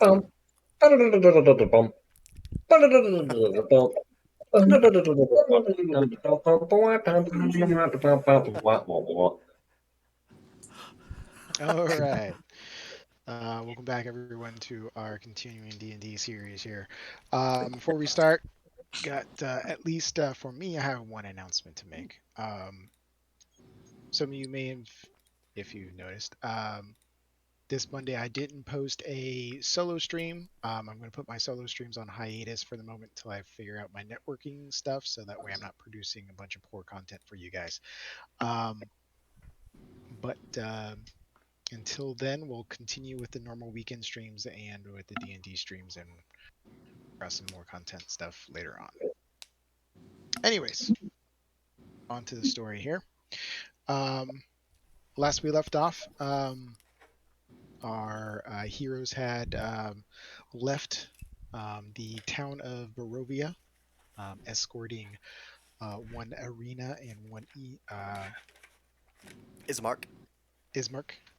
All right. Welcome back, everyone, to our continuing D&D series here. Before we start, got at least for me, I have one announcement to make. Some of you may have, if you noticed, this Monday I didn't post a solo stream. I'm going to put my solo streams on hiatus for the moment until I figure out my networking stuff, so that way I'm not producing a bunch of poor content for you guys. But until then, we'll continue with the normal weekend streams and with the D&D streams and some more content stuff later on. Anyways, on to the story here. Last we left off, our heroes had left the town of Barovia, escorting one Arena and one Ismark,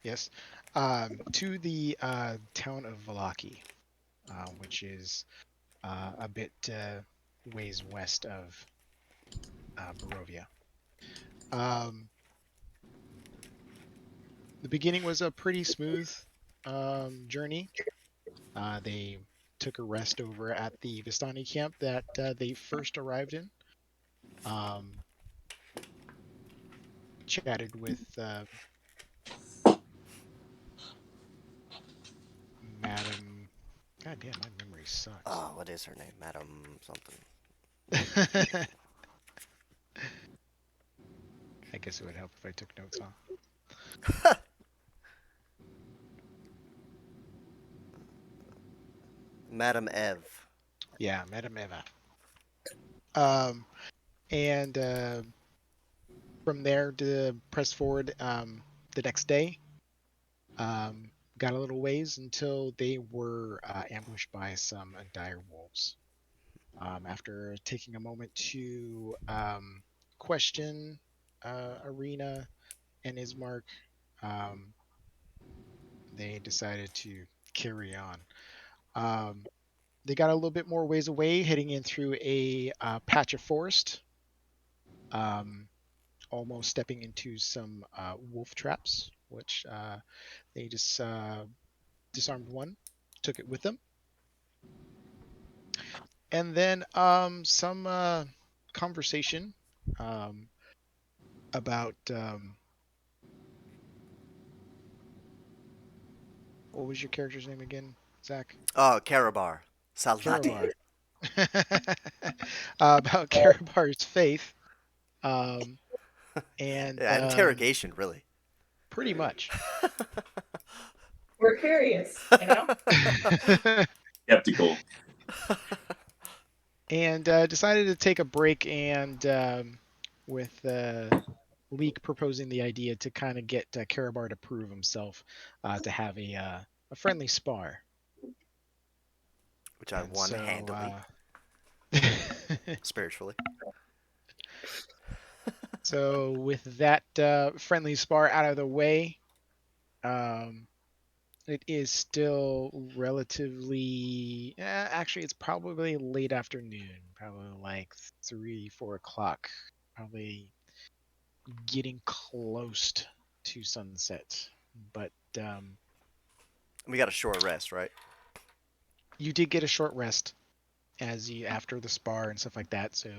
yes, to the town of Valaki, which is a bit ways west of Barovia. The beginning was a pretty smooth journey. They took a rest over at the Vistani camp that they first arrived in. Chatted with Madam. God damn, my memory sucks. Oh, what is her name? Madam something. I guess it would help if I took notes, huh? Madam Ev. Yeah, Madam Eva. And from there to press forward the next day. Got a little ways until they were ambushed by some dire wolves. After taking a moment to question Arena and Ismark, they decided to carry on. They got a little bit more ways away, heading in through a patch of forest, almost stepping into some wolf traps, which they just disarmed one, took it with them. And then some conversation about what was your character's name again, Zach? Oh, Karabar. Salati. Karabar. About Karabar's faith, and Yeah, interrogation, really. pretty much. We're curious, you know? Skeptical. And decided to take a break, and with Leek proposing the idea to kind of get Karabar to prove himself, to have a friendly spar. Which I won handily. Spiritually. So with that friendly spar out of the way, it is still relatively... actually, it's probably late afternoon. Probably like 3, 4 o'clock. Probably getting close to sunset. But We got a short rest, right? you did get a short rest after the spar and stuff like that, so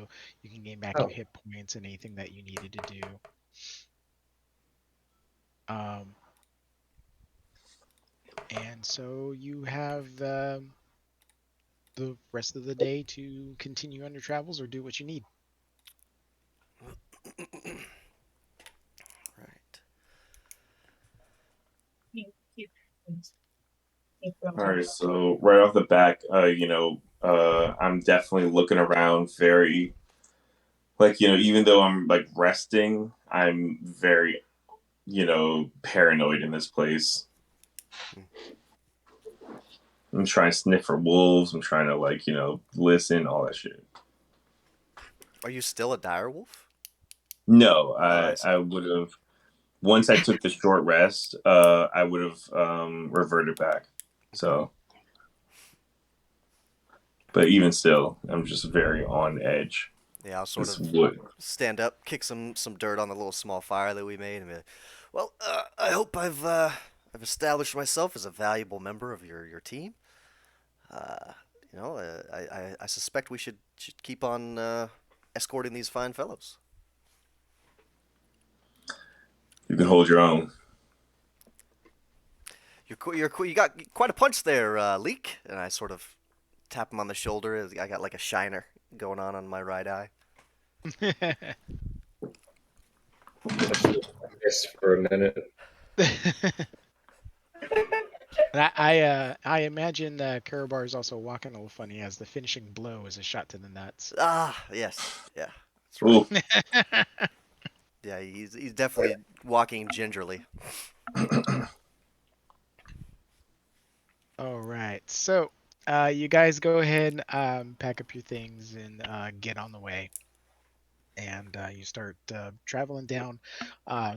you can gain back your hit points and anything that you needed to do. And so you have the rest of the day to continue on your travels or do what you need. Right. All right, so right off the back, I'm definitely looking around very, even though I'm like resting, I'm very, paranoid in this place. I'm trying to sniff for wolves. I'm trying to listen, all that shit. Are you still a direwolf? No, I I would have, once I took the short rest, I would have reverted back. So But even still, I'm just very on edge. Yeah, I'll sort This of wood. stand up, kick some dirt on the little small fire that we made, and be like, well, I hope I've established myself as a valuable member of your team. Uh, I suspect we should keep on escorting these fine fellows. You can hold your own. You got quite a punch there, Leek. And I sort of tap him on the shoulder. I got like a shiner going on my right eye. Just for a minute. I imagine Karabar is also walking a little funny as the finishing blow is a shot to the nuts. Ah, yes, yeah, that's right. Ooh. Yeah, he's definitely walking gingerly. All right, so you guys go ahead, pack up your things, and get on the way. And you start traveling down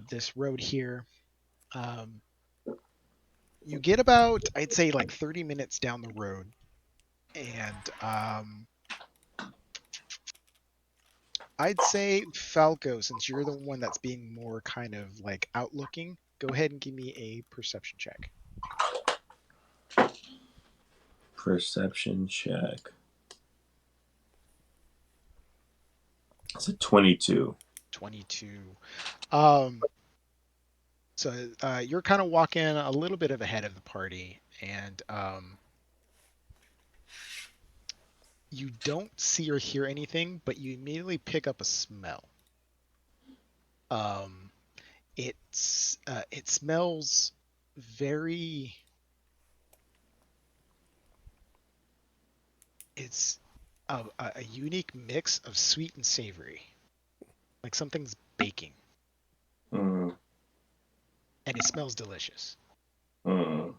this road here. Um, you get about, I'd say, like 30 minutes down the road, and I'd say Falco, since you're the one that's being more kind of like outlooking, go ahead and give me a perception check. Perception check. It's a 22. 22. Um, so you're kind of walking a little bit of ahead of the party, and you don't see or hear anything, but you immediately pick up a smell. Um, it smells very. It's a unique mix of sweet and savory, like something's baking, Mm, and it smells delicious. mm.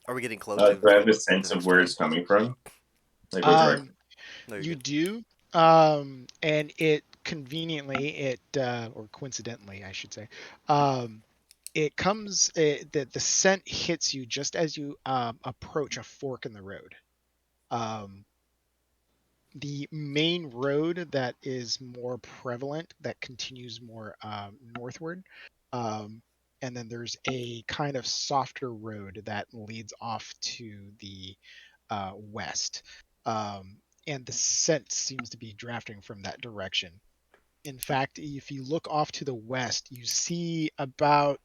Are we getting close to Do I have a the sense of next where fight? it's coming from? Like what direction? No, you're You good. do, and it conveniently, or coincidentally, I should say, it comes. The scent hits you just as you approach a fork in the road. Um, the main road that is more prevalent, that continues more northward, um, and then there's a kind of softer road that leads off to the west. Um, and the scent seems to be drafting from that direction. In fact, if you look off to the west, you see about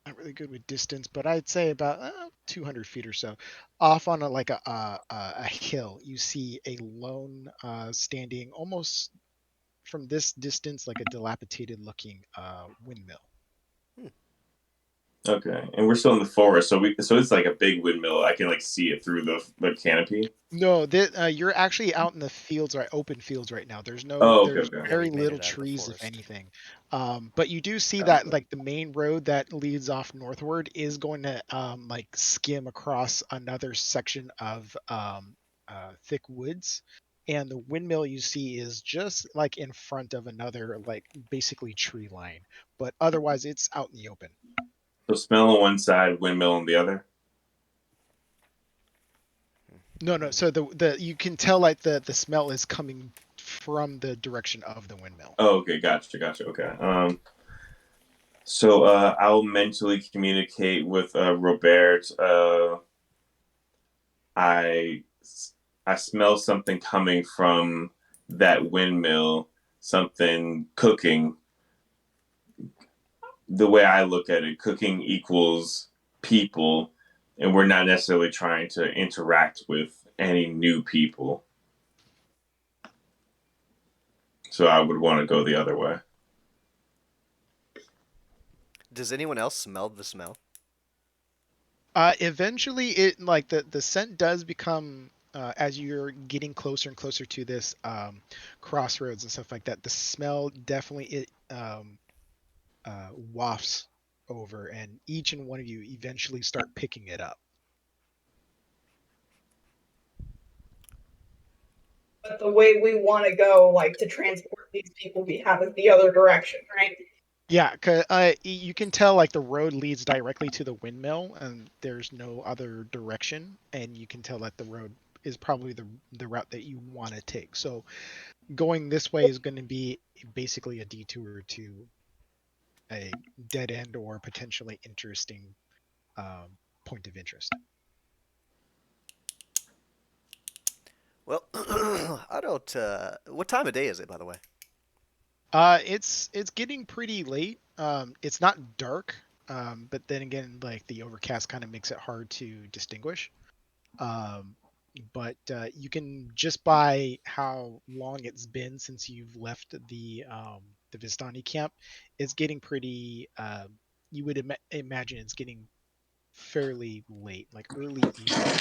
not really good with distance, but I'd say about 200 feet or so off on a hill. You see a lone standing almost from this distance like a dilapidated looking windmill. Hmm. Okay, and we're still in the forest, so it's like a big windmill. I can like see it through the canopy. No, you're actually out in the fields, right? Open fields right now. Oh, okay, There's okay. Yeah, we very made little it out of the trees, if forest. anything. But you do see that Gotcha. like the main road that leads off northward is going to like skim across another section of thick woods, and the windmill you see is just like in front of another like basically tree line, but otherwise it's out in the open. So smell on one side, windmill on the other. No, no. So the you can tell like the smell is coming from the direction of the windmill. Oh, okay, gotcha. Okay. So I'll mentally communicate with Robert. I I smell something coming from that windmill, something cooking. The way I look at it, cooking equals people, and we're not necessarily trying to interact with any new people. So I would want to go the other way. Does anyone else smell the smell? Eventually, it like the scent does become as you're getting closer and closer to this crossroads and stuff like that. The smell definitely wafts over, and each and one of you eventually start picking it up. But the way we want to go, like to transport these people, we have is the other direction, right? Yeah, you can tell like the road leads directly to the windmill, and there's no other direction, and you can tell that the road is probably the route that you want to take. So going this way is going to be basically a detour to a dead end or potentially interesting um, point of interest. Well, I don't. What time of day is it, by the way? It's getting pretty late. It's not dark, but then again, like the overcast kind of makes it hard to distinguish. Um, but you can just by how long it's been since you've left the Vistani camp, it's getting pretty. You would imagine it's getting fairly late, like early evening.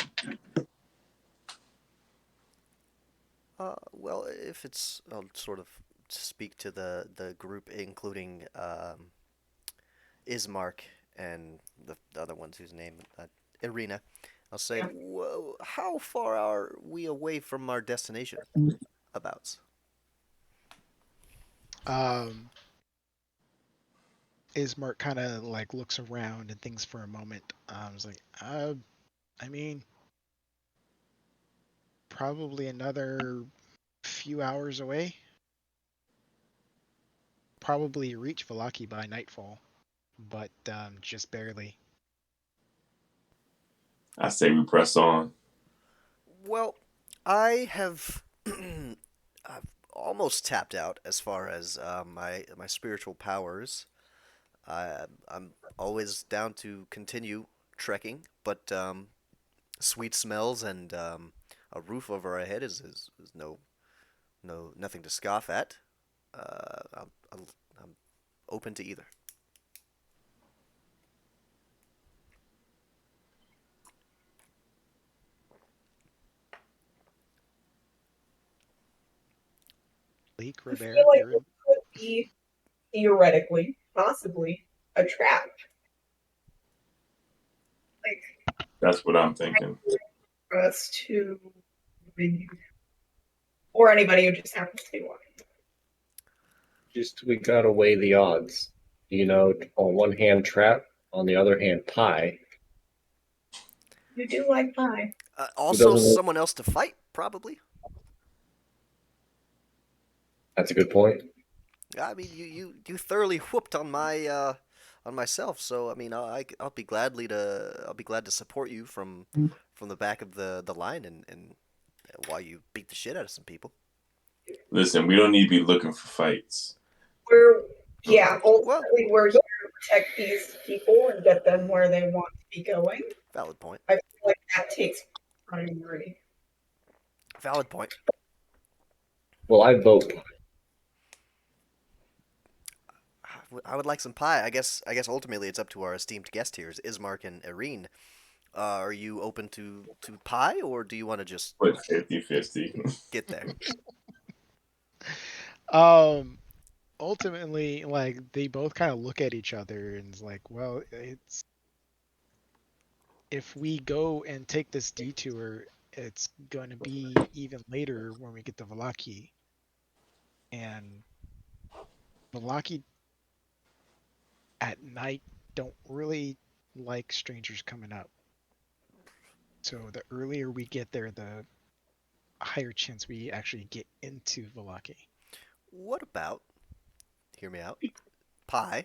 Well, if it's, I'll sort of speak to the group, including Ismark and the other ones whose name Irina. I'll say, Yeah. whoa, how far are we away from our destination? Abouts. Um, Ismark kind of like looks around and thinks for a moment. It's like, I mean, probably another few hours away. Probably reach Valaki by nightfall, but just barely. I say we press on. Well, I have I've almost tapped out as far as my spiritual powers. I'm always down to continue trekking, but sweet smells and a roof over our head is nothing to scoff at. I'm open to either. Leak, I feel Robert, like you're it could be theoretically, possibly, a trap. Like That's what I'm thinking. for us to read, or anybody who just happens to be walking. Just we gotta weigh the odds. On one hand trap, on the other hand pie. You do like pie. Who Also, doesn't? someone else to fight, probably. That's a good point. I mean, you thoroughly whooped on myself. So I mean, I'll be glad to support you from the back of the line and while you beat the shit out of some people. Listen, we don't need to be looking for fights. Yeah, Well, ultimately we're here to protect these people and get them where they want to be going. valid point. I feel like that takes priority. Valid point. Well, I vote. I would like some pie. I guess ultimately it's up to our esteemed guest here, Ismark and Irene. Are you open to pie, or do you want to just But 50-50. get there? um ultimately like they both kind of look at each other and it's like, well, it's if we go and take this detour, it's going to be even later when we get to Valaki. And Valaki at night don't really like strangers coming up. So the earlier we get there, the higher chance we actually get into Valaki. What about, hear me out, pie,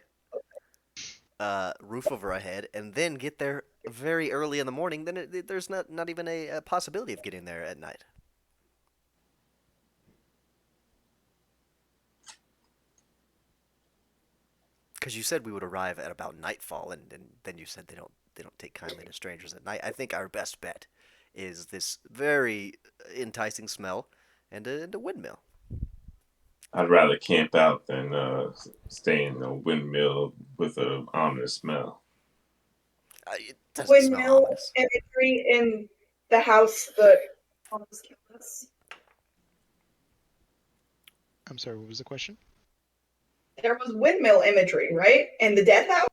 roof over our head, and then get there very early in the morning? Then there's not even a possibility of getting there at night. Because you said we would arrive at about nightfall, and then you said they don't take kindly to strangers at night. I think our best bet is this very enticing smell and a windmill. I'd rather camp out than stay in a windmill with a ominous smell. It doesn't smell Windmill ominous. imagery in the house that almost killed us. I'm sorry, what was the question? There was windmill imagery, right? In the dead house?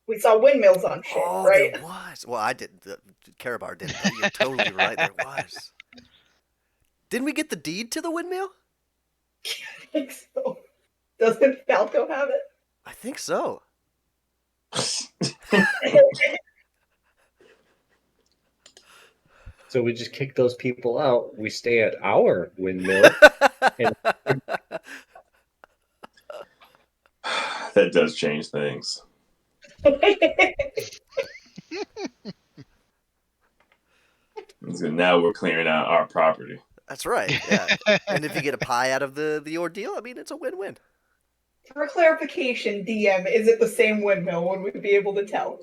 We saw windmills on shit, Oh, right? there was. Well, I didn't. Karabar didn't, but you're totally right. There was. Didn't we get the deed to the windmill? I think so. Doesn't Falco have it? I think so. So we just kick those people out. We stay at our windmill. And That does change things. So now we're clearing out our property. That's right. Yeah. And if you get a pie out of the ordeal, I mean, it's a win-win. For clarification, DM, is it the same windmill? Would we be able to tell?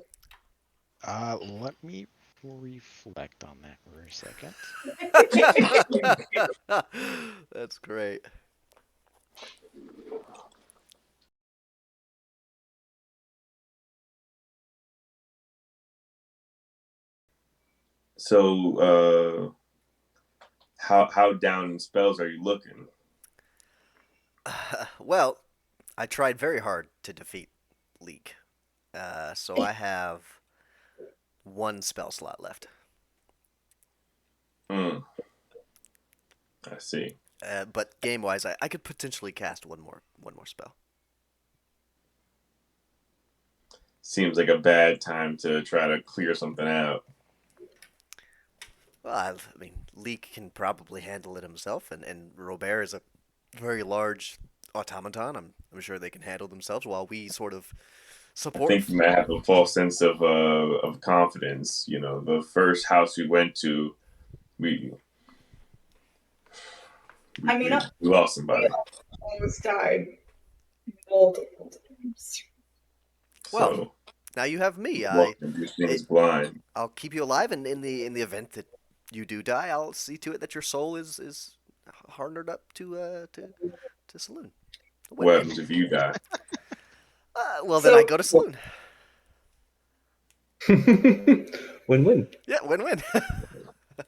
Let me reflect on that for a second. That's great. So, how down in spells are you looking? Well, I tried very hard to defeat Leak. So I have one spell slot left. Hmm. I see. But game-wise, I could potentially cast one more spell. Seems like a bad time to try to clear something out. Well, I mean, Leak can probably handle it himself, and Robert is a very large automaton. I'm sure they can handle themselves while we sort of I support. think you might have a false sense of confidence. You know, the first house we went to, we I mean, we lost somebody. almost died multiple times. Well, So now you have me. walking through things blind. I'll keep you alive, and in the event that you do die, I'll see to it that your soul is hardened up to Saloon. What happens if you die? Well, then I go to Saloon. win-win. Yeah, win-win.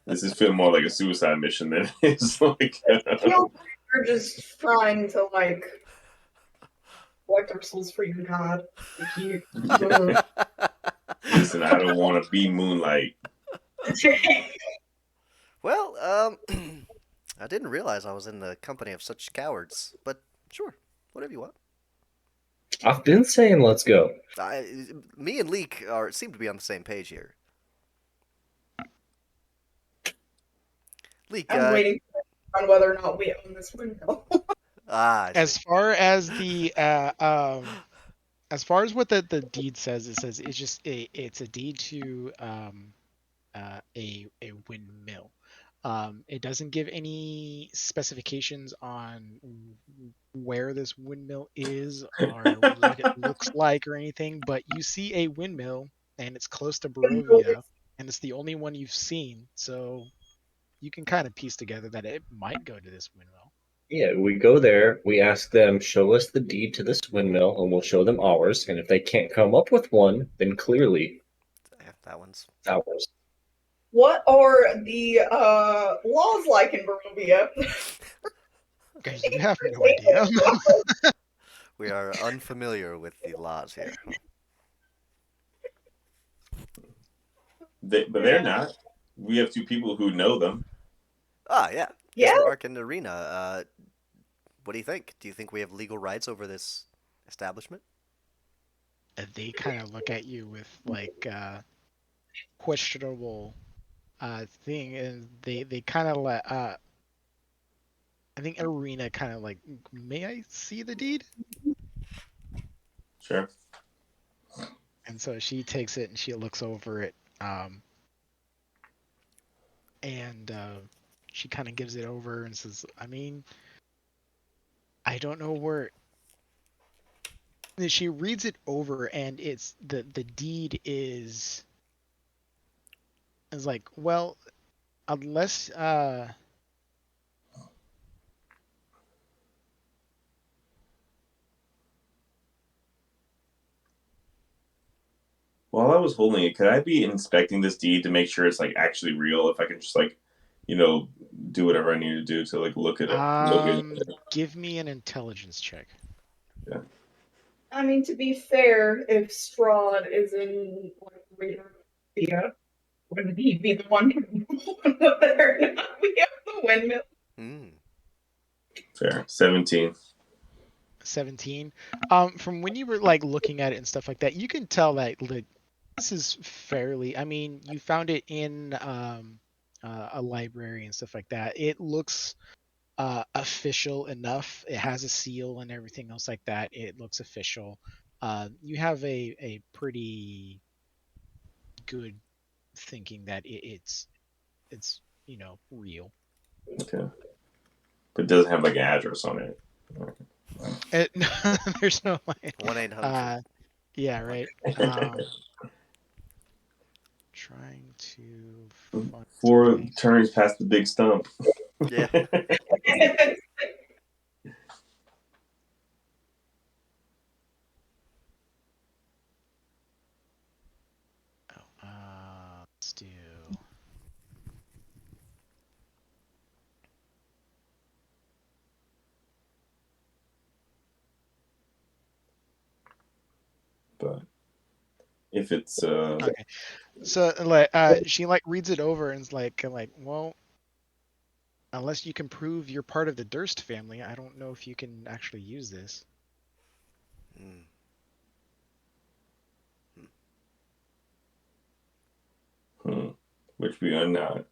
This is feeling more like a suicide mission than it's like. No, we're just trying to collect our souls for you, God. Listen, I don't want to be Moonlight. Well, I didn't realize I was in the company of such cowards, but sure, whatever you want. I've been saying let's go. Me and Leek seem to be on the same page here. Leek, I'm waiting on whether or not we own this window. I see. As far as as far as what the deed says, it says it's just it's a deed to a windmill. It doesn't give any specifications on where this windmill is or what it looks like or anything, but you see a windmill and it's close to Barovia and it's the only one you've seen, so you can kind of piece together that it might go to this windmill. Yeah, we go there, we ask them, show us the deed to this windmill, and we'll show them ours. And if they can't come up with one, then clearly Yeah, that one's it's ours. What are the laws like in Barovia? Because you have no idea. we are unfamiliar with the laws here. But they're not. We have two people who know them. Ah, yeah. Yeah. Ismark and Arena. What do you think? Do you think we have legal rights over this establishment? And they kind of look at you with like questionable thing, and they kind of let I think Arena kind of like, may I see the deed? Sure. And so she takes it and she looks over it, and she kind of gives it over and says, I mean, I don't know where. She reads it over and it's the deed is like, well, unless While I was holding it, could I be inspecting this deed to make sure it's like actually real? If I can just like, do whatever I need to do to like look it up. give me an intelligence check. Yeah. I mean, to be fair, if Strahd is in Barovia, wouldn't he be the one to rule whether or not we have the windmill? Hmm. Fair. 17. 17. From when you were like looking at it and stuff like that, you can tell that like this is fairly. I mean, you found it in a library and stuff like that. It looks official enough. It has a seal and everything else like that. It looks official. You have a pretty good thinking that it's real. Okay, but it doesn't have like an address on it. It, there's no like 1-800. uh yeah, right. Trying to find 4 a turns past the big stump. Yeah. let's do But if it's okay. So like she like reads it over and is like, well, unless you can prove you're part of the Durst family, I don't know if you can actually use this. Mm. which we are not.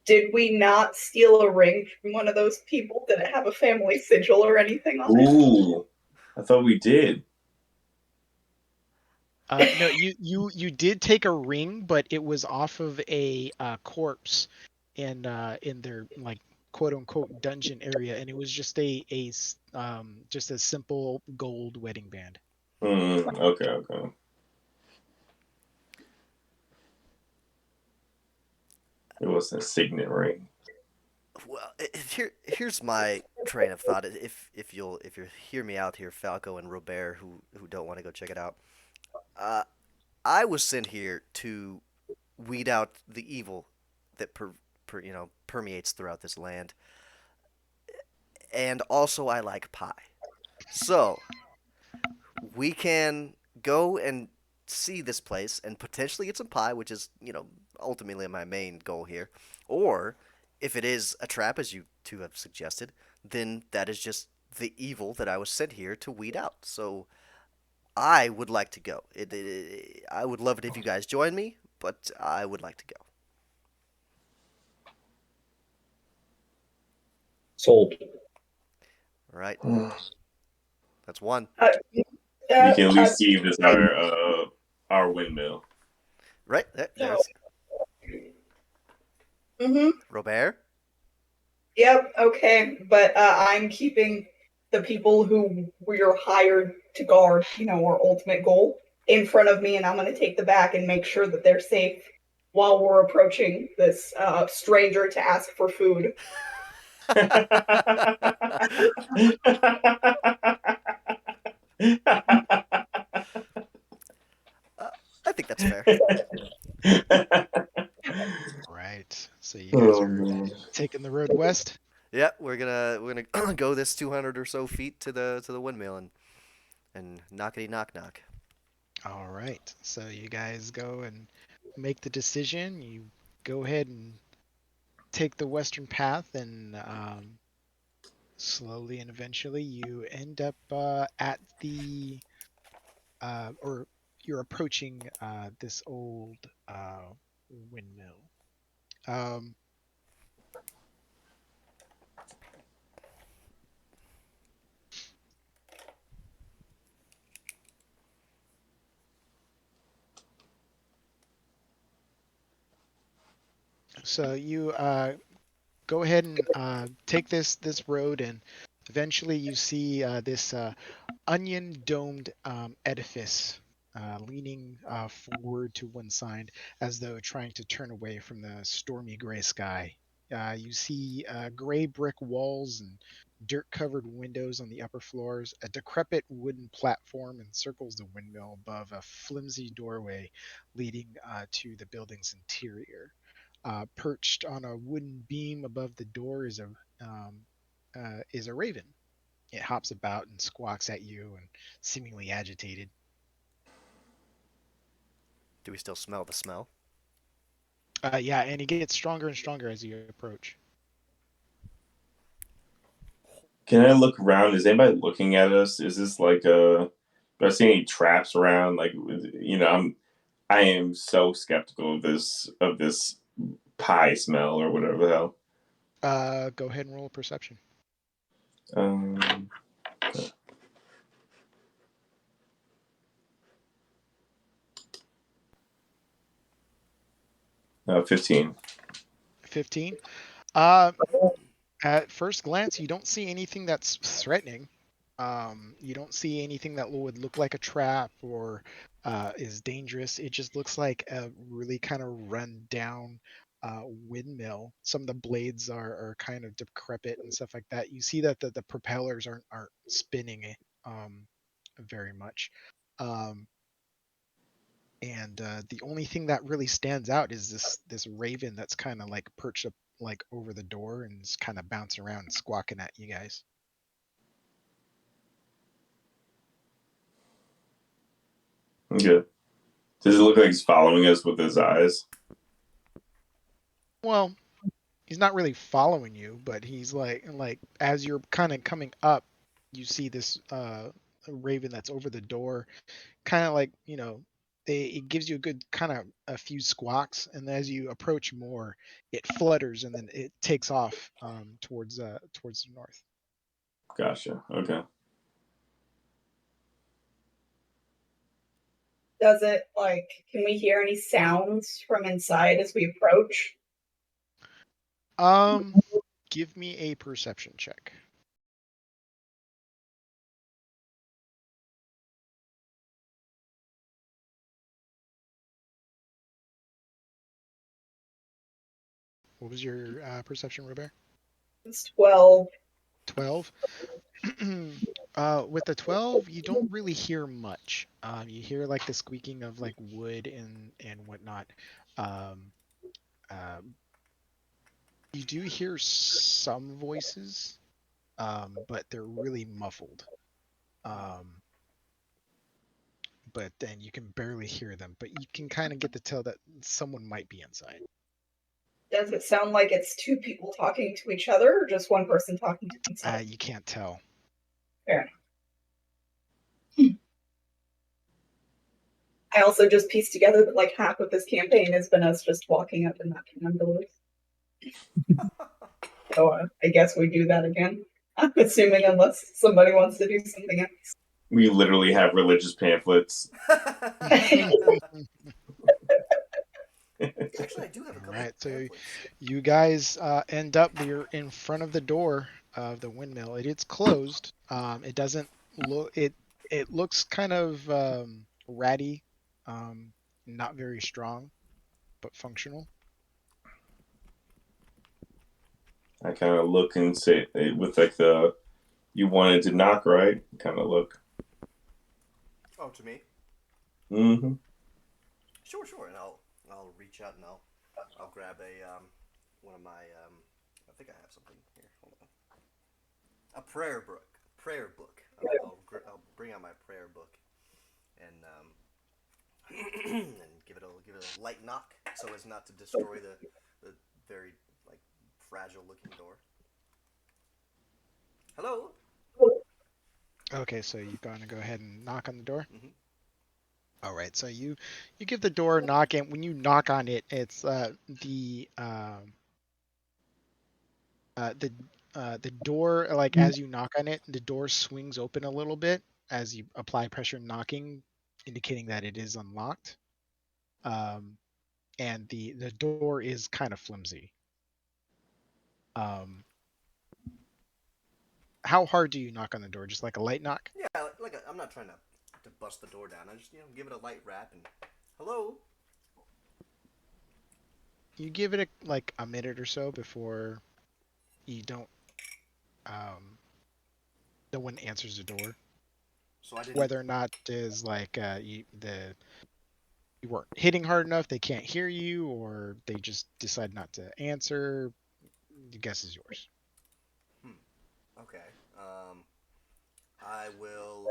Did we not steal a ring from one of those people? Did it have a family sigil or anything on it? Ooh, I thought we did. No, you did take a ring, but it was off of a corpse in their like quote unquote dungeon area, and it was just just a simple gold wedding band. Okay, okay. It was a signet ring. Well, here's my train of thought. If you hear me out here, Falco and Robert, who don't want to go check it out. Uh, I was sent here to weed out the evil that permeates throughout this land, and also I like pie. So we can go and see this place and potentially get some pie, which is, ultimately my main goal here. Or if it is a trap, as you two have suggested, then that is just the evil that I was sent here to weed out. So I would like to go. I would love it if you guys join me, but I would like to go. Sold. All right, We that's one. Uh, can at least see if it's our windmill. Right no. there's Mm-hmm. Robert. Yep. Okay. But I'm keeping the people who we're hired to guard, our ultimate goal, in front of me, and I'm going to take the back and make sure that they're safe while we're approaching this stranger to ask for food. I think that's fair. Right. So you guys Oh are man. taking the road west. Yeah, we're gonna go this 200 or so feet to the windmill and knockety knock knock. All right. So you guys go and make the decision. You go ahead and take the western path, and slowly and eventually you end up at the or you're approaching this old windmill. Um, so you go ahead and take this road, and eventually you see this onion domed edifice leaning forward to one side as though trying to turn away from the stormy gray sky. You see gray brick walls and dirt covered windows on the upper floors. A decrepit wooden platform encircles the windmill above a flimsy doorway leading to the building's interior. Perched on a wooden beam above the door is a raven. It hops about and squawks at you and seemingly agitated. Do we still smell the smell? Yeah, and he gets stronger and stronger as you approach. Can I look around? Is anybody looking at us? Is this like a? Do I see any traps around? Like, I am so skeptical of this pie smell or whatever the hell. Go ahead and roll a perception. Um, 15. 15. At first glance, you don't see anything that's threatening. You don't see anything that would look like a trap or is dangerous. It just looks like a really kind of run down windmill. Some of the blades are kind of decrepit and stuff like that. You see that the propellers aren't spinning very much. Um, and the only thing that really stands out is this raven that's kind of like perched up like over the door and is kind of bouncing around and squawking at you guys. Good. Does it look like he's following us with his eyes? Well, he's not really following you, but he's like as you're kind of coming up, you see this raven that's over the door, kind of like it gives you a good kind of a few squawks, and as you approach more, it flutters and then it takes off towards the north. Gotcha. Okay. Does it, like, can we hear any sounds from inside as we approach? Give me a perception check. What was your perception, Robert? It's 12. 12. With the 12, you don't really hear much. You hear like the squeaking of like wood and whatnot. Um, uh, you do hear some voices, but they're really muffled. Um, but then you can barely hear them. But you can kind of get the tell that someone might be inside. Does it sound like it's two people talking to each other or just one person talking to themselves? You can't tell. Fair enough. I also just pieced together that like half of this campaign has been us just walking up and knocking on doors. So I guess we do that again. I'm assuming unless somebody wants to do something else. We literally have religious pamphlets. Actually, I do have a couple Right, of so pamphlets. you guys end up you're in front of the door of the windmill. It is closed. It doesn't look it looks kind of ratty, not very strong, but functional. I kind of look and say with like you wanted to knock, right? Kind of look. Oh, to me? Mm-hmm. Sure. And I'll reach out and I'll grab one of my I think I have something here. Hold on. A prayer book. I'll bring out my prayer book and and give it a light knock so as not to destroy the very like fragile looking door. Hello. Okay, so you're going to go ahead and knock on the door. Mm-hmm. All right, so you give the door a knock, and when you knock on it, it's the the door, like as you knock on it, the door swings open a little bit as you apply pressure knocking, indicating that it is unlocked. Um, and the door is kind of flimsy. Um, how hard do you knock on the door? Just like a light knock? Yeah, I'm not trying to bust the door down. I just give it a light rap and hello. You give it like a minute or so before you don't no one answers the door. So I didn't. Whether or not is like you weren't hitting hard enough, they can't hear you, or they just decide not to answer. The guess is yours. Okay. I will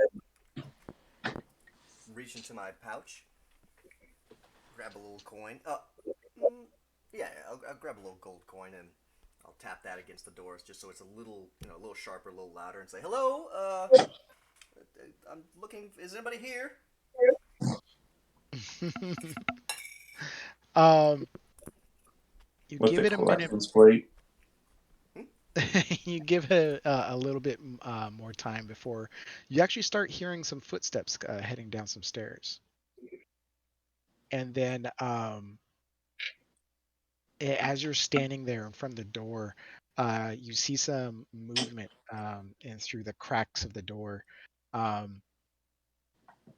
reach into my pouch, grab a little coin. Yeah, I'll grab a little gold coin and I'll tap that against the doors just so it's a little, a little sharper, a little louder, and say, "Hello, I'm looking. Is anybody here?" um, you With give the it a minute. collections plate. Hmm? You give it a little bit more time before you actually start hearing some footsteps heading down some stairs. And then as you're standing there in front of the door, you see some movement in through the cracks of the door. Um,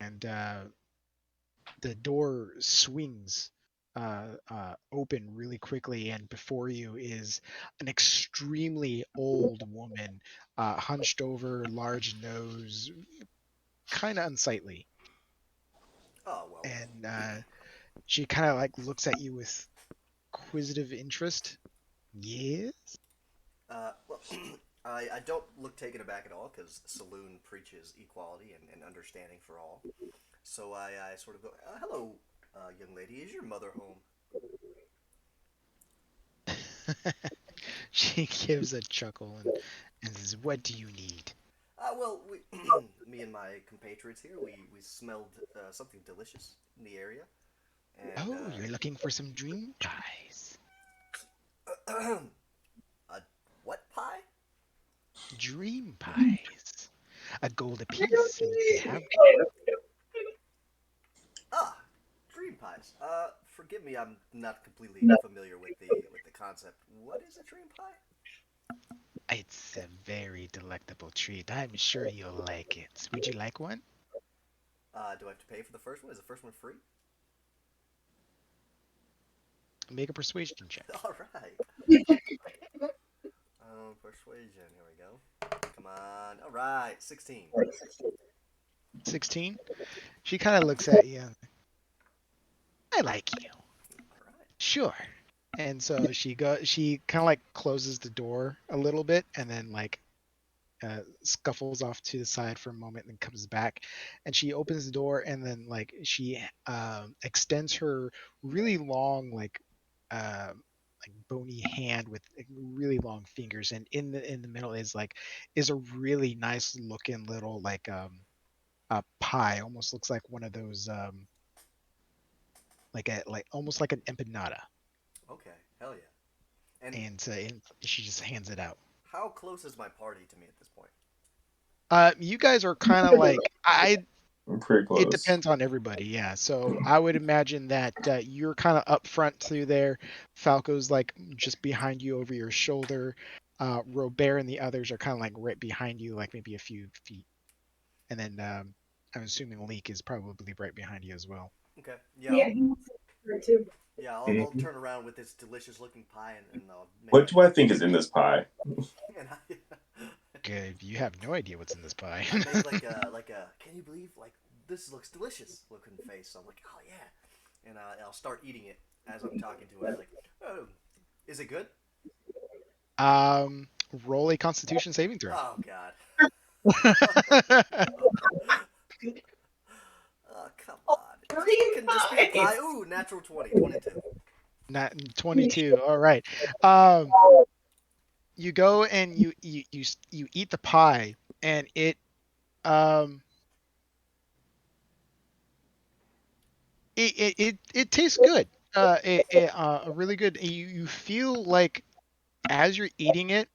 and the door swings open really quickly, and before you is an extremely old woman, hunched over, large nose, kind of unsightly. Oh well. And she kind of like looks at you with inquisitive interest. Yes. Well, I don't look taken aback at all because Saloon preaches equality and understanding for all. So I sort of go, "Hello, young lady. Is your mother home?" She gives a chuckle and says, "What do you need?" Well, me and my compatriots here, we smelled something delicious in the area, and Oh, you're looking for some dream pies. a what pie? Dream pies. A gold apiece, and you can have Ah, dream pies. Forgive me, I'm not completely familiar with the concept. What is a dream pie? it's a very delectable treat. I'm sure you'll like it. Would you like one? Do I have to pay for the first one? Is the first one free? Make a persuasion check. All right. Persuasion. Here we go. Come on. All right. 16. 16. She kind of looks at you. I like you. All right. Sure. And so she kind of like closes the door a little bit and then like scuffles off to the side for a moment and then comes back, and she opens the door and then like she extends her really long uh, like bony hand with like, really long fingers, and in the middle is a really nice looking little a pie, almost looks like one of those like almost like an empanada. Okay. Hell yeah. And And she just hands it out. how close is my party to me at this point? You guys are kind of like I I'm pretty it close. depends on everybody, yeah. So I would imagine that you're kind of up front through there. Falco's like just behind you over your shoulder. Robert and the others are kind of like right behind you, like maybe a few feet. And then I'm assuming Leek is probably right behind you as well. Okay. Yeah, he wants her too. Yeah. I'll Mhm. turn around with this delicious looking pie and I'll make What a do I think is in this pie? and Good. You have no idea what's in this pie. I make like a can you believe like this looks delicious looking face. So I'm like, oh yeah, and I'll start eating it as I'm talking to her. Like, oh, is it good? um, roll a Constitution saving throw. Oh God. Oh no. Oh come Oh, on. green Can just be a pies. pie. Ooh, natural 20, 22. Not 22. All right. You go and you eat the pie, and um it tastes good. Really good. You feel like as you're eating it,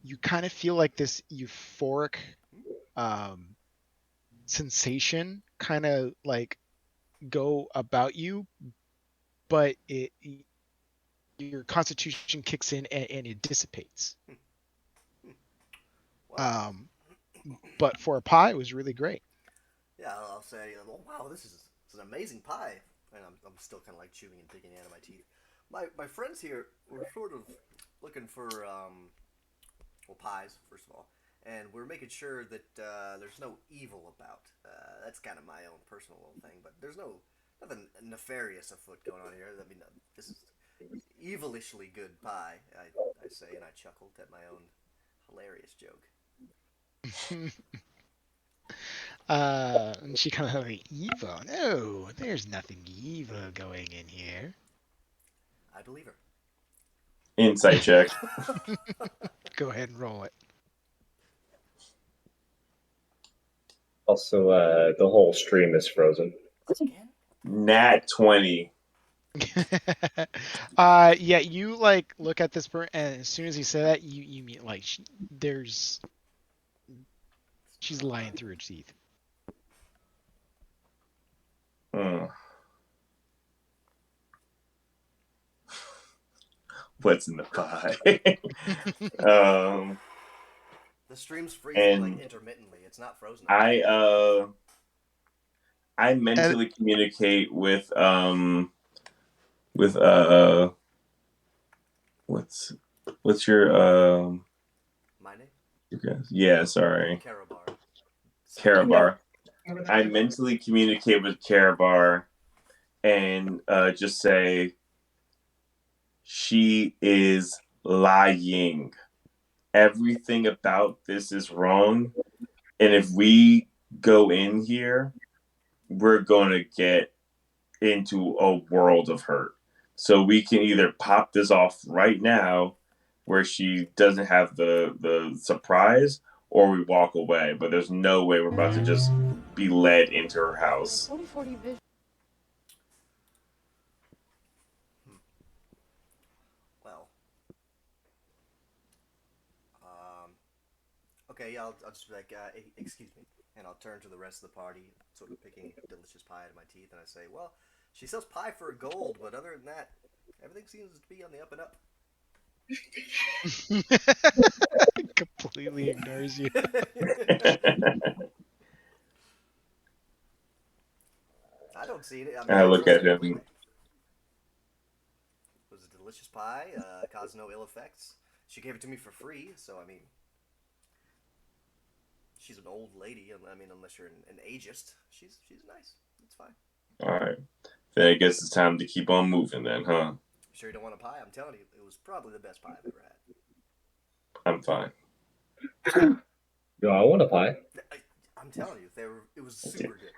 you kind of feel like this euphoric um sensation kind of like go about you, but your constitution kicks in and it dissipates. Well, Um, but for a pie, it was really great. yeah, I'll say, oh, wow, this is an amazing pie, and I'm still kind of like chewing and digging out of my teeth. My friends here were sort of looking for well pies first of all, and we're making sure that there's no evil about. That's kind of my own personal little thing, but there's nothing nefarious afoot going on here. I mean, this is evilishly good pie. I say, and I chuckled at my own hilarious joke. And she kind of like, evil? No, there's nothing evil going in here. I believe her. Insight check. Go ahead and roll it. Also, the whole stream is frozen. Again? Nat 20. Yeah, you like look at this person, and as soon as he said that, you meet like she's lying through her teeth. Hmm. What's in the pie? The stream's freezing like And intermittently. It's not frozen. I mentally communicate with what's your My name? yeah, sorry. Karabar. Karabar. Remember that? I mentally communicate with Karabar and just say she is lying. Everything about this is wrong. And if we go in here, we're going to get into a world of hurt. So we can either pop this off right now where she doesn't have the surprise, or we walk away. But there's no way we're about to just be led into her house. 40/40 vision. Well. Okay, yeah, I'll just be like, excuse me. And I'll turn to the rest of the party, sort of picking delicious pie out of my teeth, and I say, well, she sells pie for gold, but other than that, everything seems to be on the up and up. Completely ignores you. I don't see it. I mean, I look trust at her him. completely. It was a delicious pie, caused no ill effects. She gave it to me for free, so I mean, she's an old lady. I mean, unless you're an ageist, she's nice. It's fine. All right. Then I guess it's time to keep on moving then, huh? Sure you don't want a pie? I'm telling you, it was probably the best pie I've ever had. I'm fine. Yo, I want a pie. I'm telling you, it was super good.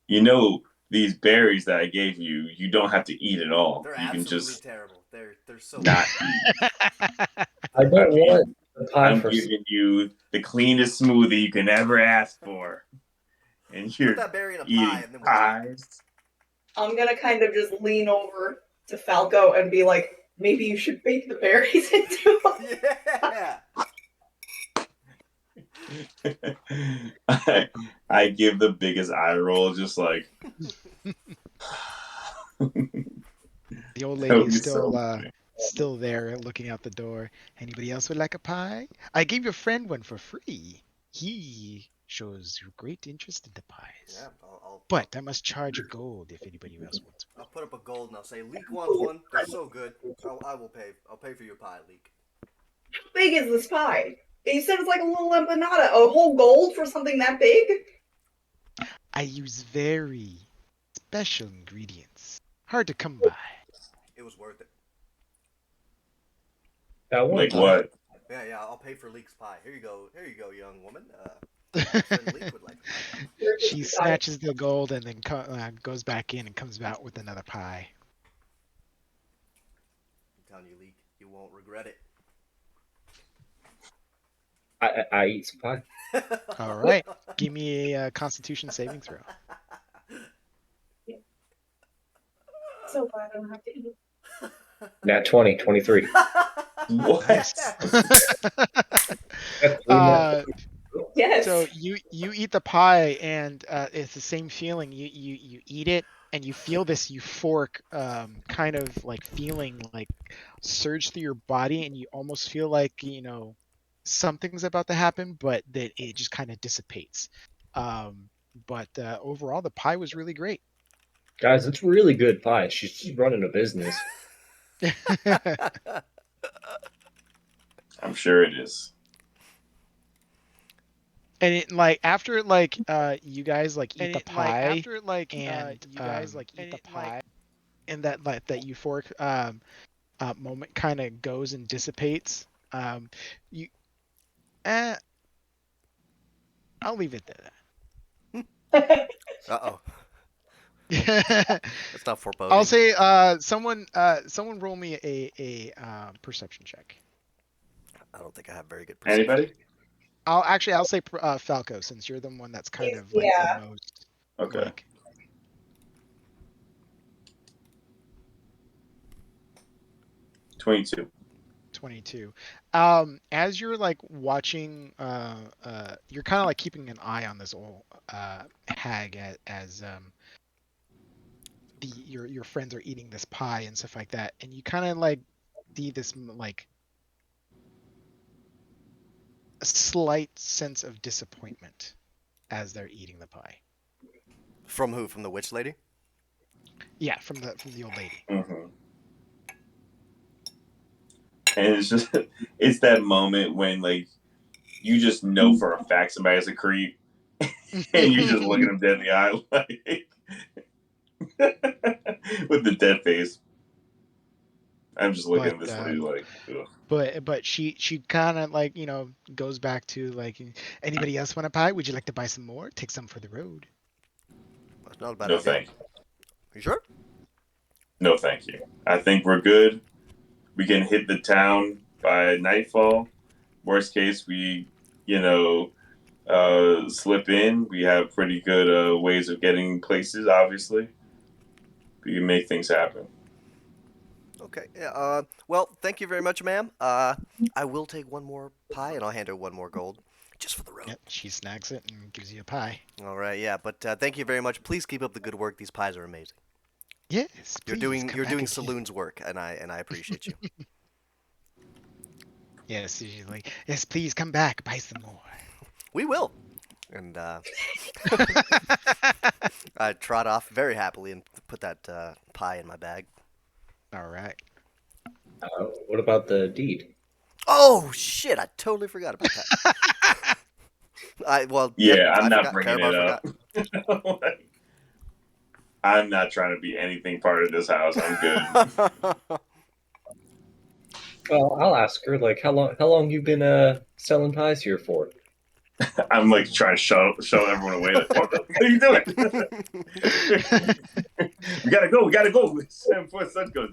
You know, these berries that I gave you, you don't have to eat it all. They're You can absolutely just terrible. They're so not bad. I don't want the pie I'm for. giving you the cleanest smoothie you can ever ask for. And Put you're that berry in a pie, eating and then we'll talk. pies. I'm gonna kind of just lean over to Falco and be like, maybe you should bake the berries into Yeah. I give the biggest eye roll, just like The old that would lady be is still so funny. still there looking out the door. Anybody else would like a pie? I gave your friend one for free. He shows great interest in the pies. Yeah, But I must charge a gold if anybody else wants one. I'll put up a gold and I'll say, Leek wants one. They're so good. I will pay. I'll pay for your pie, Leek. How big is this pie? You said it's like a little empanada. A whole gold for something that big? I use very special ingredients. Hard to come by. It was worth it. I want Like pie. what? Yeah, I'll pay for Leek's pie. Here you go, young woman. My friend Leek would like a pie. She snatches the gold and then goes back in and comes out with another pie. I'm telling you, Leek, you won't regret it. I eat some pie. All right. Give me a Constitution saving throw. So glad I don't have to eat. Nat 20, 23. What? Yes. So you eat the pie and it's the same feeling. You eat it and you feel this euphoric kind of like feeling like surge through your body, and you almost feel like something's about to happen, but that it just kind of dissipates. But overall, the pie was really great. Guys, it's really good pie. She's running a business. I'm sure it is. And it like after like you guys like eat the pie and that like that euphoric moment kind of goes and dissipates. You I'll leave it there. Uh-oh. That's not foreboding. I'll say someone roll me a perception check. I don't think I have very good perception. Anybody? I'll say Falco, since you're the one that's kind of like Yeah. the most Okay. like 22. 22. As you're like watching, you're kind of like keeping an eye on this old hag as your friends are eating this pie and stuff like that, and you kind of like see this like a slight sense of disappointment as they're eating the pie. From who? From the witch lady? Yeah, from the old lady. Mm-hmm. And it's that moment when like you just know for a fact somebody has a creep, and you just look at them dead in the eye like with the dead face. I'm just looking at this lady like, ugh. But she kind of like goes back to like, anybody else want a pie? Would you like to buy some more? Take some for the road. That's not a bad No idea. thank you. You sure? No thank you. I think we're good. We can hit the town by nightfall. Worst case, we slip in. We have pretty good ways of getting places. Obviously, we can make things happen. Okay. Yeah. Well, thank you very much, ma'am. I will take one more pie, and I'll hand her one more gold, just for the road. Yep, she snacks it and gives you a pie. All right. Yeah. But thank you very much. Please keep up the good work. These pies are amazing. Yes, You're please, doing come you're back doing again. saloon's work, and I appreciate you. Yes, she's like, yes, please come back, buy some more. We will. And I trot off very happily and put that pie in my bag. All right. What about the deed? Oh shit! I totally forgot about that. I'm I not forgot. bringing Karabar it forgot. up. I'm not trying to be anything part of this house. I'm good. Well, I'll ask her. Like, how long you been selling pies here for? I'm like trying to shut everyone away. Like, what are you doing? We gotta go. We gotta go. Before the sun goes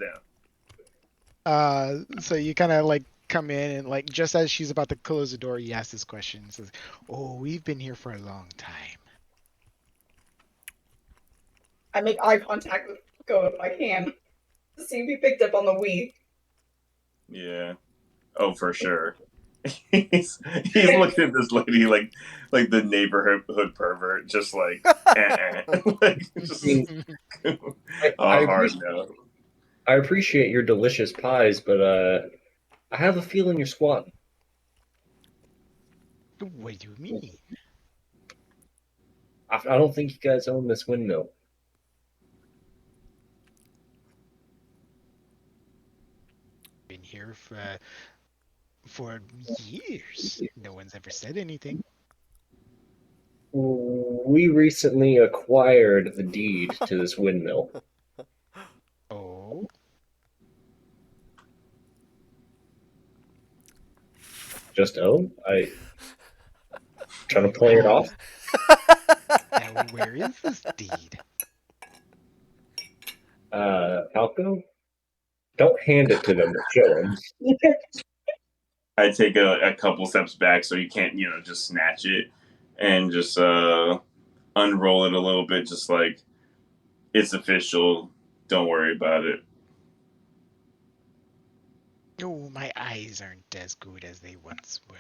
down. So you kind of like come in and like just as she's about to close the door, you ask this question. It says, "Oh, we've been here for a long time." I make eye contact with Go if I can to see if he picked up on the we. Yeah. Oh, for sure. He's looking at this lady like the neighborhood pervert, just like, like just I hard appreciate, no. I appreciate your delicious pies, but I have a feeling you're squatting. What do you mean? I don't think you guys own this windmill. Been here for years. No one's ever said anything. We recently acquired the deed to this windmill. Oh, Just own? Trying to play it off. now where is this deed? Falco, don't hand it to them. Show them. I take a couple steps back so you can't just snatch it and just unroll it a little bit, just like it's official. Don't worry about it. Oh, my eyes aren't as good as they once were.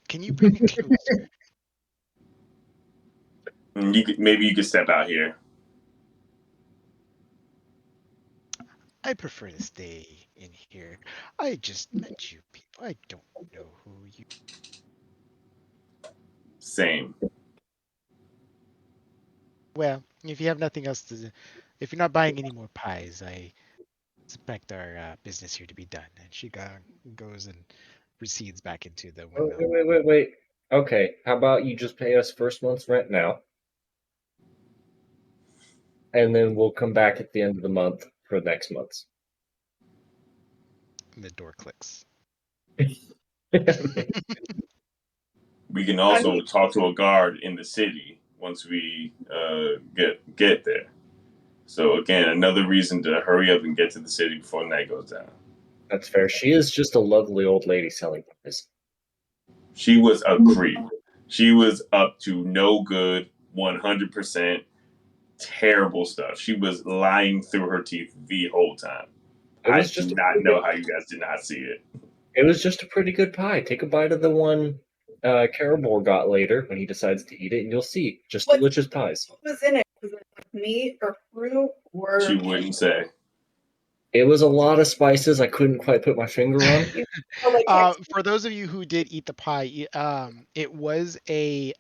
Can you bring it closer? Maybe you could step out here. I prefer to stay in here. I just met you people. I don't know who you. Same. Well, if you have nothing else to, if you're not buying any more pies, I expect our business here to be done. And she goes and proceeds back into the Oh, windmill. wait. Okay, how about you just pay us first month's rent now? And then we'll come back at the end of the month for next month's. And the door clicks. We can also talk to a guard in the city once we get there. So again, another reason to hurry up and get to the city before night goes down. That's fair. She is just a lovely old lady selling pies. She was a creep. She was up to no good, 100% terrible stuff. She was lying through her teeth the whole time. It I was do just a not pretty know good, how you guys did not see it. it was just a pretty good pie. Take a bite of the one Caribor got later when he decides to eat it, and you'll see just What- delicious pies. What was in it? Was it like meat or fruit or? She wouldn't say. It was a lot of spices I couldn't quite put my finger on. Oh, like For those of you who did eat the pie, it was a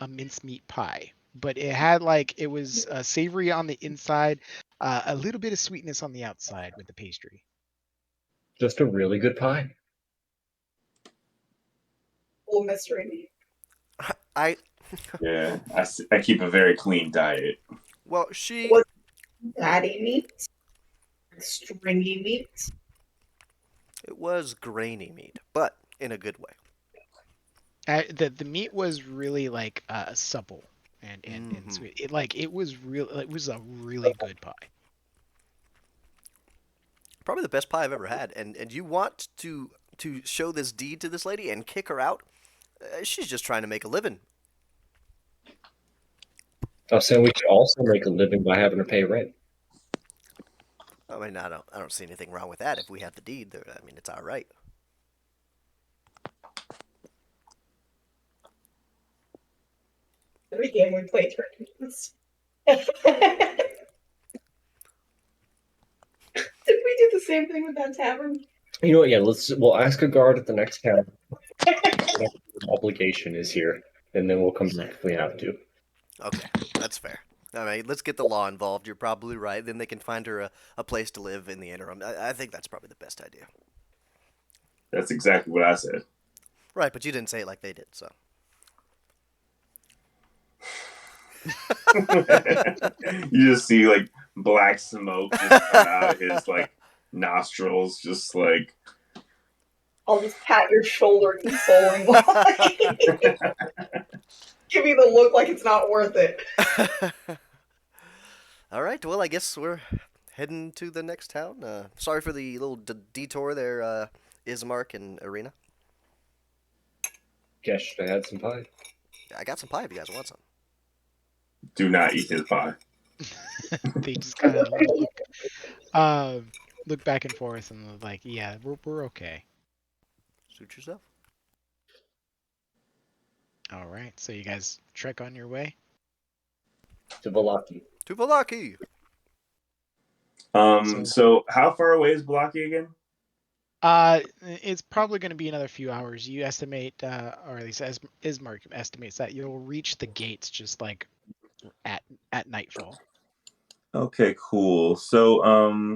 mincemeat pie, but it had it was savory on the inside, a little bit of sweetness on the outside with the pastry. Just a really good pie. full mystery meat. I Yeah, I keep a very clean diet. well, she Was fatty meat, stringy meat. it was grainy meat, but in a good way. The meat was really supple and Mhm. sweet. It was it was a really good pie. Probably the best pie I've ever had. And you want to show this deed to this lady and kick her out? She's just trying to make a living. I was saying we could also make a living by having her pay rent. I mean, I don't see anything wrong with that if we have the deed. I mean, it's our right. Every game we play tournaments. Did we do the same thing with that tavern? You know what? Yeah, we'll ask a guard at the next town. What obligation is here, and then we'll come back if we have to. Okay, that's fair. All right, let's get the law involved. You're probably right. Then they can find her a place to live in the interim. I think that's probably the best idea. That's exactly what I said. Right, but you didn't say it like they did, so. You just see black smoke just come out of his nostrils, just I'll just pat your shoulder consolingly. Give you the look like it's not worth it. All right, well, I guess we're heading to the next town. Sorry for the little detour there, Ismark and Arena. Guess I had some pie. I got some pie if you guys want some. do not eat his pie. They just kind of look back and forth and they're like, yeah, we're okay. Suit yourself. All right, so you guys trek on your way. To Valaki. To Valaki! So how far away is Valaki again? It's probably going to be another few hours. You estimate, or at least Ismark estimates that you'll reach the gates just at nightfall. Okay, cool. So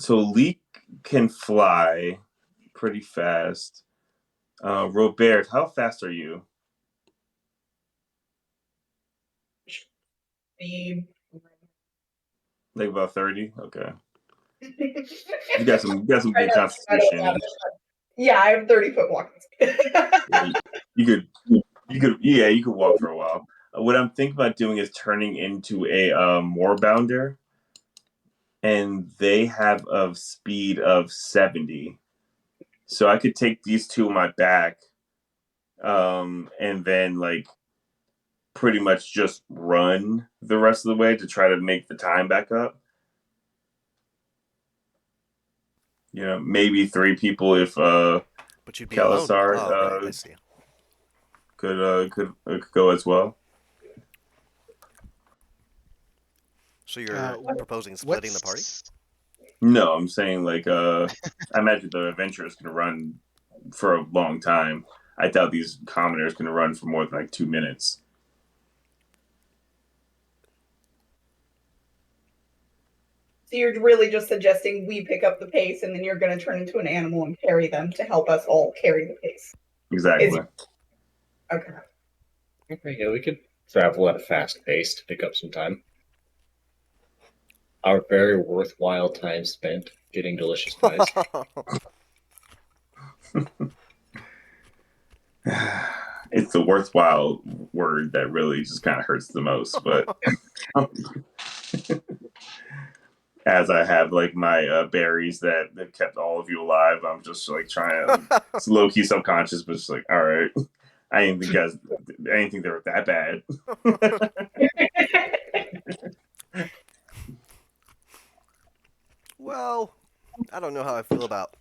Leek can fly pretty fast. Robert, how fast are you? Like about 30? Okay. You got some good constitution. Yeah, I have 30-foot walking speed. You could walk for a while. What I'm thinking about doing is turning into a moorbounder, and they have a speed of 70. So I could take these two on my back, and then pretty much just run the rest of the way to try to make the time back up. You know, maybe 3 people if But you'd be alone. Kalasar Oh, right, I see. could go as well. So you're proposing splitting the party? No, I'm saying I imagine the adventure is going to run for a long time. I doubt these commoners can run for more than 2 minutes. So you're really just suggesting we pick up the pace and then you're going to turn into an animal and carry them to help us all carry the pace. Exactly. Okay. Okay, yeah, we could travel at a fast pace to pick up some time. Our very worthwhile time spent getting delicious pies. it's the worthwhile word that really just kind of hurts the most. But as I have like my berries that have kept all of you alive, I'm just like trying to. It's low key subconscious, but it's like, all right, I didn't think they were that bad. Well, I don't know how I feel about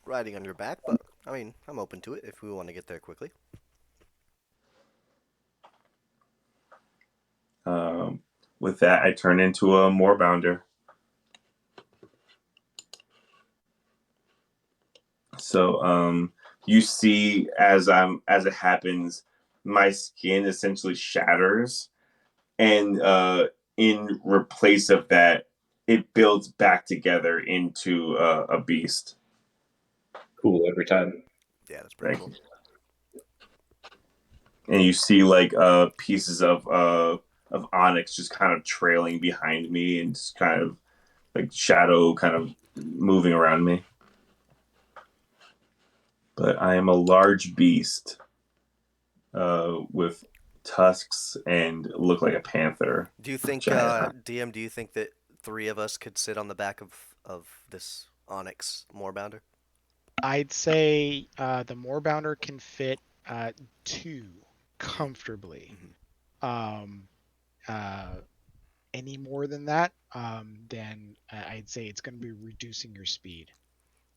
riding on your back, but I mean, I'm open to it if we want to get there quickly. With that, I turn into a moorbounder. So you see as it happens, my skin essentially shatters, and in replace of that, it builds back together into a beast. Cool every time. Yeah, that's pretty Thank cool. you. And you see like pieces of onyx just kind of trailing behind me and just kind of like shadow kind of moving around me. But I am a large beast with tusks and look like a panther. Do you think, Giant. DM? Do you think that three of us could sit on the back of this Onyx Moorbounder? I'd say the moorbounder can fit two Mm-hmm. comfortably. Mm-hmm. Um, uh, any more than that, then I'd say it's going to be reducing your speed.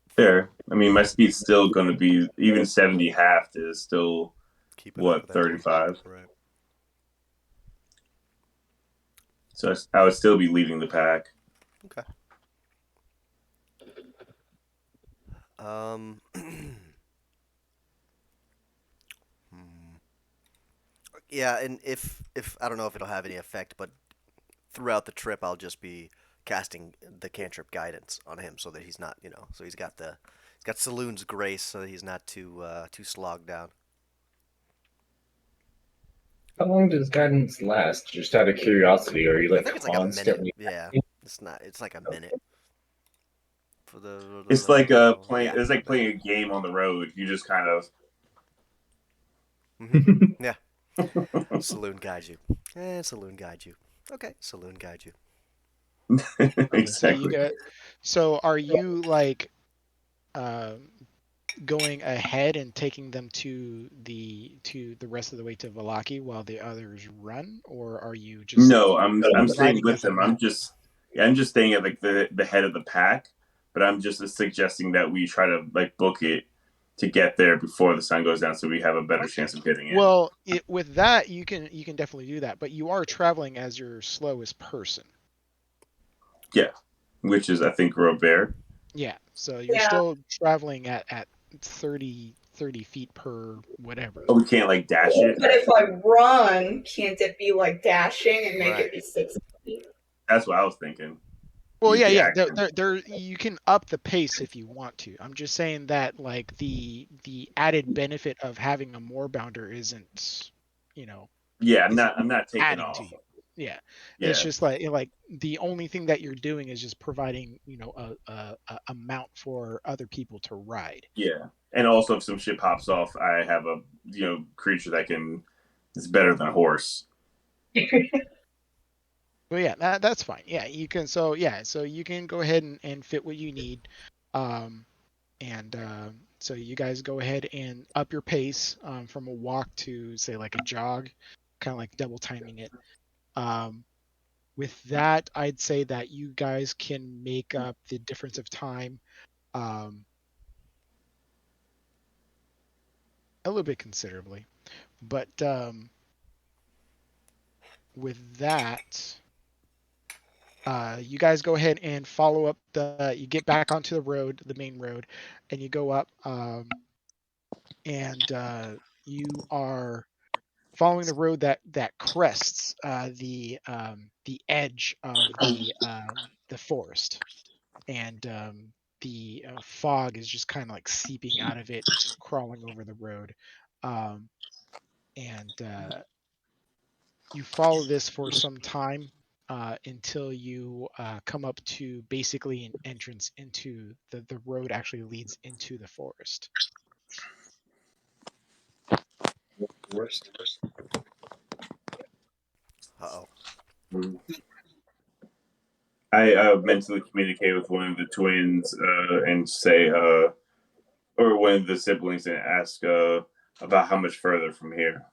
Fair. I mean, my speed's still going to be even 70 half is still Keeping up what with that pace. 35. Right. So I would still be leading the pack. Okay. Um. hmm. Yeah, and if I don't know if it'll have any effect, but throughout the trip I'll just be casting the cantrip guidance on him so that he's not, so he's got Saloon's grace so that he's not too slogged down. How long does guidance last? Just out of curiosity, are you I like think it's like a minute. constantly? Yeah, it's like a minute for It's like playing. yeah, It's a like minute. playing a game on the road. You just kind of Mhm. Yeah. Saloon guide you. Saloon guide you. Okay, saloon guide you. Okay, so you exactly. got. So are you like um, going ahead and taking them to the rest of the way to Valaki while the others run, or are you just No, I'm staying riding with as a them. mount? I'm just staying at like the head of the pack, but I'm just suggesting that we try to like book it to get there before the sun goes down, so we have a better Okay. chance of getting in. Well, with that, you can definitely do that, but you are traveling as your slowest person. Yeah, which is I think Robert. Yeah, so you're Yeah. still traveling at 30 feet per whatever. Oh, we can't like dash it. But if I run, can't it be like dashing and make Right. it be 60? That's what I was thinking. Well, You yeah, could yeah. actually, You can up the pace if you want to. I'm just saying that like the added benefit of having a moorbounder isn't, you know, yeah. isn't I'm not taking adding to off. you. Yeah, it's Yeah, just like the only thing that you're doing is just providing, a mount for other people to ride. yeah. And also, if some shit pops off, I have a creature that can. It's better than a horse. But yeah, that's fine. Yeah, you can. So yeah, so you can go ahead and fit what you need. Um, and so you guys go ahead and up your pace from a walk to say like a jog, kind of like double timing it. Um, with that, I'd say that you guys can make up the difference of time um, a little bit considerably. But with that, you guys go ahead and follow up you get back onto the road, the main road, and you go up, and you are following the road that crests the edge of the forest, and the fog is just kind of like seeping out of it, crawling over the road, um, and you follow this for some time until you come up to basically an entrance into the road actually leads into the forest. Worst. Uh-oh. I mentally communicate with one of the twins and say, or one of the siblings, and ask about how much further from here.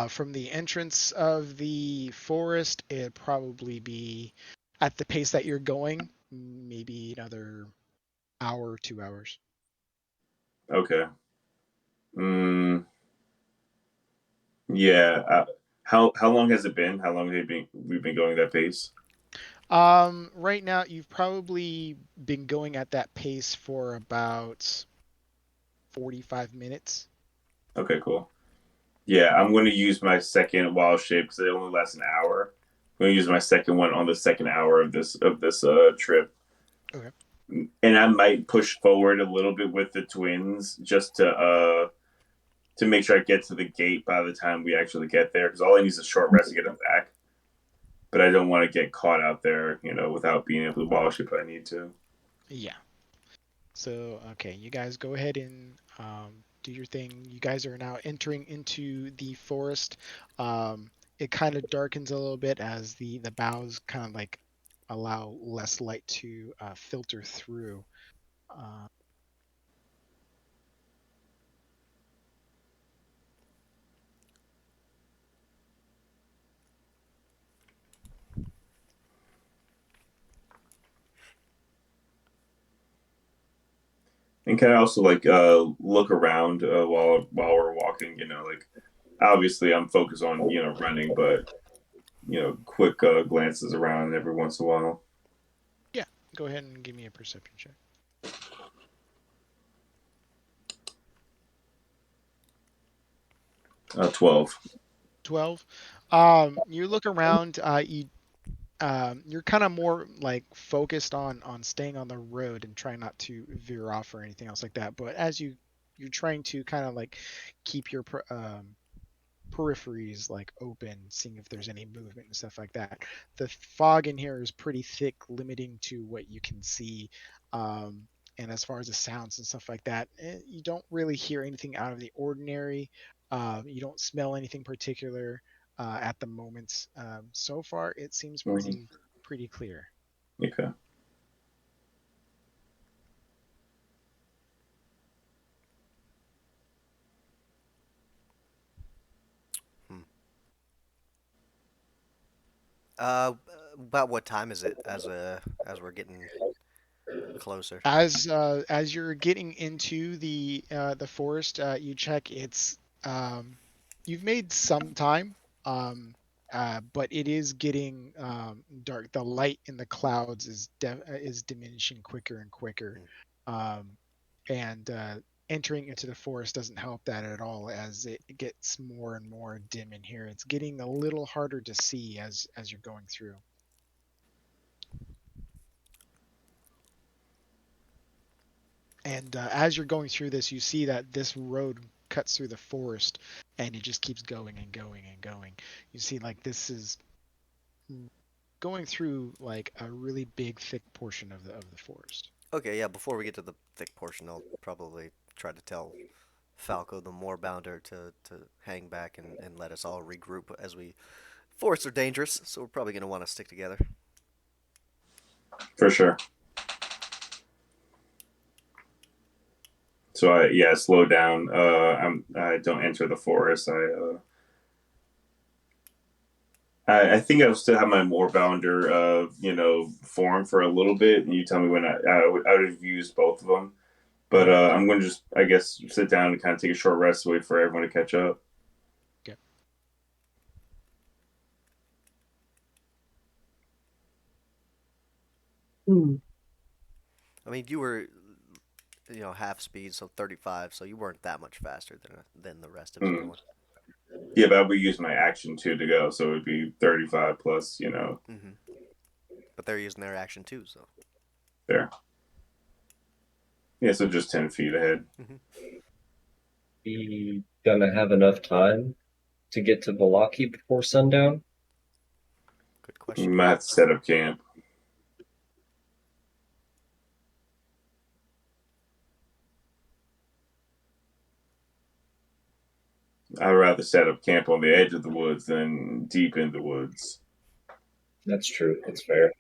From the entrance of the forest, it'd probably be at the pace that you're going, maybe another hour, 2 hours. Okay. Mm, yeah. How long has it been? How long have we've been going that pace? Right now, you've probably been going at that pace for about 45 minutes. Okay, cool. Yeah, I'm going to use my second wild shape because it only lasts an hour. I'm going to use my second one on the second hour of this trip, Okay. and I might push forward a little bit with the twins just to make sure I get to the gate by the time we actually get there. Because all I need is a short rest to get them back. But I don't want to get caught out there, without being able to wild shape if I need to. Yeah. So, okay, you guys go ahead and do your thing. You guys are now entering into the forest. It kind of darkens a little bit as the boughs kind of like allow less light to filter through. Uh, And can I also look around while we're walking? Like obviously I'm focused on running, but quick glances around every once in a while. yeah, go ahead and give me a perception check. 12. 12. You look around. You're kind of more like focused on staying on the road and trying not to veer off or anything else like that. But as you're trying to kind of like keep your peripheries like open, seeing if there's any movement and stuff like that. The fog in here is pretty thick, limiting to what you can see. Um, and as far as the sounds and stuff like that, you don't really hear anything out of the ordinary. You don't smell anything particular at the moment. So far, it seems Mhm. pretty clear. Okay. Hmm. Uh, about what time is it as we're getting closer? As you're getting into the forest, you check it's you've made some time, um, but it is getting dark. The light in the clouds is diminishing quicker and quicker, Hmm. um, and entering into the forest doesn't help that at all as it gets more and more dim in here. It's getting a little harder to see as you're going through. And as you're going through this, you see that this road cuts through the forest, and it just keeps going and going and going. You see, like this is going through like a really big, thick portion of the forest. Okay, yeah. Before we get to the thick portion, I'll probably try to tell Falco the Moorbounder to hang back and let us all regroup as we. Forests are dangerous, so we're probably gonna want to stick together. For sure. So I slow down. I don't enter the forest. I think I'll still have my moorbounder form for a little bit, and you tell me when I would have used both of them. But I'm going to just, I guess, sit down and kind of take a short rest, wait for everyone to catch up. Okay. I mean, you were, half speed, so 35, so you weren't that much faster than the rest of Mm. everyone. Yeah, but I would use my action two to go, so it would be 35 plus, Hmm. But they're using their action too, so. there. Yeah, so just 10 feet ahead. Hmm. We gonna have enough time to get to Valaki before sundown? Good We question. might have to set up camp. I'd rather set up camp on the edge of the woods than deep in the woods. That's true. That's fair.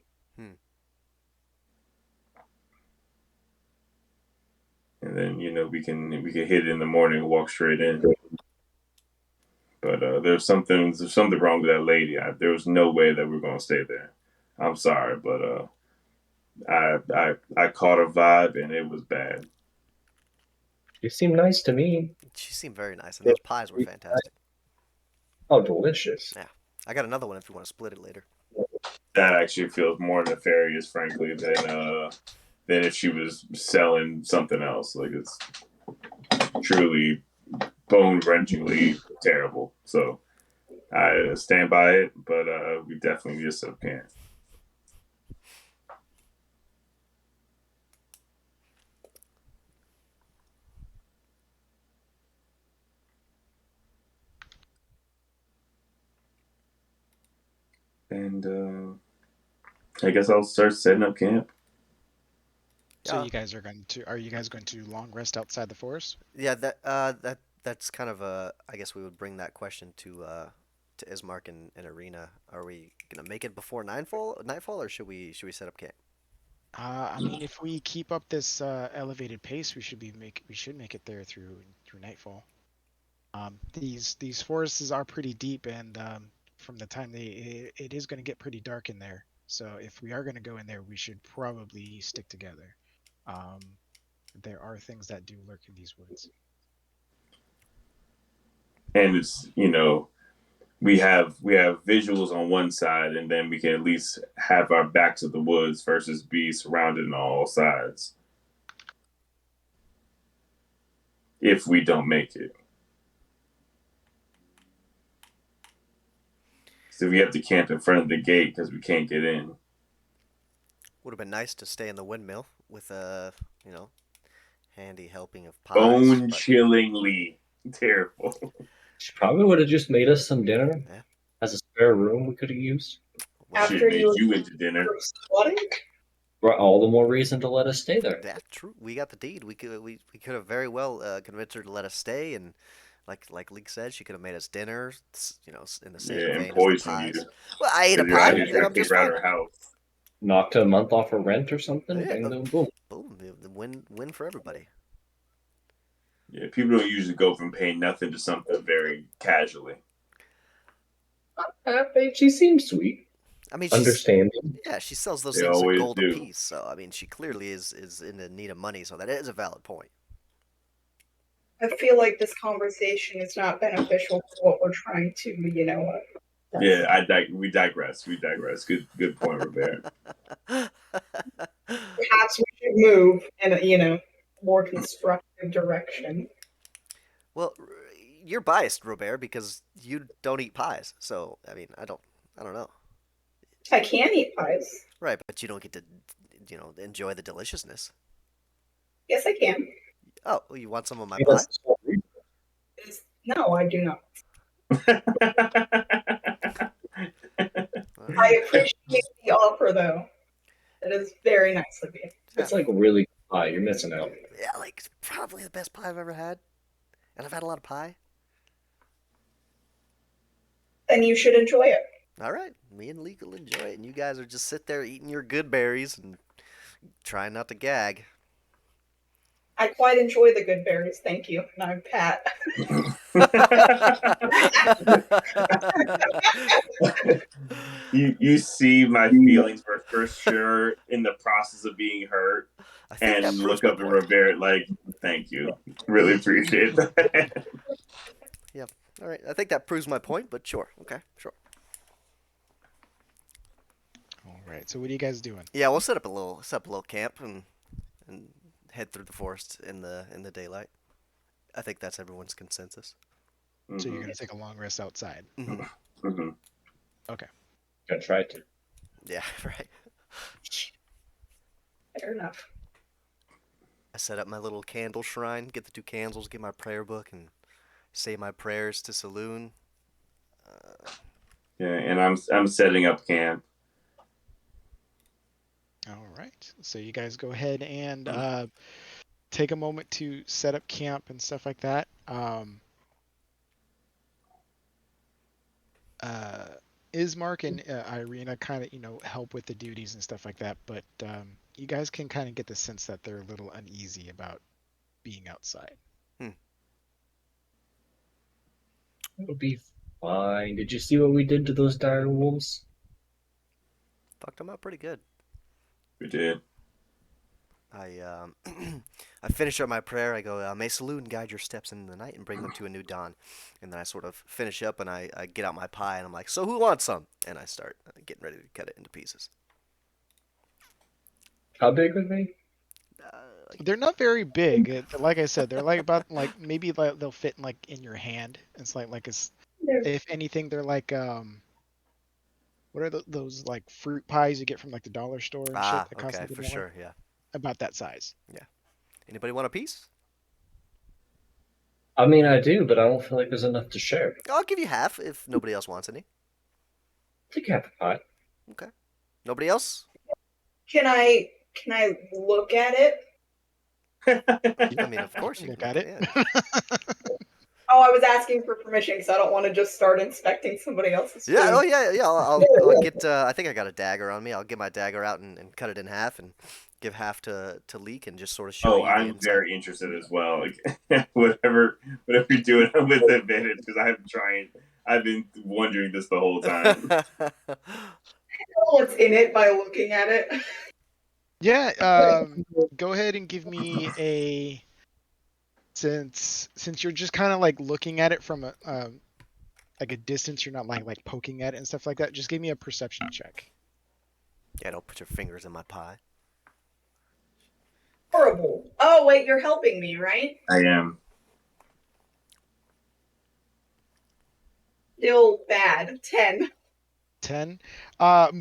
And then we can hit it in the morning and walk straight in. But there's something wrong with that lady. There was no way that we're gonna stay there. I'm sorry, but I caught a vibe and it was bad. You seem nice to me. She seemed very nice, and those pies were fantastic. Oh, delicious. Yeah. I got another one if you want to split it later. That actually feels more nefarious, frankly, than if she was selling something else. Like, it's truly bone-wrenchingly terrible. So I stand by it, but we definitely just can't. And I guess I'll start setting up camp. So Yeah. you guys are you guys going to long rest outside the forest? Yeah, that's kind of I guess we would bring that question to Ismark and Arena. Are we gonna make it before nightfall, or should we set up camp? I mean, if we keep up this elevated pace, we should make it there through nightfall. These forests are pretty deep, and from the time it is going to get pretty dark in there. So if we are going to go in there, we should probably stick together. Um, there are things that do lurk in these woods. And it's we have visuals on one side, and then we can at least have our back to the woods versus be surrounded on all sides. If we don't make it, so we have to camp in front of the gate because we can't get in. Would have been nice to stay in the windmill with a handy helping of pies. Bone chillingly terrible. She probably would have just made us some dinner. Yeah. As a spare room we could have used. After Should have made you you into dinner. squatting? Brought all the more reason to let us stay there. That's true. We got the deed. We could have very well convinced her to let us stay, and like Leek said, she could have made us dinner. In the same vein And as the poison you. pies. Well, I ate a Because you're out pie. here And trying I'm to just figure out fine. her house. Knocked a month off her rent or something. Yeah, Bang, boom, boom. Boom. The win for everybody. Yeah, people don't usually go from paying nothing to something very casually. She seems sweet. I mean, Understanding. yeah, she sells those They things at always gold do. a piece. So I mean, she clearly is in the need of money. So that is a valid point. I feel like this conversation is not beneficial for what we're trying to, Yeah, we digress. Good point, Robert. Perhaps we should move in a, more constructive direction. Well, you're biased, Robert, because you don't eat pies. So I mean, I don't know. I can eat pies. Right, but you don't get to, enjoy the deliciousness. Yes, I can. Oh, well, you want some of my Hey, pie? No, I do not. All I right. appreciate the offer, though. That is very nice of you. It's like really good pie. You're missing out. Yeah, like it's probably the best pie I've ever had, and I've had a lot of pie. Then you should enjoy it. All right, me and Leek will enjoy it, and you guys are just sit there eating your good berries and trying not to gag. I quite enjoy the good berries, thank you. And I'm Pat. you see my feelings for sure in the process of being hurt, I think that and proves look my up at point. Robert like, thank you, really appreciate that. Yep. All right, I think that proves my point, but sure. Okay, sure. All right. So what are you guys doing? Yeah, we'll set up a little camp and head through the forest in the daylight. I think that's everyone's consensus. So you're going to take a long rest outside. Mm-hmm. Mm-hmm. Okay. Gonna try to. Yeah, right. Fair enough. I set up my little candle shrine, get the 2 candles, get my prayer book, and say my prayers to Saloon. Yeah, and I'm setting up camp. All right. So you guys go ahead and take a moment to set up camp and stuff like that. uh, Ismark and Irina kind of help with the duties and stuff like that, but you guys can kind of get the sense that they're a little uneasy about being outside. Hmm. It'll be fine. Did you see what we did to those dire wolves? Fucked them up pretty good. We did. I I finish up my prayer. I go, may Saloon guide your steps into the night and bring them to a new dawn. And then I sort of finish up and I get out my pie and I'm like, so who wants some? And I start getting ready to cut it into pieces. How big are they? They're not very big. Like I said, they're like about like maybe like they'll fit like in your hand. It's like it's They're if anything, they're like what are those like fruit pies you get from like the dollar store and shit Ah, that cost okay, a little for more? sure, yeah. About that size. Yeah. Anybody want a piece? I mean, I do, but I don't feel like there's enough to share. I'll give you half if nobody else wants any. Take half a pie. Okay. Nobody else? Can I look at it? I mean, of course you Look can at look it. at it. Oh, I was asking for permission because I don't want to just start inspecting somebody else's food. Yeah, oh yeah, yeah. I'll get. I think I got a dagger on me. I'll get my dagger out and cut it in half and give half to Leek and just sort of show Oh, you the I'm inside. very interested as well. Like, whatever you're doing with advantage, because I've been wondering this the whole time. I know what's in it by looking at it. Yeah, go ahead and give me a since you're just kind of like looking at it from a like a distance, you're not like poking at it and stuff like that. Just give me a perception check. Yeah, don't put your fingers in my pie. Horrible. Oh wait, you're helping me, right? I am. Still bad. 10. 10.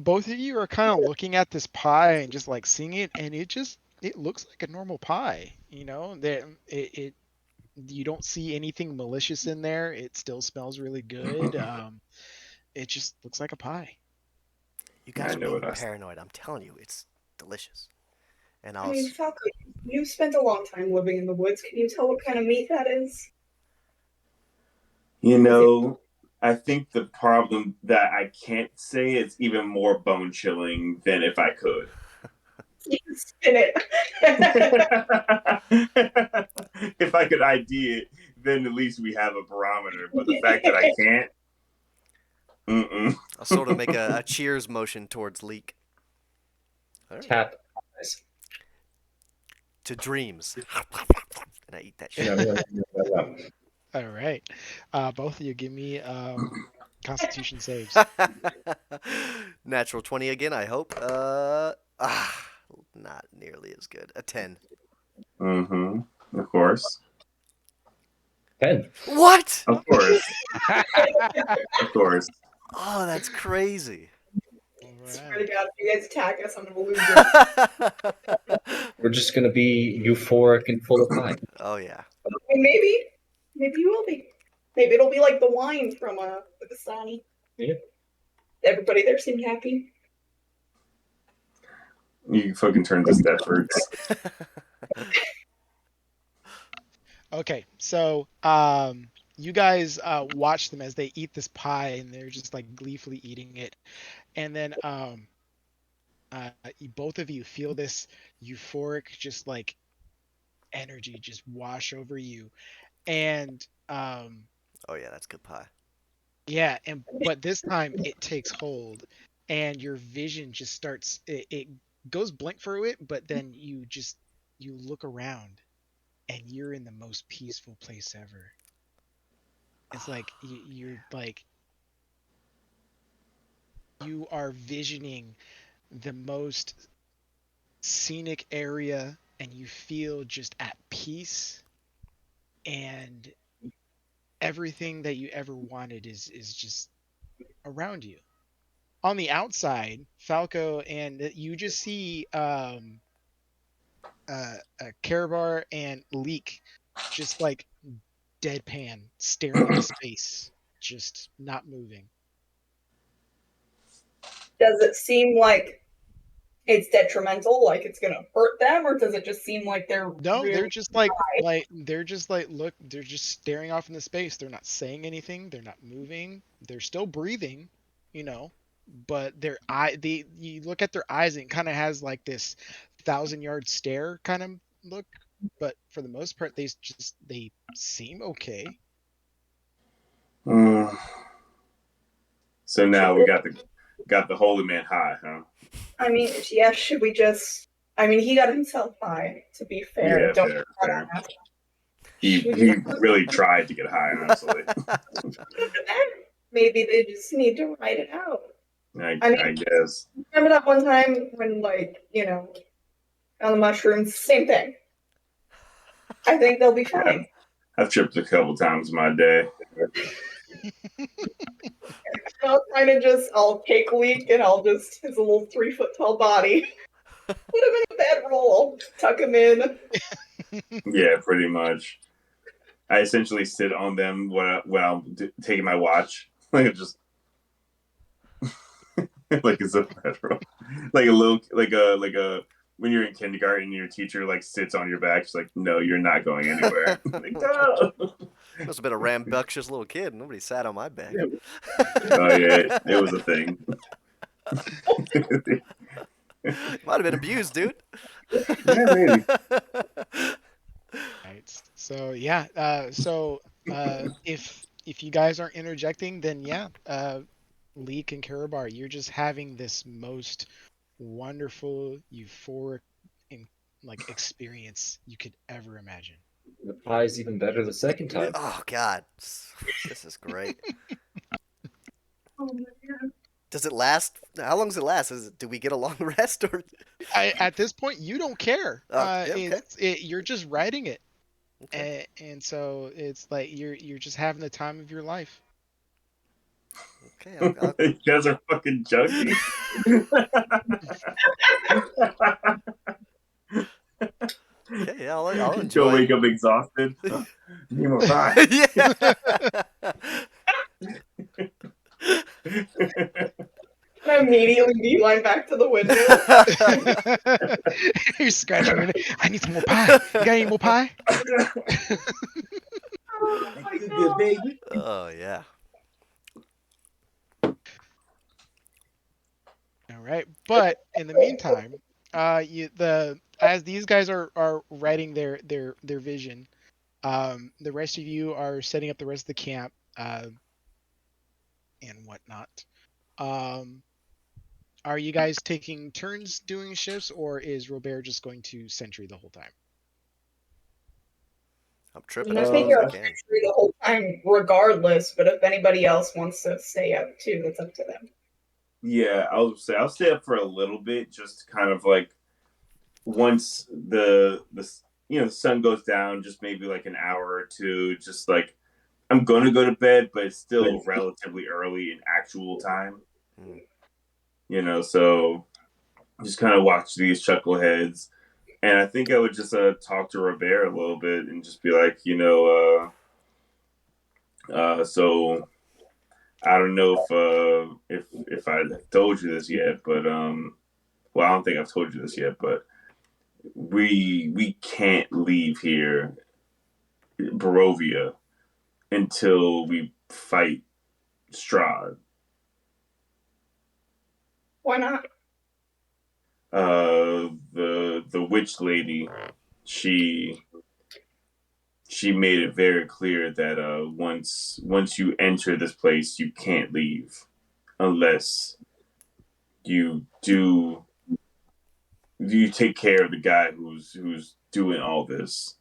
Both of you are kind of looking at this pie and just like seeing it, and it looks like a normal pie. That it you don't see anything malicious in there. It still smells really good. It just looks like a pie. You I guys are know being what I. paranoid. I'm telling you, it's delicious. And I I'll. mean, Falco, you've spent a long time living in the woods. Can you tell what kind of meat that is? You Is it know, I think the problem that I can't say it's even more bone chilling than if I could. you can spin it? If I could ID it, then at least we have a barometer. But the fact that I can't, mm-mm. I'll sort of make a cheers motion towards Leek. All right. Tap eyes. To dreams. And I eat that No, shit. no, no, no, no. All right. Both of you give me Constitution saves. Natural 20 again, I hope. Not nearly as good. A 10. Mm-hmm. Of course. 10. What? Of course. Of course. Oh, that's crazy. All Swear to right. God, if you guys attack us, I'm gonna lose it. We're just gonna be euphoric and full of pie. Oh, yeah. I mean, maybe you will be. Maybe it'll be like the wine from the Vistani. Yeah. Everybody there seemed happy. You fucking turn to Stepfords. Okay, so you guys watch them as they eat this pie, and they're just like gleefully eating it, and then both of you feel this euphoric, just like energy just wash over you, and Oh, yeah, that's good pie. yeah, but this time it takes hold, and your vision just starts. It goes blank for it, but then you look around, and you're in the most peaceful place ever. It's like you're like you are visioning the most scenic area, and you feel just at peace, and everything that you ever wanted is just around you. On the outside, Falco, and you just see Karabar and Leek just like deadpan staring into space, just not moving. Does it seem like it's detrimental, like it's gonna hurt them, or does it just seem like they're No, really they're just like look, they're just staring off into space. They're not saying anything. They're not moving. They're still breathing, you know, but you look at their eyes and it kind of has like this 1,000-yard stare kind of look. But for the most part, they seem okay. Mm. So now we got the holy man high, huh? I mean, yeah, should we just I mean he got himself high, to be fair. Yeah, Don't fair, put that fair. on us. He Should we he really tried to get high, honestly. maybe they just need to write it out. I I mean, guess. remember that one time when, like, on the mushrooms, same thing. I think they'll be Yeah, fine. I've tripped a couple times in my day. I'll take leak and his little 3 foot tall body, put him in a bedroll, tuck him in. Yeah, pretty much. I essentially sit on them when I'm taking my watch, like just like it's a federal, like a little, like a when you're in kindergarten, your teacher like sits on your back. She's like, "No, you're not going anywhere." Like, no. Must have been a rambunctious little kid. Nobody sat on my back. Oh yeah, it was a thing. Might have been abused, dude. Yeah, maybe. Right. So yeah. If you guys aren't interjecting, then yeah. Leek and Karabar, you're just having this most wonderful, euphoric, in, like experience you could ever imagine. The pie's even better the second time. Oh God, this is great. Oh my God. Does it last? How long does it last? Do we get a long rest or? At this point, you don't care. Yeah, okay. You're just writing it, Okay. and so it's like you're just having the time of your life. Okay. You guys are fucking junkies. Okay. Yeah, I'll Go enjoy. wake up exhausted. Need more pie. Yeah. And immediately beeline back to the windmill. You're scratching your neck. I need some more pie. You got any more pie? Oh my Good, God. baby. Oh yeah. All right, but in the meantime, as these guys are writing their vision, the rest of you are setting up the rest of the camp, and whatnot. Um, are you guys taking turns doing shifts, or is Robert just going to sentry the whole time? I'm I tripping mean, I as think long as you're I on can. century the whole time, regardless. But if anybody else wants to stay up too, that's up to them. Yeah, I'll stay up for a little bit, just kind of like once the sun goes down, just maybe like an hour or two. Just like I'm gonna go to bed, but it's still relatively early in actual time. Mm. So just kind of watch these chuckleheads, and I think I would just talk to Robert a little bit and just be like, so I don't know if I've told you this yet, but well, I don't think I've told you this yet, but we can't leave here, Barovia, until we fight Strahd. Why not? The witch lady, she made it very clear that once you enter this place, you can't leave unless you do you take care of the guy who's doing all this.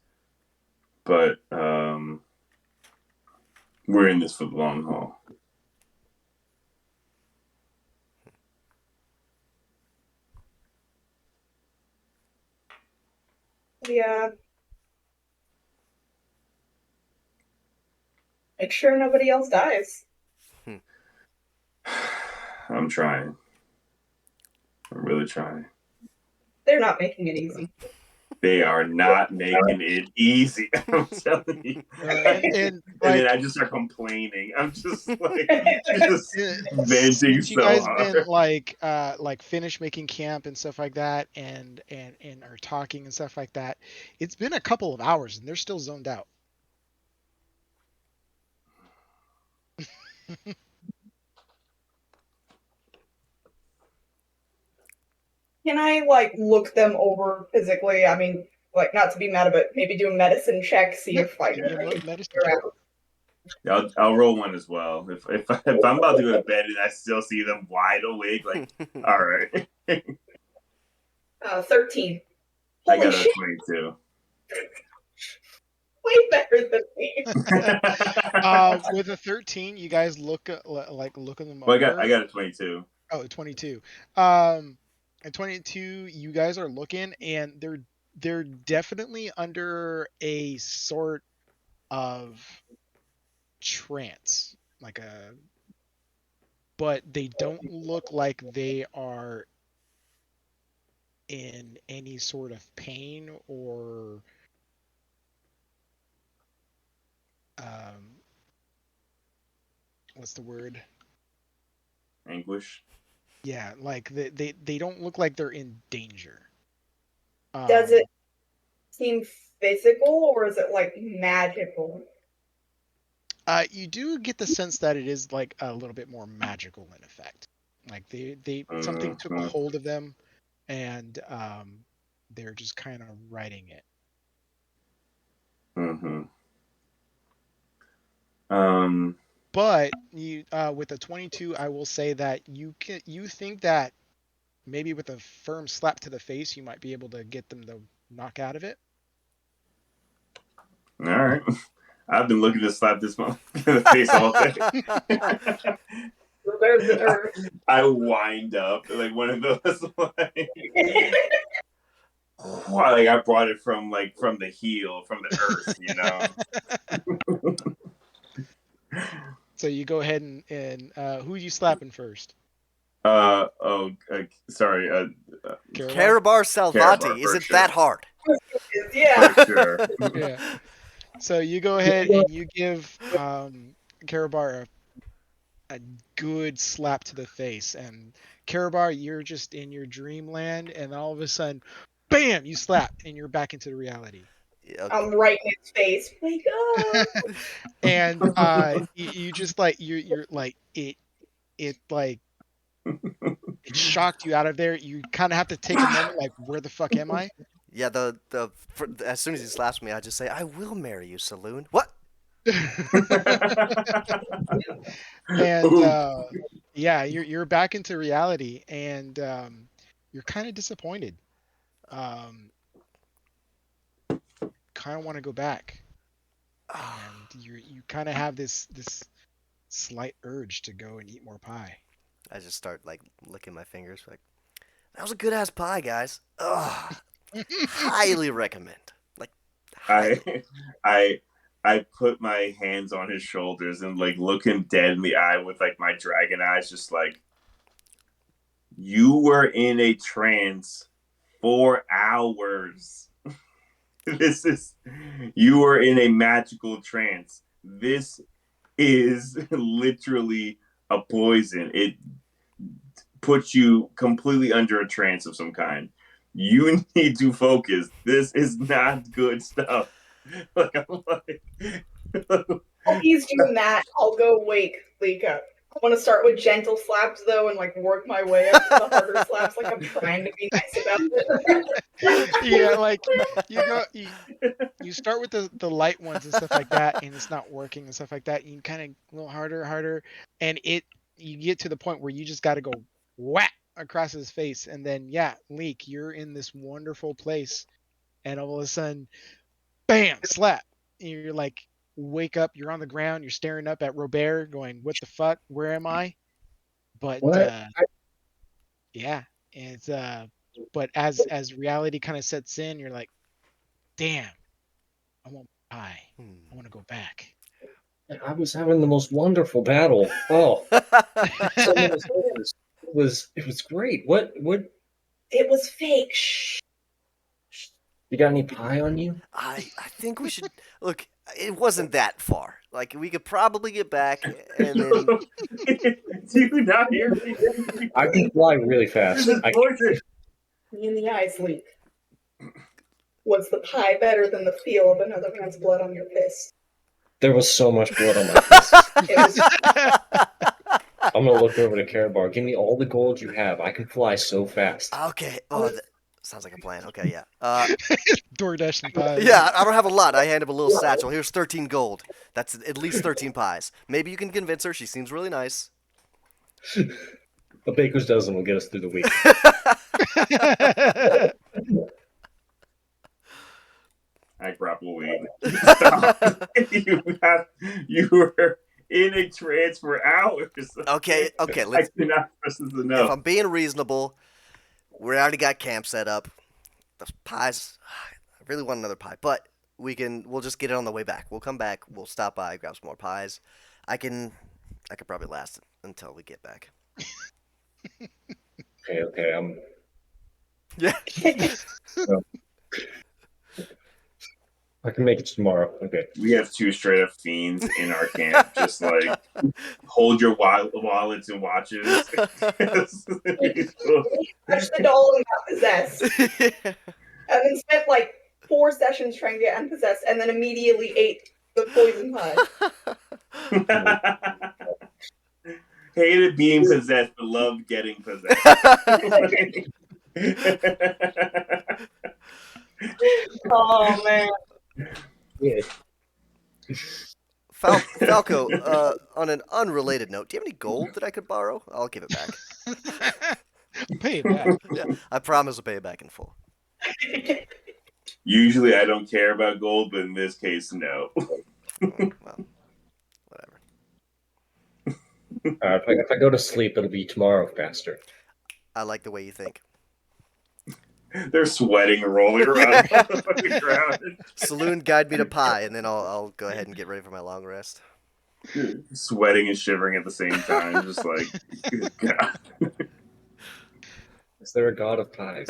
But we're in this for the long haul. Yeah. Make sure nobody else dies. I'm trying. I'm really trying. They're not making it easy. They are not making it easy. I'm telling you. And And then like I just start complaining. I'm just just venting since you so guys been hard. like finished making camp and stuff like that, and are talking and stuff like that, it's been a couple of hours and they're still zoned out. Can I like look them over physically? I mean, like not to be mad, but maybe do a medicine check, see Yep. if like Give me a I can medicine figure check. out. I'll roll one as well. If I'm about to go to bed and I still see them wide awake, like, all right. 13. I Holy got a shit, 22. way better than me. With a 13, you guys looking them Well, over. I got a 22. Oh, 22. At 22, you guys are looking, and they're definitely under a sort of trance, but they don't look like they are in any sort of pain or um, what's the word? Anguish. Yeah, like they don't look like they're in danger. Does it Um, seem physical or is it like magical? you do get the sense that it is like a little bit more magical in effect. Like they something took Mm-hmm. hold of them, and they're just kind of riding it. Mm-hmm. But you with a 22, I will say that you think that maybe with a firm slap to the face, you might be able to get them to knock out of it. All right. I've been looking to slap this motherfucker in the face all day. There's the earth. I wind up like one of those like I brought it from the heel, from the earth, you know. So you go ahead and who are you slapping first? Sorry, Carabar? Carabar Carabar Salvati, is for it that sure. hard? Yeah. For sure. Yeah. So you go ahead and you give Carabar a good slap to the face, and Carabar, you're just in your dreamland, and all of a sudden, bam, you slap, and you're back into the reality. Yeah, I'm right in its face. Wake up. And you just like you're like it like it shocked you out of there. You kind of have to take a moment, like, where the fuck am I? yeah. As soon as he slaps me, I just say, "I will marry you, Saloon." What? And Ooh. yeah, you're back into reality, and you're kind of disappointed. Um, kind of want to go back, and you kind of have this slight urge to go and eat more pie. I just start like licking my fingers, like that was a good ass pie, guys. Ugh, highly recommend. Like I highly. I I put my hands on his shoulders and like look him dead in the eye with like my dragon eyes, just like, you were in a trance for hours. This is You were in a magical trance. This is literally a poison. It puts you completely under a trance of some kind. You need to focus. This is not good stuff. Like, I'm like, While he's doing that, I'll go wake Lika. I want to start with gentle slaps though, and like work my way up to the harder slaps. Like I'm trying to be nice about it. Yeah, like you go you start with the light ones and stuff like that, and it's not working and stuff like that. You kind of a little harder, and you get to the point where you just got to go whack across his face, and then yeah, Leak, you're in this wonderful place, and all of a sudden, bam, slap, and you're like, wake up, you're on the ground, you're staring up at Robert, going, "What the fuck? Where am I?" But What? yeah, it's but as reality kind of sets in, you're like, damn, I want pie. I want to go back. I was having the most wonderful battle. Oh, it was great. What? It was fake. Shh. You got any pie on you? I think we should look. It wasn't that far. Like we could probably get back, and then Do you not hear me? I can fly really fast. This is poison. Me in the eyes, Leak. Was the pie better than the feel of another man's blood on your fist? There was so much blood on my fist. It was I'm gonna look over to Karabar. Give me all the gold you have. I can fly so fast. okay. Oh, that sounds like a plan. Okay, yeah. DoorDash and pies. Yeah. I don't have a lot. I hand him a little satchel. Here's 13 gold. That's at least 13 pies. Maybe you can convince her. She seems really nice. A baker's dozen will get us through the week. I grapple weed. Stop. You were in a trance for hours. Okay. I Let's. cannot stress this If enough. I'm being reasonable, we already got camp set up. The pies. I really want another pie, but we'll just get it on the way back. We'll come back. We'll stop by, grab some more pies. I could probably last until we get back. Okay. Yeah. I can make it tomorrow. Okay. We have two straight up fiends in our camp. Just like hold your wallets and watches. I touched the doll and got possessed. And then spent like 4 sessions trying to get unpossessed, and then immediately ate the poison pie. Hated being possessed, but loved getting possessed. Oh man. Yeah. Falco, on an unrelated note, do you have any gold that I could borrow? I'll give it back. Pay it back. Yeah, I promise to pay it back in full. Usually I don't care about gold, but in this case, no. Well, whatever. If I go to sleep, it'll be tomorrow faster. I like the way you think. They're sweating and rolling around on the fucking ground. Saloon, guide me to pie, and then I'll go ahead and get ready for my long rest. Sweating and shivering at the same time, just like, good God. Is there a god of pies?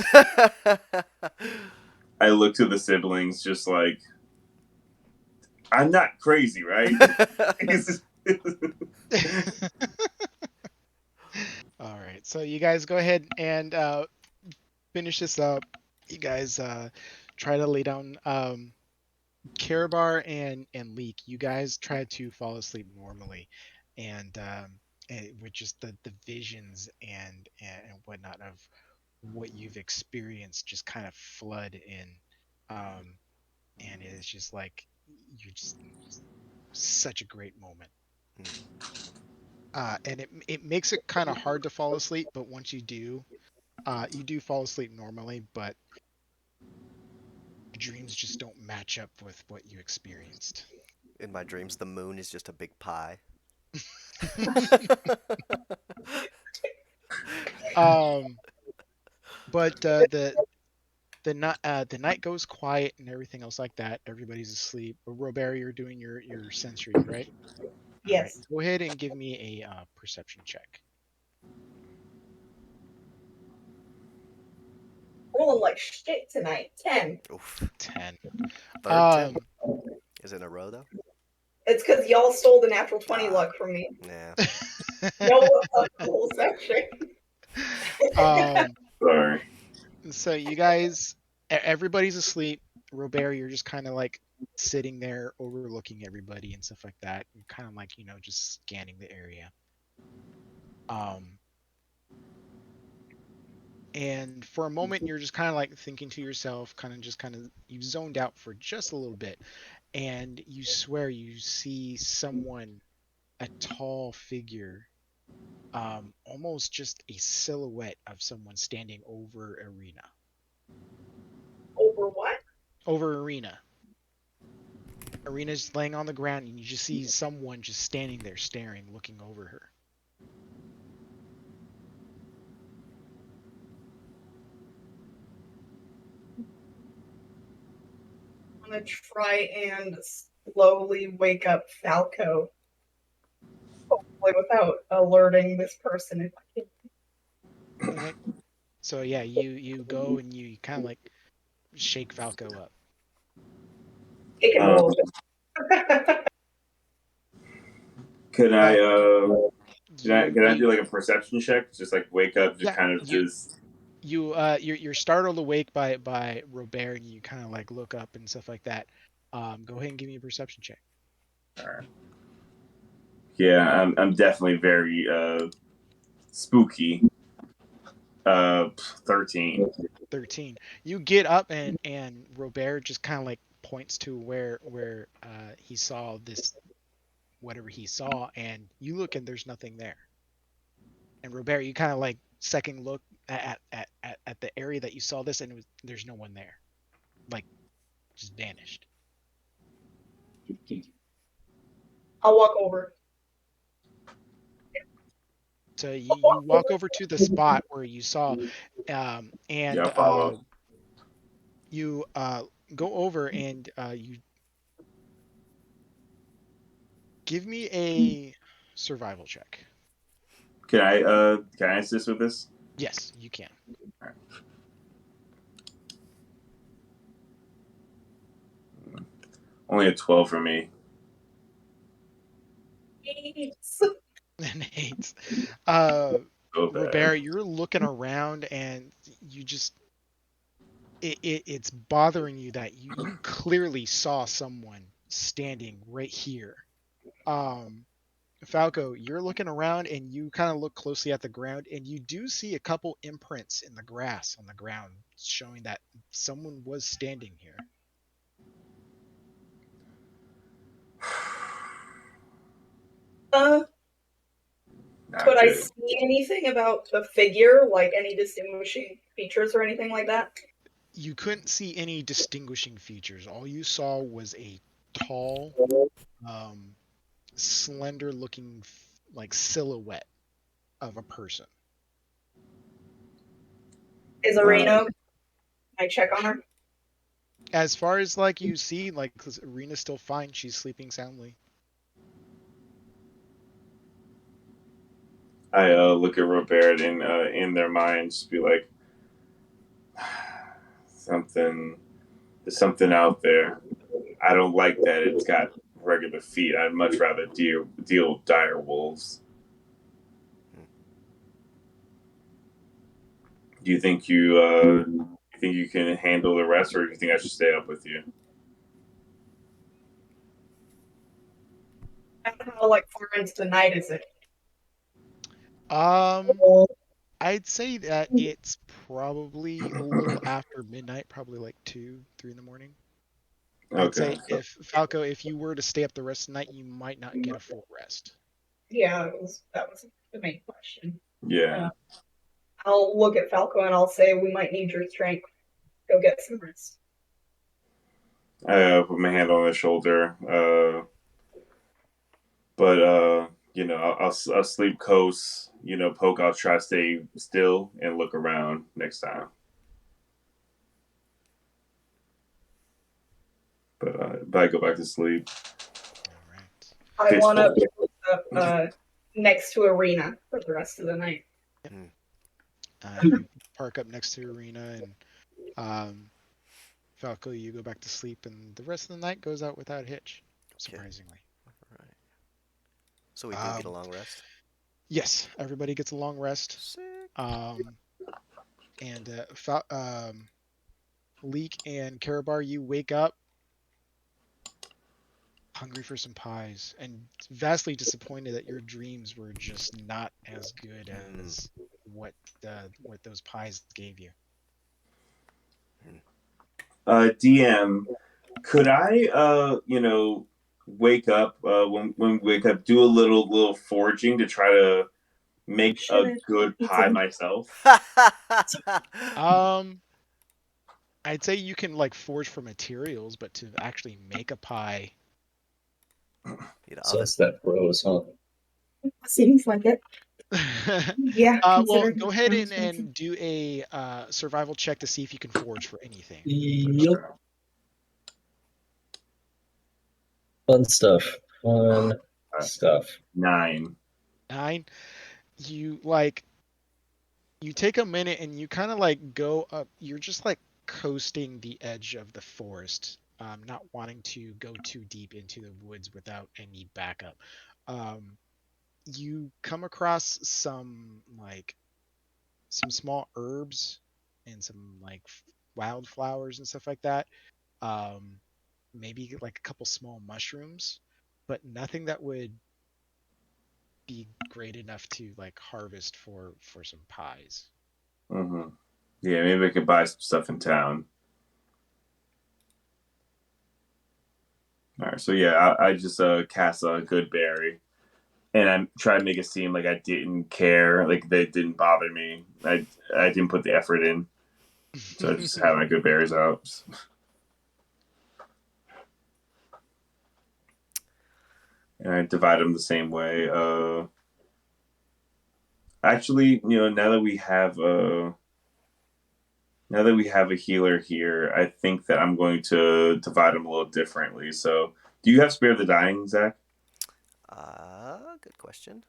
I look to the siblings, just like, I'm not crazy, right? All right, so you guys go ahead and finish this up. You guys try to lay down. Karabar and Leek, you guys try to fall asleep normally, and with just the visions and whatnot of what you've experienced just kind of flood in, and it's just like you're just such a great moment. And it makes it kind of hard to fall asleep, but once you do fall asleep normally, but dreams just don't match up with what you experienced. In my dreams, the moon is just a big pie. But the night goes quiet and everything else like that. Everybody's asleep. But Robert, you're doing your sensory, right? Yes. All right, go ahead and give me a perception check. Rolling like shit tonight. 10. Oof. 10. Third 10? Is it in a row, though? It's because y'all stole the natural 20 luck from me. Yeah. No whole section. Sorry. So you guys, everybody's asleep. Robert, you're just kind of like sitting there overlooking everybody and stuff like that. You're kind of like, just scanning the area. And for a moment, you're just kind of like thinking to yourself, you've zoned out for just a little bit. And you swear you see someone, a tall figure, almost just a silhouette of someone standing over Arena. Over what? Over Arena. Arena's laying on the ground, and you just see someone just standing there staring, looking over her. I'm gonna try and slowly wake up Falco. Hopefully without alerting this person if I can. Okay. So yeah, you go and you kind of like shake Falco up. Taking a little bit. Could I can I You do like a perception check? Just like wake up, just yeah kind of you just you're startled awake by Robert, and you kind of like look up and stuff like that. Go ahead and give me a perception check. yeah. I'm definitely very spooky. 13. 13. You get up, and Robert just kind of like points to where he saw this, whatever he saw, and you look and there's nothing there. And Robert, you kind of like second look at the area that you saw this, and there's no one there, like just vanished. I'll walk over. So you walk over to the spot where you saw, Yeah, and I'll follow. you go over, and you give me a survival check. Can I assist with this? Yes, you can. Only a 12 for me. And 8. So Robert, bad. you're looking around, and you just it's bothering you that you clearly saw someone standing right here. Um, Falco, you're looking around, and you kind of look closely at the ground, and you do see a couple imprints in the grass on the ground, showing that someone was standing here. Uh, Not could I good. see anything about the figure, like any distinguishing features or anything like that? You couldn't see any distinguishing features. All you saw was a tall, um, slender looking like silhouette of a person. Is Arena? Can I check on her? As far as like you see, like Arena's still fine. She's sleeping soundly. I look at Robert and in their minds be like, something, there's something out there. I don't like that it's got regular feet. I'd much rather deal with dire wolves. Do you think you can handle the rest, or do you think I should stay up with you? How like far into the night is it? Um, I'd say that it's probably a little after midnight, probably like 2, 3 in the morning. I'd Okay. say if Falco, if you were to stay up the rest of the night, you might not get a full rest. Yeah, that was the main question. Yeah. I'll look at Falco and I'll say we might need your strength. Go get some rest. I put my hand on his shoulder, but I'll sleep close. Poke. I'll try to stay still and look around next time. But I go back to sleep. All right. I want to pick up next to Arena for the rest of the night. You park up next to Arena, and Falco, you go back to sleep, and the rest of the night goes out without a hitch, surprisingly. All right. So we do get a long rest. Yes, everybody gets a long rest. Sick. And Leek and Karabar, you wake up hungry for some pies, and vastly disappointed that your dreams were just not as good as what those pies gave you. DM, could I wake up when we wake up, do a little foraging to try to make a good pie myself? I'd say you can like forge for materials, but to actually make a pie. So it's that bros, huh? Seems like it. Yeah. Well, go ahead and do a survival check to see if you can forge for anything. Yup. Fun stuff. Fun stuff. 9. 9. You take a minute, and you kind of like go up. You're just like coasting the edge of the forest, not wanting to go too deep into the woods without any backup. Um, you come across some small herbs and some wildflowers and stuff like that. Um, Maybe like a couple small mushrooms, but nothing that would be great enough to like harvest for some pies. Mm-hmm. Yeah, maybe I could buy some stuff in town. All right, so yeah, I just cast a good berry, and I try to make it seem like I didn't care, like they didn't bother me. I didn't put the effort in, so I just have my good berries out. And I divide them the same way. Actually, now that we have a healer here, I think that I'm going to divide them a little differently. So, do you have Spare the Dying, Zach? Good question.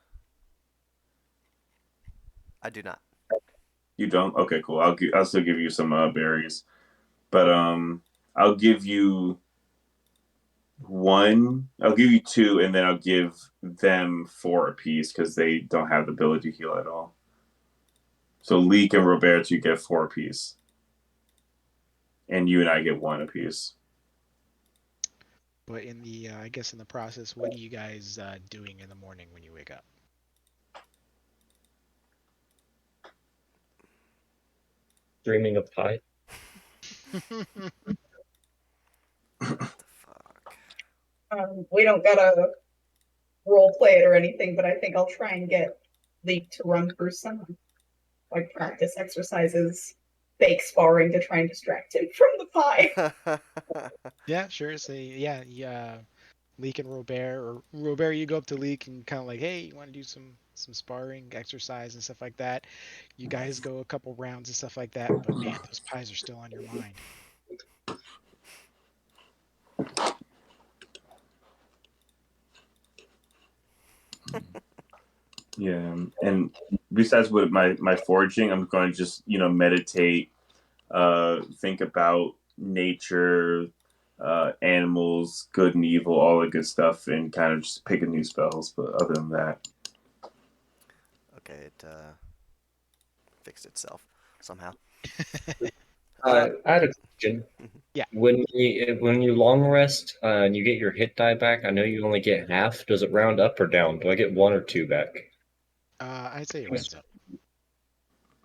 I do not. You don't? Okay, cool. I'll still give you some berries, but I'll give you one. I'll give you two, and then I'll give them four apiece because they don't have the ability to heal at all. So Leek and Robert, you get four apiece, and you and I get one apiece. But in the I guess in the process, what are you guys doing in the morning when you wake up? Dreaming of pie. Fuck. We don't gotta role play it or anything, but I think I'll try and get Leek to run through some like practice exercises, fake sparring to try and distract him from the pie. Yeah, sure. Say Leek and Robert, or Robert, you go up to Leek and kind of like, hey, you want to do some sparring exercise and stuff like that. You guys go a couple rounds and stuff like that, but man, those pies are still on your mind. Yeah, and besides with my foraging, I'm going to just meditate, think about nature, animals, good and evil, all the good stuff, and kind of just picking new spells. But other than that, Okay, it fixed itself somehow. I had a question. Yeah. When you long rest and you get your hit die back, I know you only get half. Does it round up or down? Do I get one or two back? I'd say it rounds up.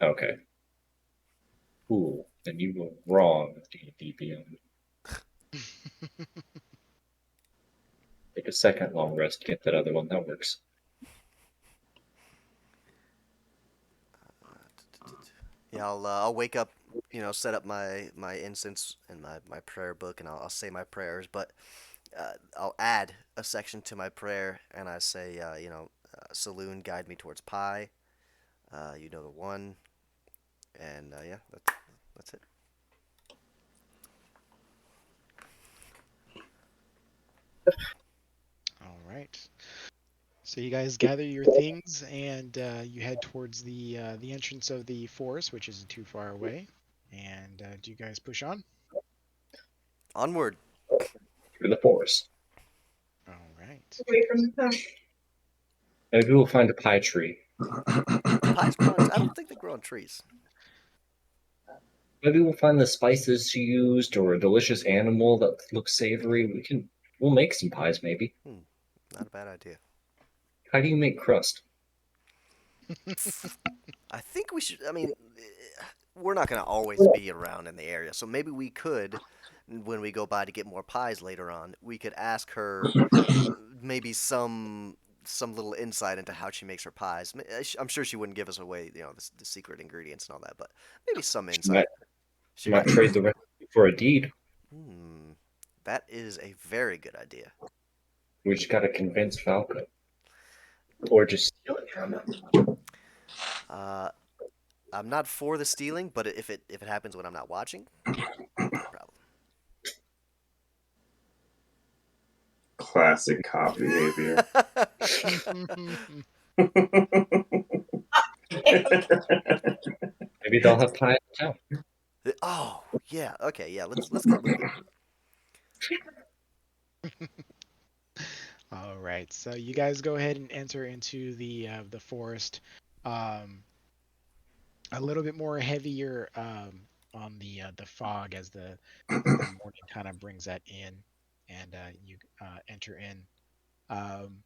Okay. Cool. Then you were wrong, D&D Beyond. Take a second long rest to get that other one. That works. Yeah, I'll wake up, set up my incense and my prayer book, and I'll say my prayers. But I'll add a section to my prayer, and I say, Saloon, guide me towards pie. You know the one, and yeah, that's it. All right. So you guys gather your things and you head towards the entrance of the forest, which isn't too far away. And do you guys push on? Onward. Through the forest. All right. Away from the town. Maybe we'll find a pie tree. Pies grow I don't think they grow on trees. Maybe we'll find the spices she used or a delicious animal that looks savory. We'll make some pies maybe. Not a bad idea. How do you make crust? I think we should. I mean, we're not gonna always be around in the area, so maybe we could, when we go by to get more pies later on, we could ask her maybe some little insight into how she makes her pies. I'm sure she wouldn't give us away, the secret ingredients and all that, but maybe some insight. She might trade the recipe for a deed. That is a very good idea. We just gotta convince Falco. Or just steal it from him. I'm not for the stealing, but if it happens when I'm not watching, no problem. classic cop behavior. Maybe they'll have pie in town. Oh, yeah. Okay, yeah. Let's get moving. All right, so you guys go ahead and enter into the forest. Um, a little bit more heavier on the fog as the morning kind of brings that in, and you enter in. Um,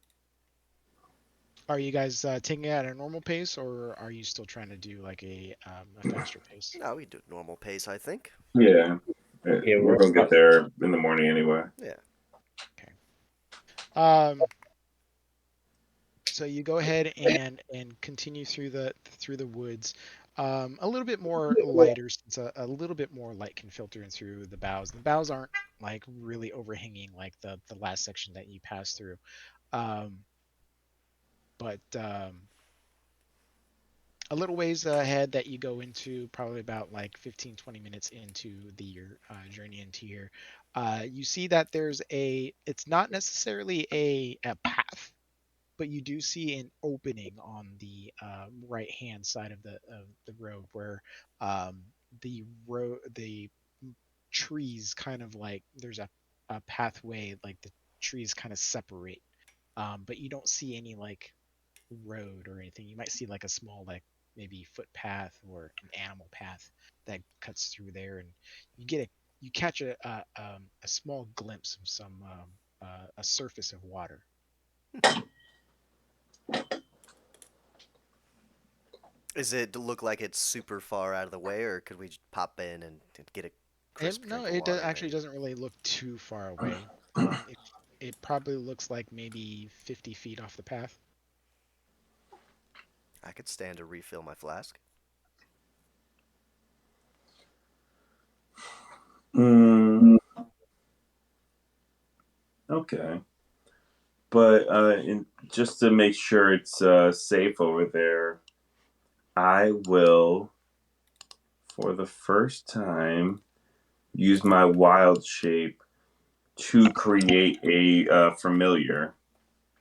are you guys taking it at a normal pace, or are you still trying to do like a faster pace? No, we do normal pace, I think. Yeah. Yeah, We're gonna get there in the morning anyway. Yeah. Okay. Um, so you go ahead and continue through the woods. A little bit more lighter since a little bit more light can filter in through the boughs. The boughs aren't like really overhanging like the last section that you passed through. Um, but a little ways ahead that you go into, probably about like 15-20 minutes into the your journey into here, you see that it's not necessarily a path, but you do see an opening on the right hand side of the road where um, the trees kind of like there's a pathway, like the trees kind of separate, but you don't see any like road or anything. You might see like a small like maybe footpath or an animal path that cuts through there, and you catch a small glimpse of some a surface of water. Is it look like it's super far out of the way, or could we just pop in and get a crisp No, drink of it water, actually maybe? doesn't really look too far away. It probably looks like maybe 50 feet off the path. I could stand to refill my flask. Mm, okay. But just to make sure it's safe over there, I will, for the first time, use my wild shape to create a familiar.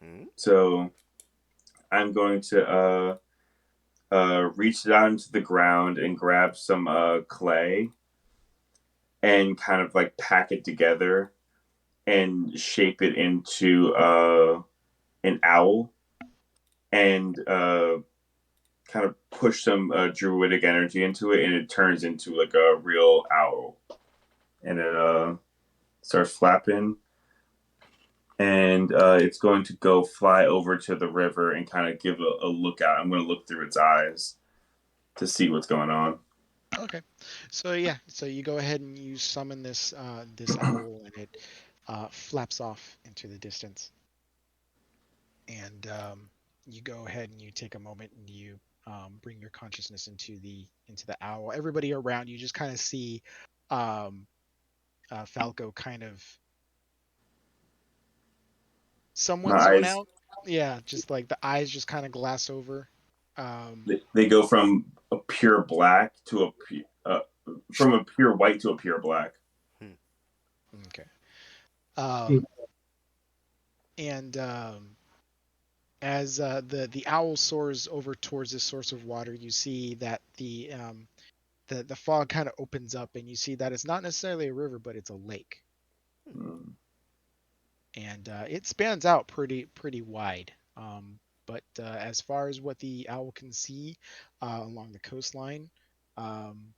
Hmm? So I'm going to reach down into the ground and grab some clay and kind of like pack it together and shape it into an owl and kind of push some druidic energy into it, and it turns into like a real owl, and it starts flapping, and it's going to go fly over to the river and kind of give a look out. I'm going to look through its eyes to see what's going on. Okay, so yeah, so you go ahead and you summon this owl, and it flaps off into the distance, and you go ahead and you take a moment and you bring your consciousness into the owl. Everybody around you just kind of see um, Falco kind of My somewhat zone eyes, out. Yeah, just like the eyes just kind of glass over. Um, they go from a pure black to from a pure white to a pure black. Hmm. okay. Um, and as the owl soars over towards this source of water, you see that the fog kind of opens up, and you see that it's not necessarily a river, but it's a lake, Mm. and it spans out pretty wide. But as far as what the owl can see along the coastline, um,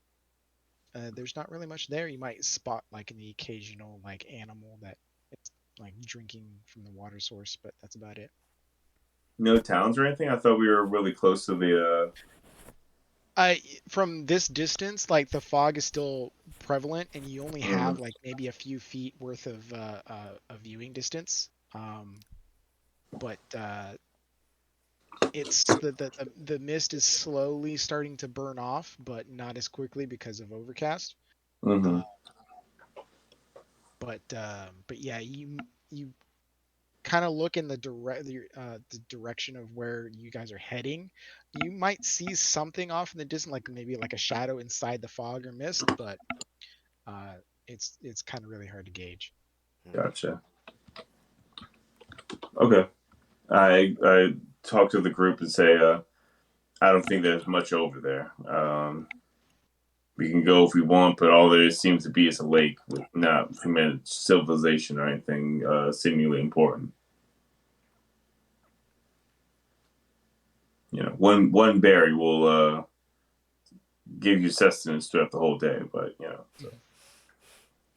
there's not really much there. You might spot like the occasional like animal that it's like drinking from the water source, but that's about it. No towns or anything. I thought we were really close to the. I From this distance, like the fog is still prevalent, and you only have Mm. like maybe a few feet worth of a viewing distance. But it's the mist is slowly starting to burn off, but not as quickly because of overcast. Mm-hmm. Uh, but yeah, you kind of look in the direction of where you guys are heading. You might see something off in the distance, like maybe like a shadow inside the fog or mist, but uh, it's kind of really hard to gauge. Hmm. Gotcha. Okay. I talk to the group and say, I don't think there's much over there. We can go if we want, but all there seems to be is a lake with not human civilization or anything seemingly important. One berry will give you sustenance throughout the whole day, but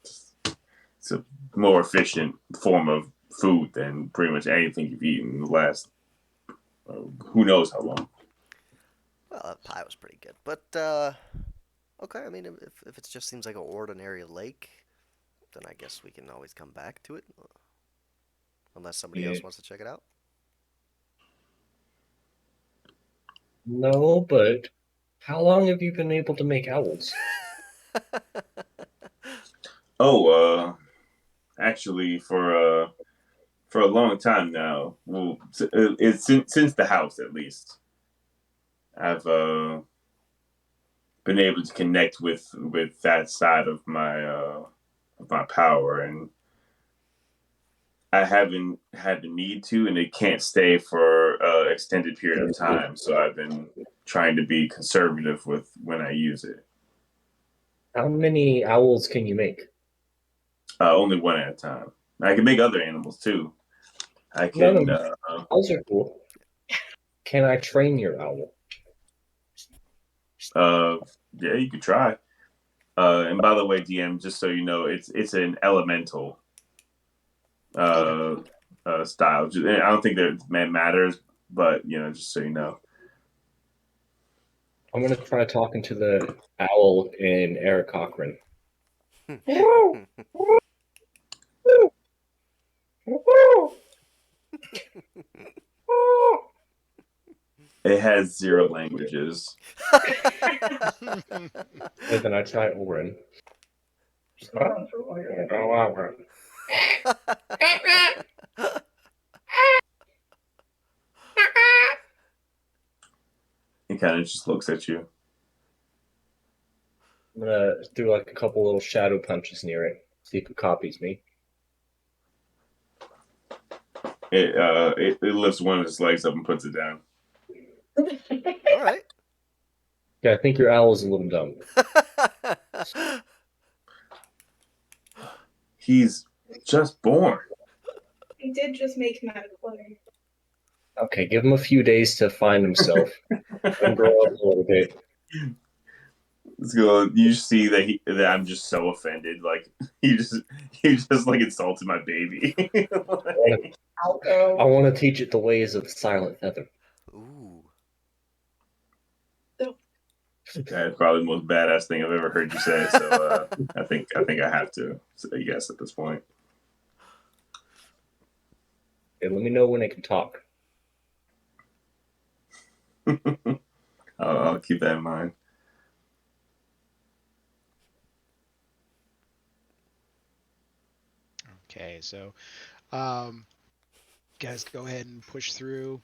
it's a more efficient form of food than pretty much anything you've eaten in the last who knows how long. Well, that pie was pretty good, but okay. I mean, if it just seems like an ordinary lake, then I guess we can always come back to it, unless somebody else wants to check it out. No, but how long have you been able to make owls? Oh, actually, for a long time now. Well, it's since the house at least. I've been able to connect with that side of my power, and I haven't had the need to, and it can't stay for an extended period of time. So I've been trying to be conservative with when I use it. How many owls can you make? Only one at a time. I can make other animals too. I No, can. no, owls are cool. Can I train your owl? Yeah, you could try. And by the way, DM, just so you know, it's an elemental style. I don't think that matters, but just so you know. I'm gonna try talking to the owl in Eric Cochran. It has 0 languages. And then I try Orin. It kind of just looks at you. I'm gonna do like a couple little shadow punches near it, see if it copies me. It lifts one of his legs up and puts it down. All right. Yeah, I think your owl is a little dumb. He's just born. I did just make him out of clay. Okay, give him a few days to find himself and grow up a little bit. Let's go. You see that I'm just so offended. Like you just like insulted my baby. Like, I'll go. I want to teach it the ways of the silent feather. Ooh. that's probably the most badass thing I've ever heard you say. So I think I have to say yes at this point. Okay, let me know when it can talk. I'll keep that in mind. Okay, so guys go ahead and push through.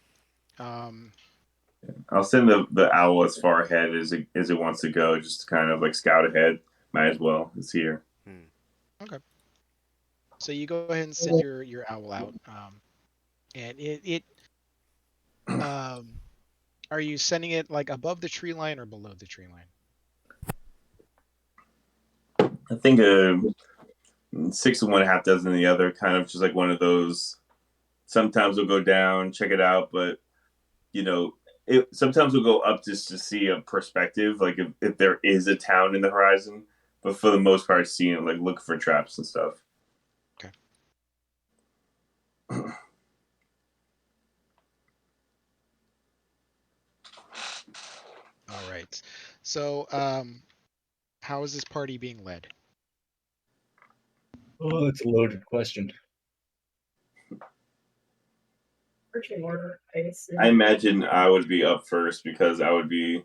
I'll send the owl as far ahead as it wants to go, just to kind of like scout ahead. Might as well. It's here. Okay. So you go ahead and send your owl out, and it are you sending it like above the tree line or below the tree line? I think 6 of one, half dozen of the other. Kind of just like one of those. Sometimes we'll go down, check it out, but sometimes we'll go up just to see a perspective, like if there is a town in the horizon. But for the most part, seeing it, like look for traps and stuff. Okay. All right. So, how is this party being led? Oh, it's a loaded question. Marching order, I assume. I imagine I would be up first because I would be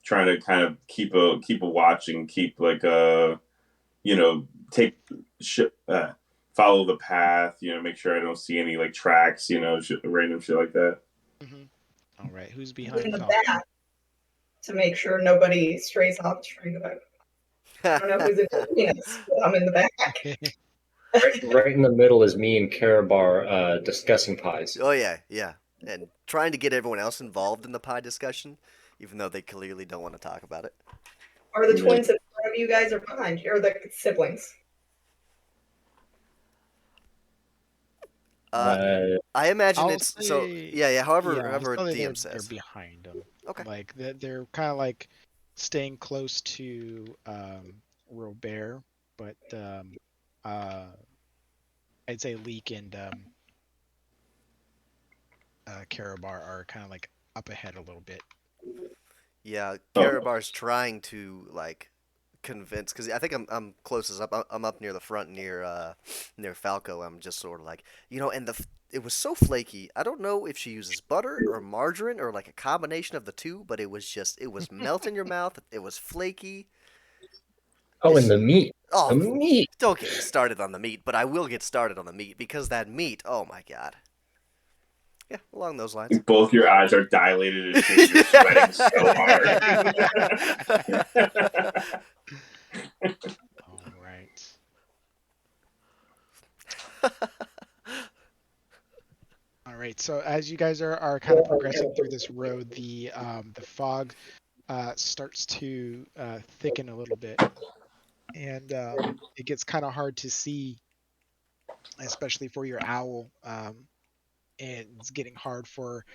trying to kind of keep a watch and keep like take follow the path. Make sure I don't see any like tracks. Random shit like that. Mm-hmm. All right. Who's in behind the Falcon? back to make sure nobody strays off the train. I don't know who's in between us, but I'm in the back. Right in the middle is me and Karabar discussing pies. Oh yeah, yeah, and trying to get everyone else involved in the pie discussion, even though they clearly don't want to talk about it. Are the twins in of you guys are behind you, or the siblings? I imagine I'll it's so. say, Yeah, yeah. However, yeah, I'll however say DM they're says. behind them. Okay. Like they're kind of like staying close to Robert, but uh, I'd say Leek and Karabar are kind of like up ahead a little bit. Yeah, Oh, Karabar's trying to like convince because I think I'm closest up. I'm up near the front near Falco. I'm just sort of like and it was so flaky. I don't know if she uses butter or margarine or like a combination of the two, but it was melt in your mouth. It was flaky. Oh, and It's the meat. The oh, meat. don't get me started on the meat, but I will get started on the meat because that meat. Oh my god. Yeah, along those lines. both your eyes are dilated as shit. You're sweating so hard. All right. All right. So as you guys are kind of progressing through this road, the fog starts to thicken a little bit, and it gets kind of hard to see, especially for your owl. And it's getting hard for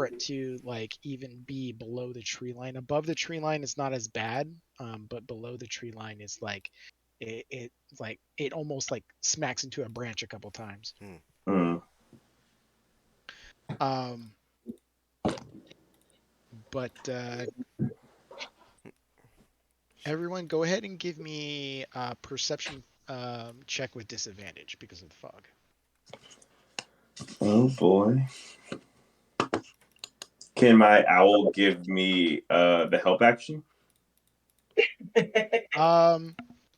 it to like even be below the tree line. Above the tree line is not as bad, but below the tree line is like it like it almost like smacks into a branch a couple times. Mm. Um, but everyone, go ahead and give me a perception check with disadvantage because of the fog. Oh boy. Can my owl give me the help action?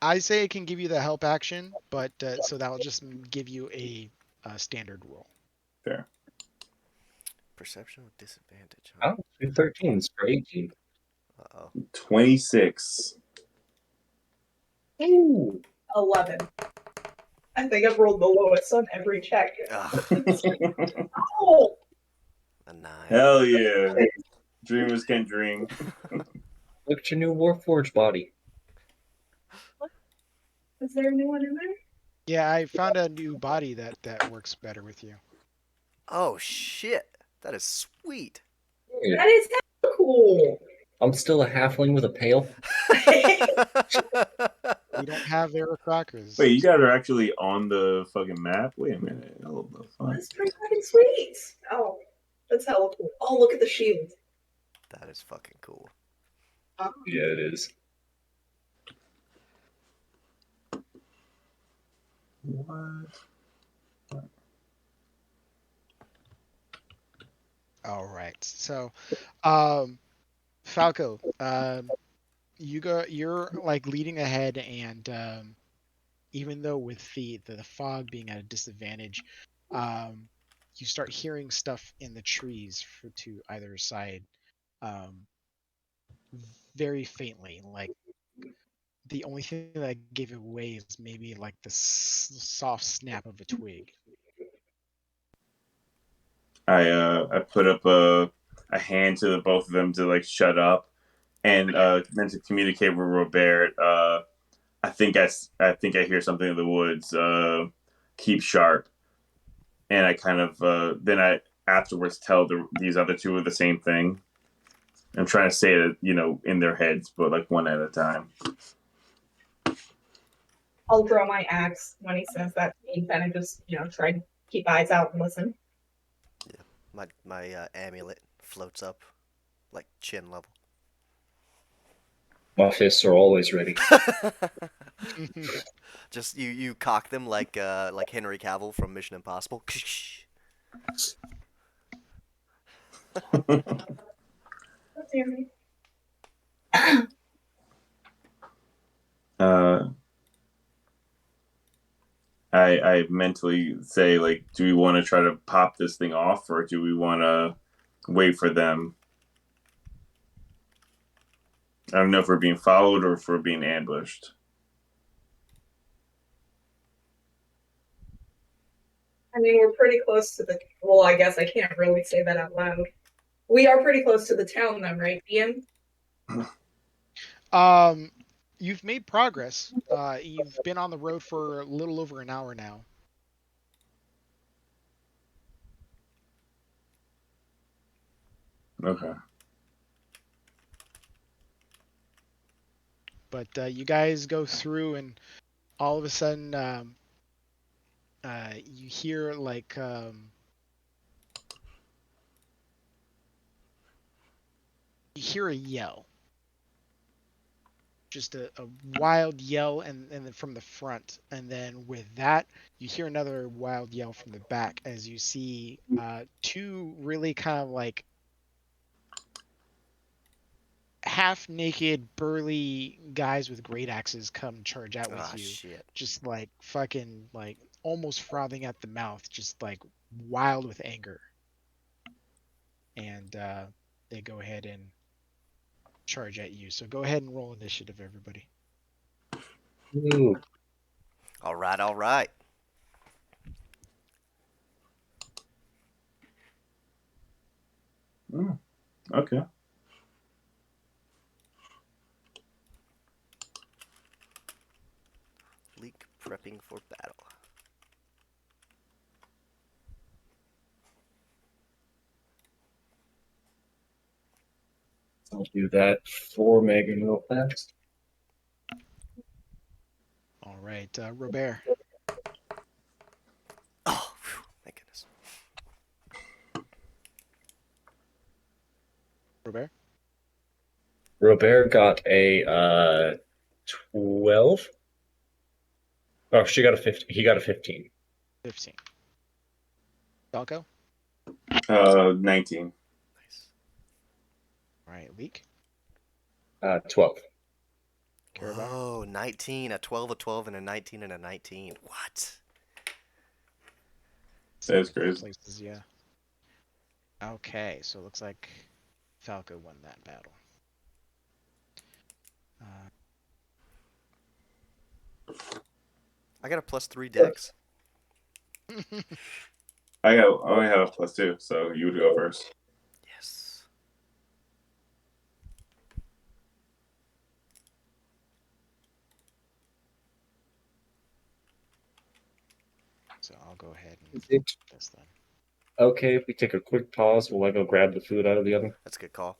I say it can give you the help action, but so that'll just give you a standard roll. Fair. Perception with disadvantage, huh? Oh, 2 13s for 18. Uh-oh. 26. Ooh. 11. I think I've rolled the lowest on every check. Ugh, Oh, a 9. Hell yeah. Dreamers can dream. Look at your new Warforged body. is there a new one in there? Yeah, I found a new body that works better with you. Oh shit, that is sweet. Yeah. That is cool. I'm still a halfling with a pail. We don't have Aerocrackers. Wait, you guys are actually on the fucking map? Wait a minute. Oh, the fuck? That's pretty fucking sweet. Oh, that's hella cool. Oh, look at the shield. That is fucking cool. Yeah, it is. What? All right. So, Falco, you're like leading ahead, and even though with the fog being at a disadvantage, um, you start hearing stuff in the trees to either side, um, very faintly. Like the only thing that gave it away is maybe like the soft snap of a twig. I put up a hand to the both of them to like shut up, and then to communicate with Robert. I think I hear something in the woods. Keep sharp, and I kind of then I afterwards tell these other two the same thing. I'm trying to say it, in their heads, but like one at a time. I'll draw my axe when he says that. And kind of just, try to keep eyes out and listen. Yeah, my amulet floats up, like chin level. My fists are always ready. Just you cock them like Henry Cavill from Mission Impossible. uh, I mentally say, like, do we want to try to pop this thing off, or do we want to wait for them? I don't know if we're being followed or if we're being ambushed. I mean, we're pretty close to the. Well, I guess I can't really say that out loud. We are pretty close to the town, then, right, Ian? Um, You've made progress. You've been on the road for a little over an hour now. Okay. But you guys go through, and all of a sudden, you hear like you hear a yell, just a wild yell, and then from the front, and then with that, you hear another wild yell from the back as you see two really kind of like half naked, burly guys with great axes come charge out with Ah, you, shit. just like fucking like almost frothing at the mouth, just like wild with anger. And they go ahead and charge at you. So go ahead and roll initiative, everybody. Ooh. All right, all right. Mm, okay. Leak prepping for battle. I'll do that for Megan real fast. All right, Robert. Oh, whew, thank goodness. Robert. Robert got a 12. Oh, she got a 15. He got a 15. 15. Falco. 19. Nice. All right, Leek. 12. Carabar. Whoa, 19, a 12, a 12, and a 19, and a 19. What? That's Second crazy. places, yeah. Okay, so it looks like Falco won that battle. I got a +3 dex. I only have a +2, so you would go first. Yes. So I'll go ahead and Is it this then. okay if we take a quick pause while I go grab the food out of the oven? That's a good call.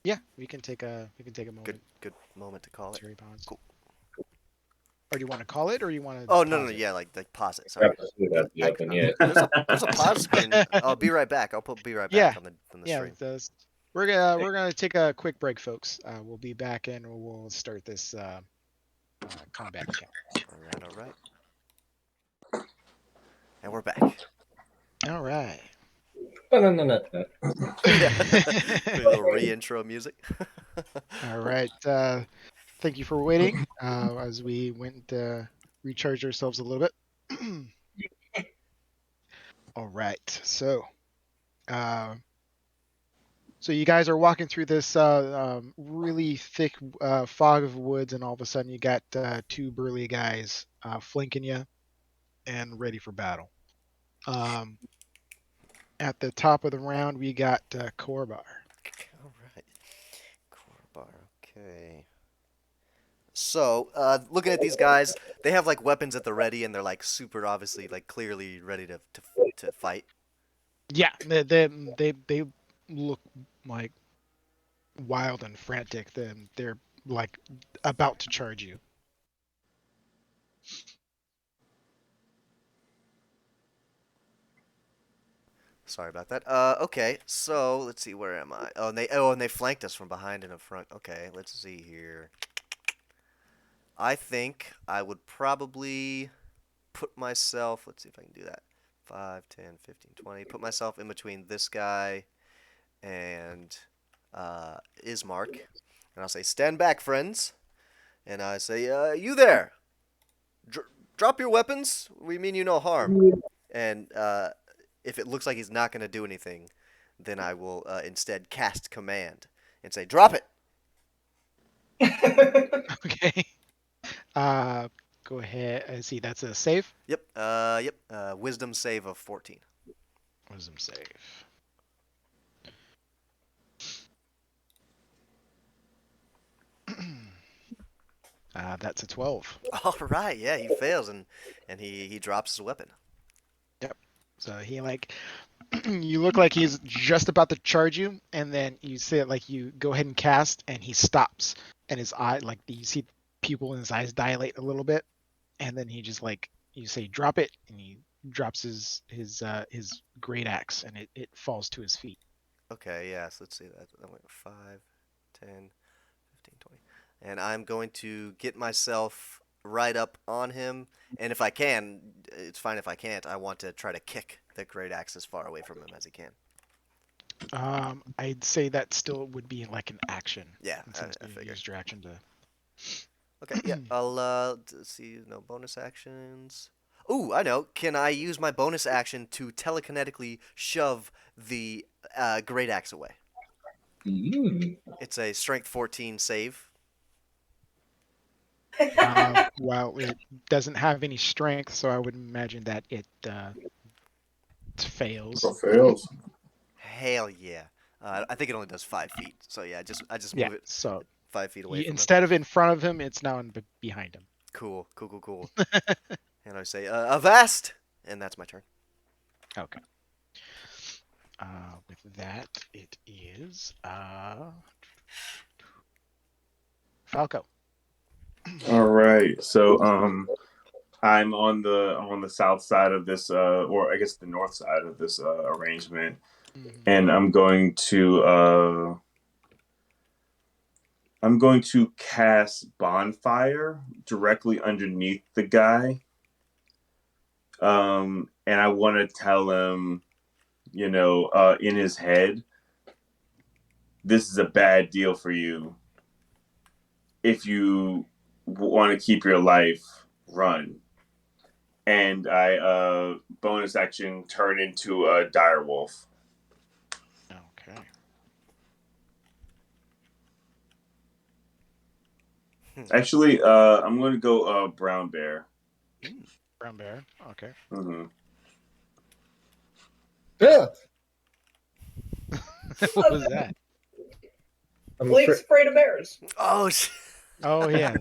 Yeah, we can take a moment. Good moment to call it. Terry pause. Cool. Or do you want to call it, or you want to Oh, no, pause no, it? yeah, like pause it. Grab Sorry. the food out of the oven, yeah. There's a pause screen. I'll be right back. I'll put be right back Yeah, on the yeah. stream. We're gonna take a quick break, folks. We'll be back and we'll start this combat encounter. All right, all right. And we're back. All right. No. Yeah. A little re-intro music. All right. Thank you for waiting as we went recharge ourselves a little bit. All right. So you guys are walking through this really thick fog of woods, and all of a sudden you got two burly guys flanking you and ready for battle. Um, at the top of the round, we got Korbar. All right. Core bar. Okay. So, looking at these guys, they have like weapons at the ready, and they're like super obviously like clearly ready to fight. Yeah, they look like wild and frantic. Then they're like about to charge you. Sorry about that. Okay. So let's see. Where am I? And they flanked us from behind and in front. Okay. Let's see here. I think I would probably put myself. Let's see if I can do that. 5, 10, 15, 20. Put myself in between this guy and Ismark, and I'll say, "Stand back, friends." And I say, "You there? Drop your weapons. We mean you no harm." And if it looks like he's not going to do anything, then I will instead cast command and say, "Drop it." Okay. Uh, Go ahead and see. That's a save. Yep. Yep. Wisdom save of 14. Wisdom save. That's a 12. All right, yeah, he fails and he drops his weapon. Yep. So he like you look like he's just about to charge you, and then you say it like you go ahead and cast, and he stops, and his eye like you see pupil in his eyes dilate a little bit, and then he just like you say drop it, and he drops his great axe, and it falls to his feet. Okay, yeah, so let's see that went 5, 10, 15, 20. And I'm going to get myself right up on him, and if I can, it's fine if I can't. I want to try to kick the great axe as far away from him as he can. I'd say that still would be like an action. Yeah, And since I you figured. used your action to. Okay, yeah, I'll see, no bonus actions. Ooh, I know. Can I use my bonus action to telekinetically shove the great axe away? Mm. It's a strength 14 save. While it doesn't have any strength, so I would imagine that it fails. So fails. Hell yeah. I think it only does 5 feet. So yeah, I just Yeah. move it So 5 feet away from him. instead of in front of him, it's now behind him. Cool, cool, cool, cool. And I say, Avast! And that's my turn. Okay. With that, it is Falco. All right. So I'm on the south side of this or I guess the north side of this arrangement, Mhm. and I'm going to cast bonfire directly underneath the guy. And I want to tell him, in his head, this is a bad deal for you. If you want to keep your life, run. And I bonus action turn into a dire wolf. Okay. Actually, I'm going to go brown bear. Brown bear. Okay. Mm-hmm. Yeah, What was that? I'm Blake's afraid of bears. Oh, shit. Oh yeah.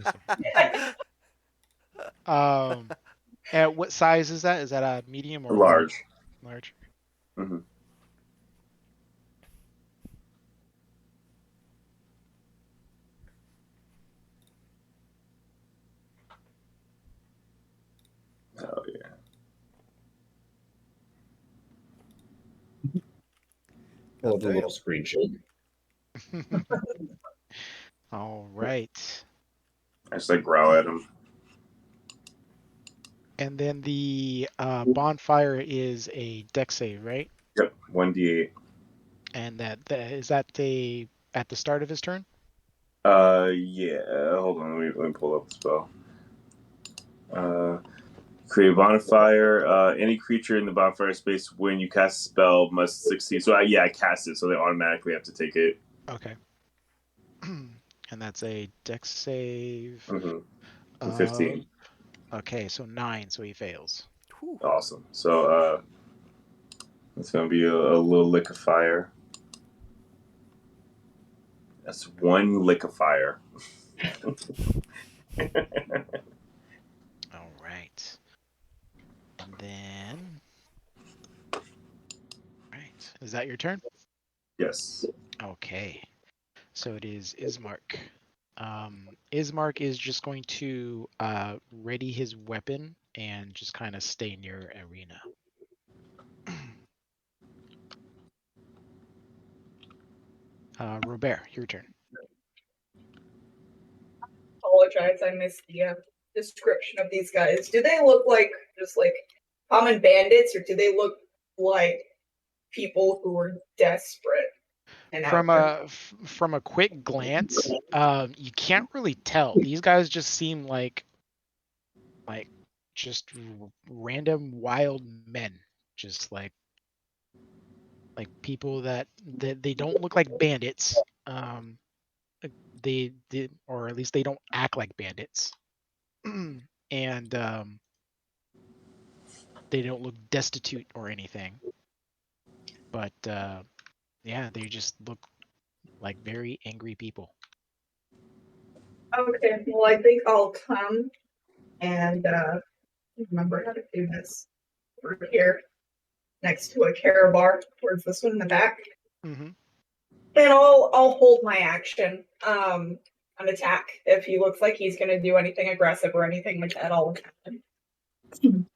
At what size is that? Is that a medium or large? Large. Large. Mm-hmm. Oh yeah. I'll do a little Damn. screenshot. All right. I just like growl at him. And then the bonfire is a dex save, right? Yep, 1d8. And is that at the start of his turn? Yeah. Hold on, let me pull up the spell. Create a bonfire. Any creature in the bonfire space when you cast a spell must succeed. So I cast it, so they automatically have to take it. Okay. And that's a dex save. Mm-hmm. 15. Okay, so 9, so he fails. Whew. Awesome. So it's gonna be a little lick of fire. That's one lick of fire. All right. And then, right, is that your turn? Yes. Okay. So it is Ismark. Ismark is just going to ready his weapon and just kind of stay near Arena. Robert, your turn. Apologize, I missed the description of these guys. Do they look like just like common bandits, or do they look like people who are desperate and out From a quick glance, you can't really tell. These guys just seem like just random wild men, just like people that they don't look like bandits. They or at least they don't act like bandits, and they don't look destitute or anything. But yeah, they just look like very angry people. Okay, well, I think I'll come and remember how to do this. Over here, next to a Cara bar, towards this one in the back. Mm-hmm. And I'll hold my action on attack. If he looks like he's going to do anything aggressive or anything like that, I'll attack him.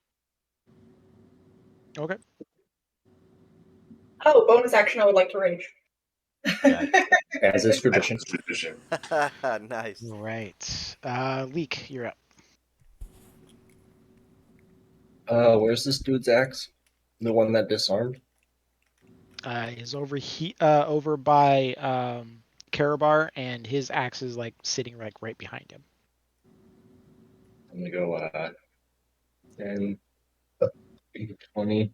Okay. Oh, bonus action, I would like to rage. As is tradition. Nice. Right. Leek, you're up. Where's this dude's axe? The one that disarmed? Is over by Karabar, and his axe is like sitting right behind him. I'm gonna go 10, 20,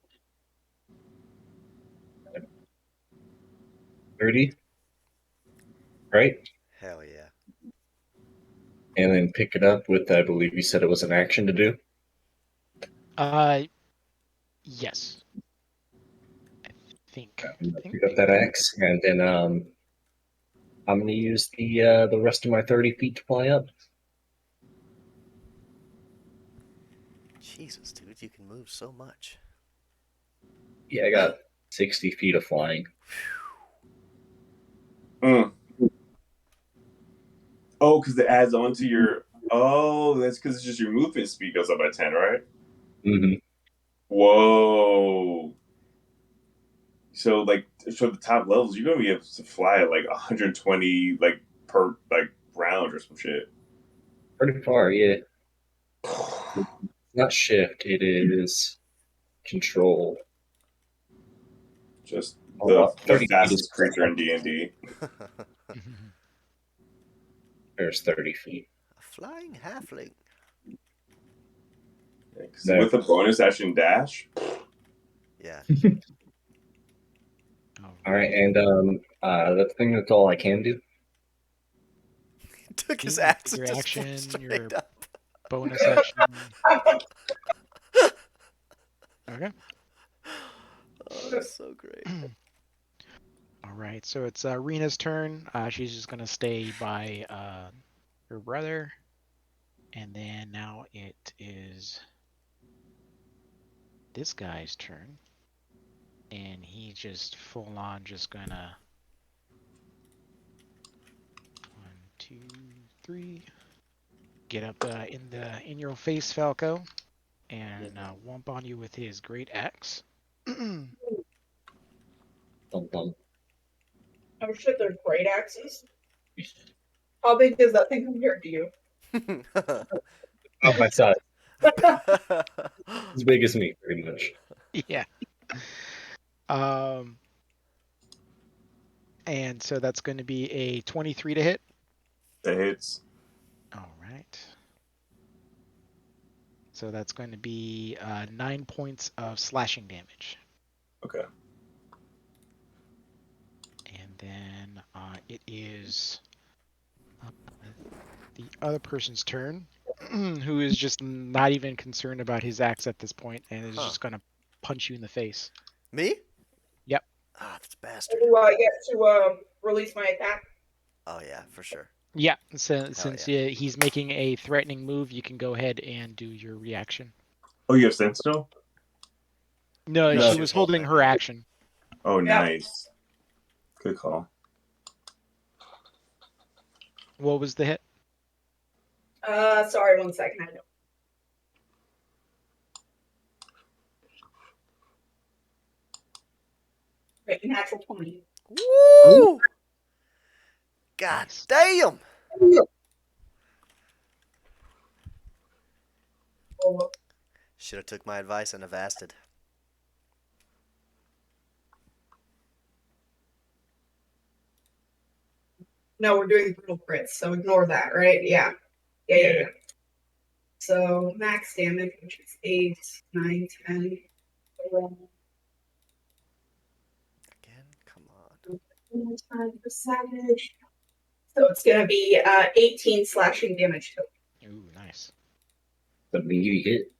30. Right? Hell yeah. And then pick it up with, I believe you said it was an action to do. Yes. I think. I'm gonna pick up that axe, and then I'm gonna use the rest of my 30 feet to fly up. Jesus, dude, you can move so much. Yeah, I got 60 feet of flying. Mm. Oh, because it adds on to your. Oh, that's because it's just your movement speed goes up by 10, right? Mm-hmm. Whoa. So, like, for the top levels, you're gonna be able to fly at like 120, like per like round or some shit. Pretty far, yeah. Not shift, it is control. Just Oh, the 30 feet fastest is creature in D&D. There's 30 feet. A flying halfling. No. With a bonus action dash. Yeah. All right, and that's all I can do. Took his axe and Your just action, flew your straight up. bonus action. Okay. Oh, that's so great. All right, so it's Rena's turn. She's just gonna stay by her brother, and then now it is this guy's turn, and he just full on just gonna 1, 2, 3 get up in your face, Falco, and whomp on you with his great axe. Dum, dum. Oh shit, they're great axes. How big is that thing compared to you? Oh, my size. As big as me, pretty much. Yeah. And so that's going to be a 23 to hit. That hits. All right. So that's going to be 9 points of slashing damage. Okay. And then it is the other person's turn, who is just not even concerned about his axe at this point, and is just going to punch you in the face. Me? Yep. Ah, this bastard. Do I get to release my attack? Oh yeah, for sure. Yeah, so, since yeah. he's making a threatening move, you can go ahead and do your reaction. Oh, you have Sentinel? No, No, she was holding her action. Oh, Yeah. nice. Good call. What was the hit? Sorry, 1 second. I don't. Wait, natural 20. Woo! God Nice. damn! Oh, Should have took my advice and avasted. no, we're doing brutal crits, so ignore that, right? Yeah. Yeah. So max damage, which is 8, 9, 10. Again? Come on. For savage. So it's going to be 18 slashing damage total. Ooh, nice. The meaty hit.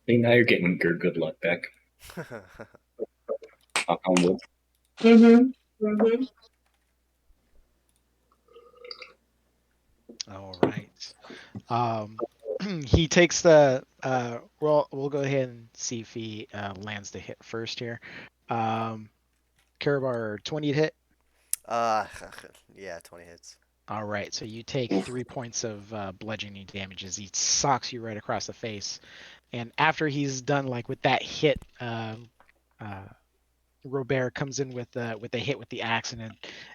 Hey, now you're getting your good luck back. Knock on wood. Mm-hmm. Mm-hmm. All right. He takes the. We'll go ahead and see if he lands the hit first here. Karabar 20 to hit. Uh, yeah, 20 hits. All right, so you take Oof. 3 points of bludgeoning damage as he socks you right across the face. And after he's done, like with that hit, uh, Robert comes in with a hit with the axe, and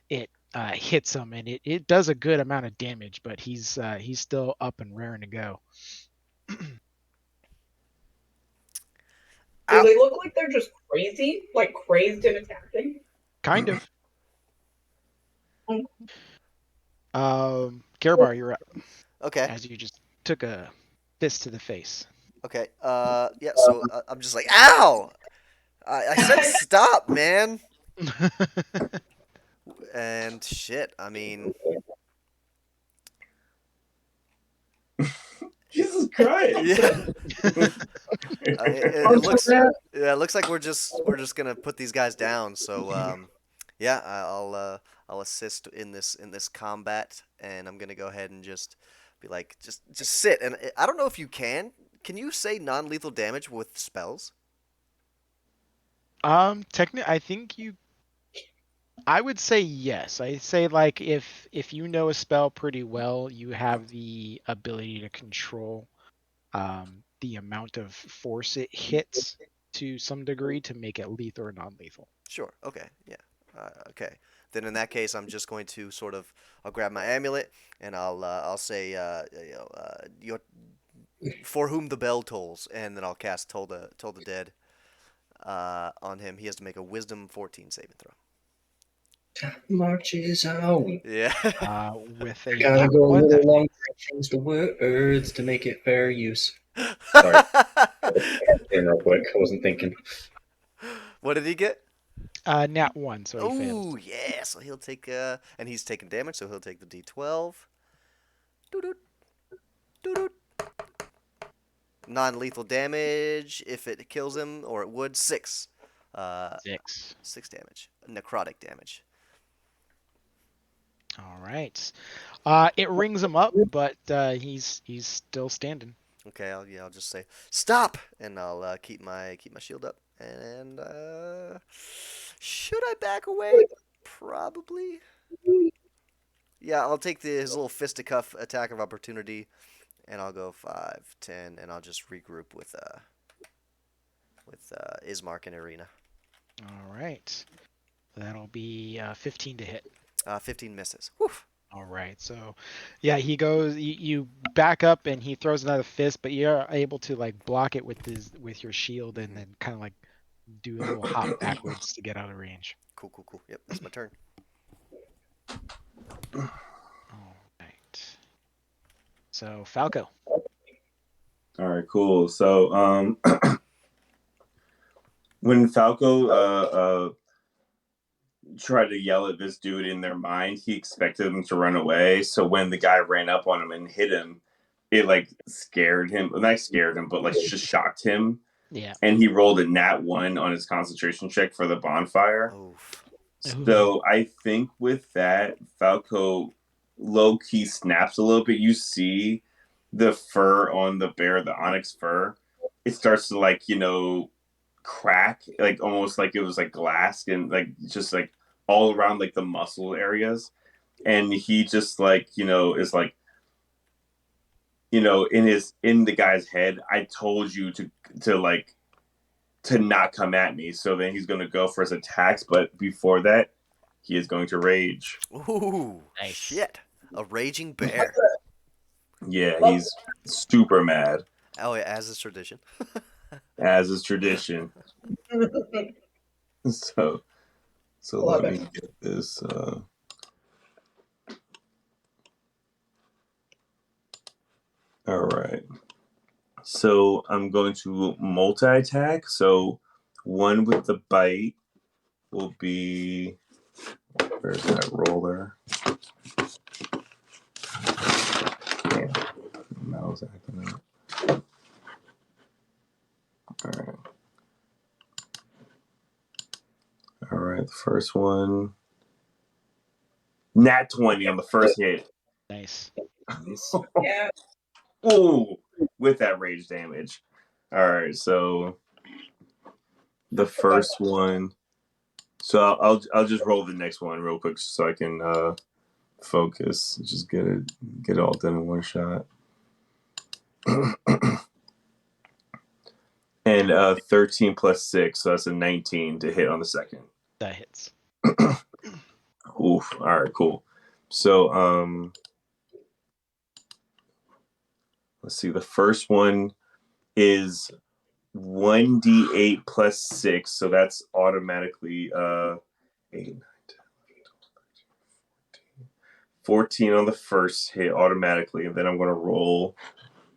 it hits him, and it does a good amount of damage, but he's still up and raring to go. Do Ow! they look like they're just crazy, like crazed and attacking? Kind of. Mm. Karabar, you're up. Okay, As you just took a fist to the face. okay. Yeah. So I'm just like, ow! I said stop, man. And shit. I mean, Jesus Christ! yeah. It looks yeah, it looks like we're just gonna put these guys down. So yeah, I'll assist in this combat, and I'm gonna go ahead and just be like just sit. And I don't know if you can. Can you say non-lethal damage with spells? Technically, I would say yes. I say like if you know a spell pretty well, you have the ability to control the amount of force it hits to some degree to make it lethal or non-lethal. Sure. Okay. Yeah. Okay. Then in that case, I'm just going to sort of I'll grab my amulet and I'll say your for whom the bell tolls, and then I'll cast toll the dead on him. He has to make a Wisdom 14 saving throw. Marches out. Yeah. With a Gotta nat go a one, little that longer and change the words to make it fair use. Sorry. Real quick. I wasn't thinking. What did he get? nat one, so he fails. Oh yeah. So he'll take and he's taking damage, so he'll take the D12. Doo-doo, doo-doo. Non-lethal damage if it kills him, or it would 6. 6. 6 damage. Necrotic damage. All right. It rings him up, but he's still standing. Okay, I'll just say stop, and I'll keep my shield up. And should I back away? Probably. Yeah, I'll take his little fisticuff attack of opportunity, and I'll go 5, 10, and I'll just regroup with Ismark and Arena. All right. That'll be 15 to hit. 15 misses. Whew. All right. So, yeah, he goes. You back up, and he throws another fist, but you're able to like block it with your shield, and then kind of like do a little hop backwards to get out of range. Cool. Yep, that's my turn. All right. So Falco. All right, cool. So, when Falco tried to yell at this dude in their mind, he expected him to run away. So when the guy ran up on him and hit him, it like scared him. Well, not scared him, but like just shocked him. Yeah. And he rolled a nat 1 on his concentration check for the bonfire. Oof. So I think with that, Falco low key snaps a little bit. You see the fur on the bear, the onyx fur, it starts to like, crack, like almost like it was like glass and like just like all around like the muscle areas. And he just like, is like, in the guy's head, I told you to not come at me. So then he's going to go for his attacks. But before that, he is going to rage. Ooh, Nice. shit. A raging bear. Yeah, he's super mad, Oh, yeah, as is tradition. as is tradition. So Love let it. me get this. All right. So I'm going to multi-attack. So one with the bite will be. Where's that roller? Damn, mouse acting up. All right. All right. The first one. Nat 20 on the first hit. Nice. Nice. Yeah. Ooh, with that rage damage. All right, so the first one. So I'll just roll the next one real quick so I can focus. Just get it all done in one shot. And 13 plus 6, so that's a 19 to hit on the second. That hits. Oof. All right, cool. So let's see. The first one is 1d8 plus 6, so that's automatically 8, 9, 10, 14 on the first hit automatically, and then I'm going to roll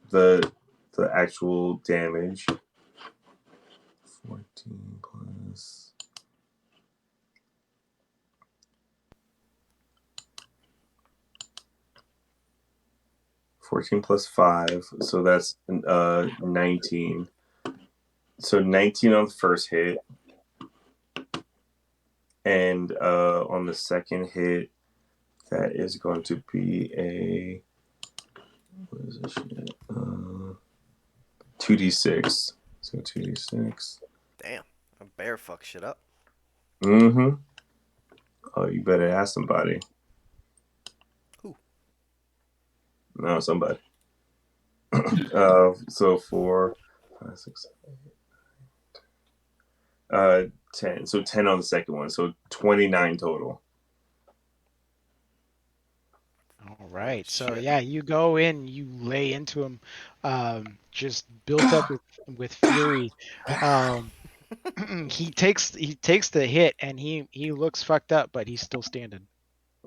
the actual damage. 14 plus 14 plus 5, so that's 19. So 19 on the first hit, and on the second hit, that is going to be a what is this shit? 2d6. So 2d6. Damn, a bear fuck shit up. Mm-hmm. Oh, you better ask somebody. Who? No, somebody. So 4, 5, 6, 7, 8, 10. So 10 on the second one. So 29 total. All right. So shit. yeah, you go in, you lay into him, just built up with fury. He takes the hit and he looks fucked up, but he's still standing.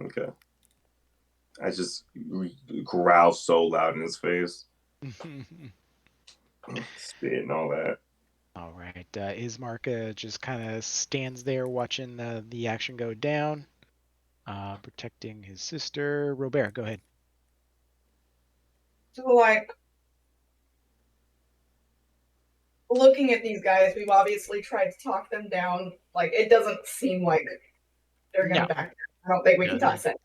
Okay. I just growl so loud in his face. Spit and all that. All right. Ismark just kind of stands there watching the action go down, protecting his sister. Robert, go ahead. So, like, looking at these guys, we've obviously tried to talk them down. Like, it doesn't seem like they're gonna No. back down. I don't think we No, can talk sense.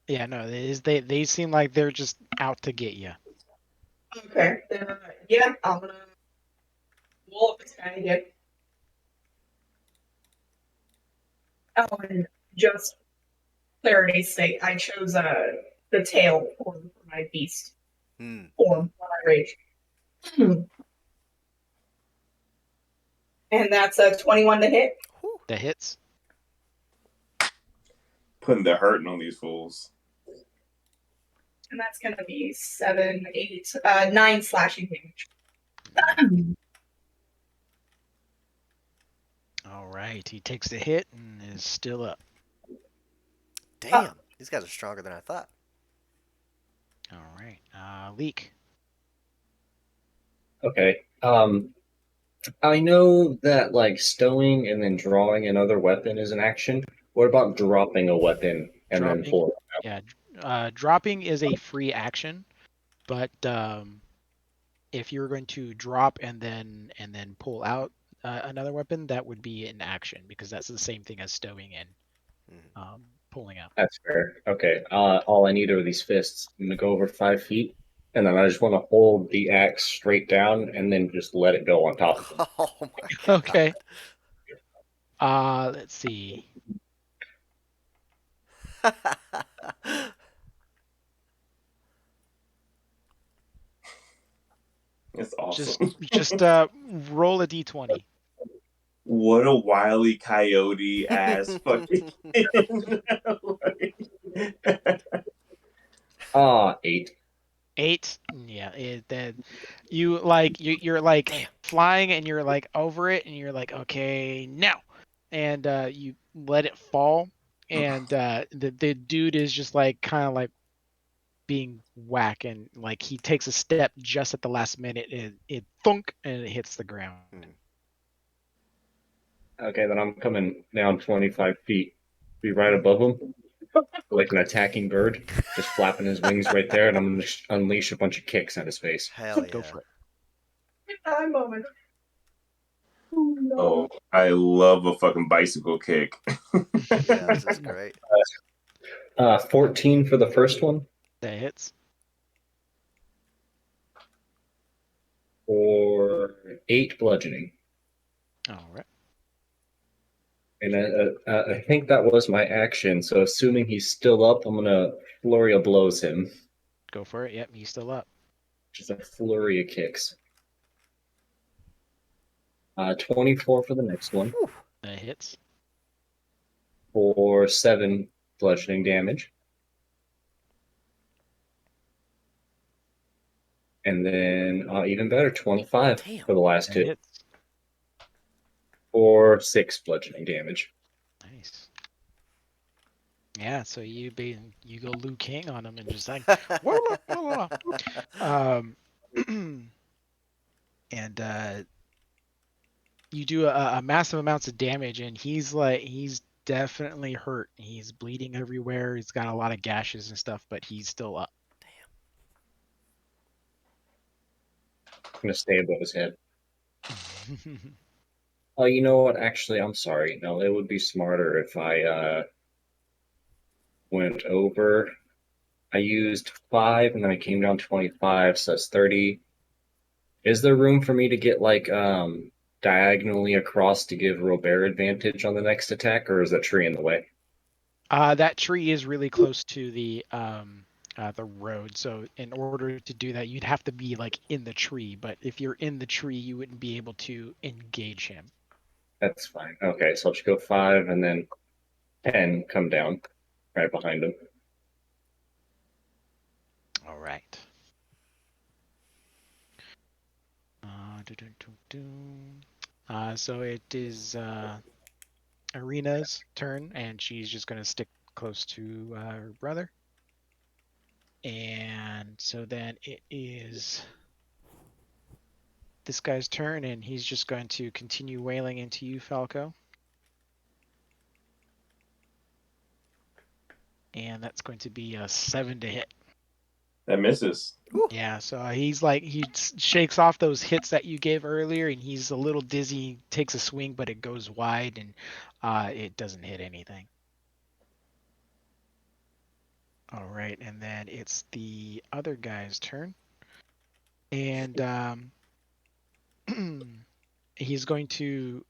Yeah, no, they seem like they're just out to get you. Okay, then yeah, I'm gonna roll up this guy again. Oh, and just clarity's sake, I chose the tail for my beast form when I rage. And that's a 21 to hit. That hits. Putting the hurting on these fools. And that's gonna be 7, 8, 9 slashing damage. All right, he takes the hit and is still up. Damn, these guys are stronger than I thought. All right, Leek. Okay. I know that like stowing and then drawing another weapon is an action. What about dropping a weapon and then Dropping, pulling it out? yeah, dropping is a free action, but if you're going to drop and then pull out another weapon, that would be an action because that's the same thing as stowing and pulling out. That's fair. Okay. All I need are these fists. I'm gonna go over 5 feet, and then I just want to hold the axe straight down and then just let it go on top of them. Oh my god. Okay. Let's see. It's awesome. Just roll a d20. What a wily coyote ass fucking. 8. 8. Yeah, you're like Damn. flying and you're like over it and you're like, okay, now. And you let it fall and the dude is just like kind of like being whack and like he takes a step just at the last minute and it thunk and it hits the ground. Okay, then I'm coming down 25 feet. Be right above him, like an attacking bird, just flapping his wings right there, and I'm gonna unleash a bunch of kicks at his face. Hell yeah. Go for it. Time moment. Oh, no. Oh, I love a fucking bicycle kick. Yeah, this is great. 14 for the first one. That hits. for 8 bludgeoning. All right. And I think that was my action. So assuming he's still up, I'm gonna flurry of blows him. Go for it. Yep, he's still up. Just a flurry of kicks. 24 for the next one That hits. for 7 bludgeoning damage. And then even better, 25 Damn. for the last That hit hits. for 6 bludgeoning damage. Nice. Yeah, so you go Liu King on him and just like wah, wah, wah. And you do a massive amounts of damage, and he's definitely hurt. He's bleeding everywhere. He's got a lot of gashes and stuff, but he's still up. I'm gonna stay above his head. Oh, you know what? Actually, I'm sorry. No, it would be smarter if I went over. I used 5 and then I came down 25, so that's 30. Is there room for me to get like diagonally across to give Robert advantage on the next attack, or is that tree in the way? That tree is really close to the road, so in order to do that, you'd have to be like in the tree. But if you're in the tree, you wouldn't be able to engage him. That's fine. Okay, so I'll just go 5 and then 10 come down right behind him. All right. So it is Arena's turn, and she's just going to stick close to her brother. And so then it is this guy's turn, and he's just going to continue wailing into you, Falco. And that's going to be a 7 to hit. That misses. Yeah, so he's like, he shakes off those hits that you gave earlier, and he's a little dizzy, takes a swing, but it goes wide, and it doesn't hit anything. All right, and then it's the other guy's turn. And he's going to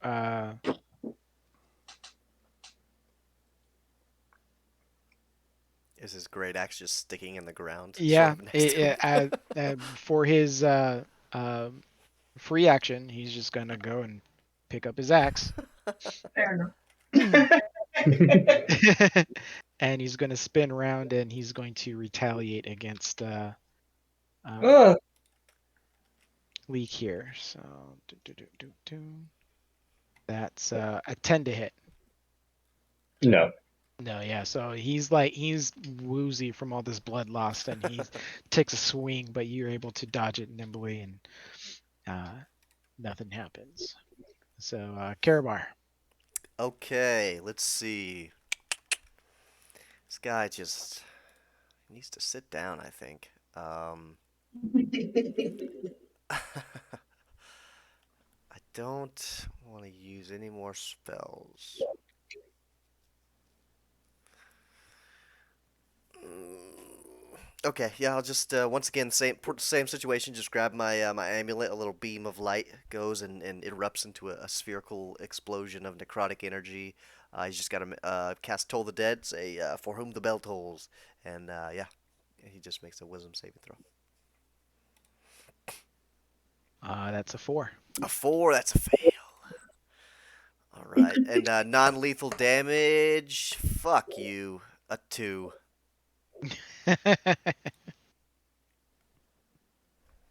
Is his great axe just sticking in the ground, sort yeah, of next to him? for his free action, he's just gonna go and pick up his axe. Fair enough. And he's gonna spin around, and he's going to retaliate against Ah! Leak here. So that's a 10 to hit. No. No, yeah. So he's woozy from all this blood loss, and he takes a swing, but you're able to dodge it nimbly, and nothing happens. So Karabar. Okay, let's see. This guy just needs to sit down, I think. I don't want to use any more spells. Okay, yeah, I'll just once again same situation. Just grab my my amulet. A little beam of light goes and erupts into a spherical explosion of necrotic energy. He's just got to cast Toll the Dead, say for whom the bell tolls, and yeah, he just makes a Wisdom saving throw. That's a 4. A 4, that's a fail. All right, and non-lethal damage. Fuck you. A 2.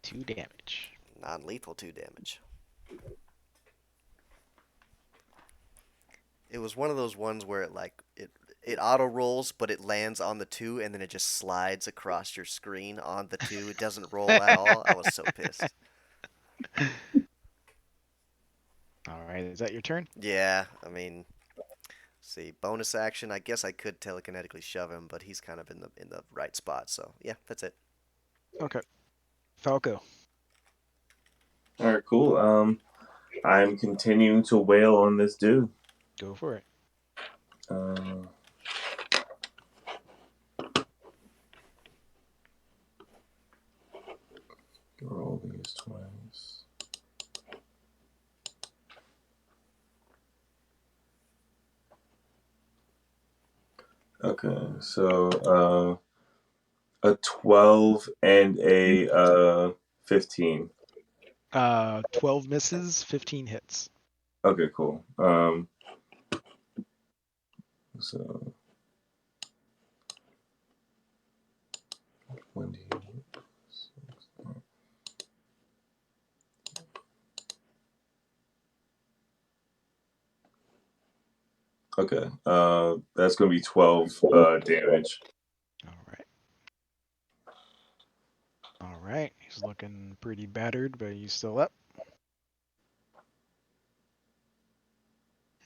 2 damage. Non-lethal 2 damage. It was one of those ones where it auto rolls, but it lands on the 2, and then it just slides across your screen on the 2. It doesn't roll at all. I was so pissed. All right, is that your turn? Yeah, I mean, see, bonus action. I guess I could telekinetically shove him, but he's kind of in the right spot. So yeah, that's it. Okay. Falco. All right, cool. I'm continuing to wail on this dude. Go for it. Roll these twice. Okay, so a 12 and a 15. 12 misses, 15 hits. Okay, cool. So 20. Okay, that's gonna be 12 damage. All right. He's looking pretty battered, but he's still up.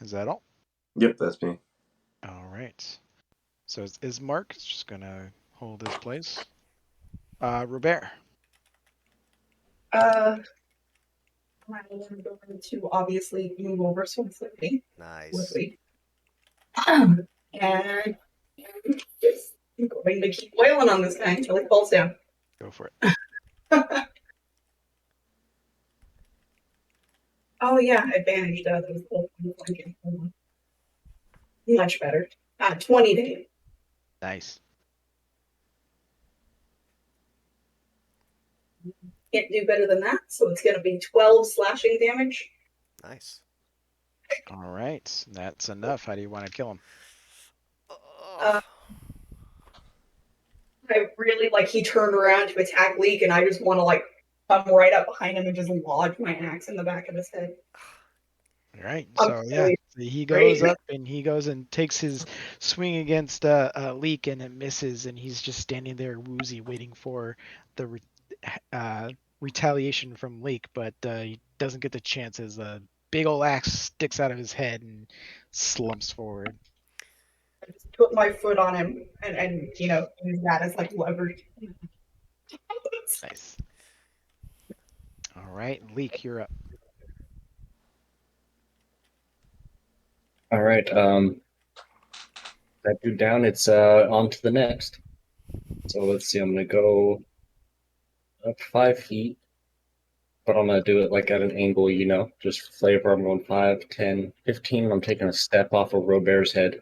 Is that all? Yep, that's me. All right. So it's Ismark. It's just gonna hold his place. Robert. I'm going to obviously move over so quickly. Nice. And just going to keep wailing on this guy until he falls down. Go for it. Oh yeah, advantage those much better. 20 to hit. Nice. Can't do better than that, so it's gonna be 12 slashing damage. Nice. All right. That's enough. How do you want to kill him? Uh, I really he turned around to attack Leek, and I just want to come right up behind him and just lodge my axe in the back of his head. All right. I'm So really he goes afraid. up and he goes and takes his swing against Leek, and it misses, and he's just standing there woozy, waiting for the retaliation from Leek, but he doesn't get the chance as a big old axe sticks out of his head and slumps forward. I just put my foot on him and use that as leverage. Nice. All right, Leek, you're up. All right. That dude down. It's on to the next. So let's see. I'm gonna go up 5 feet, but I'm gonna do it at an angle. Just flavor. I'm going 5, 10, 15. I'm taking a step off of Robert's head.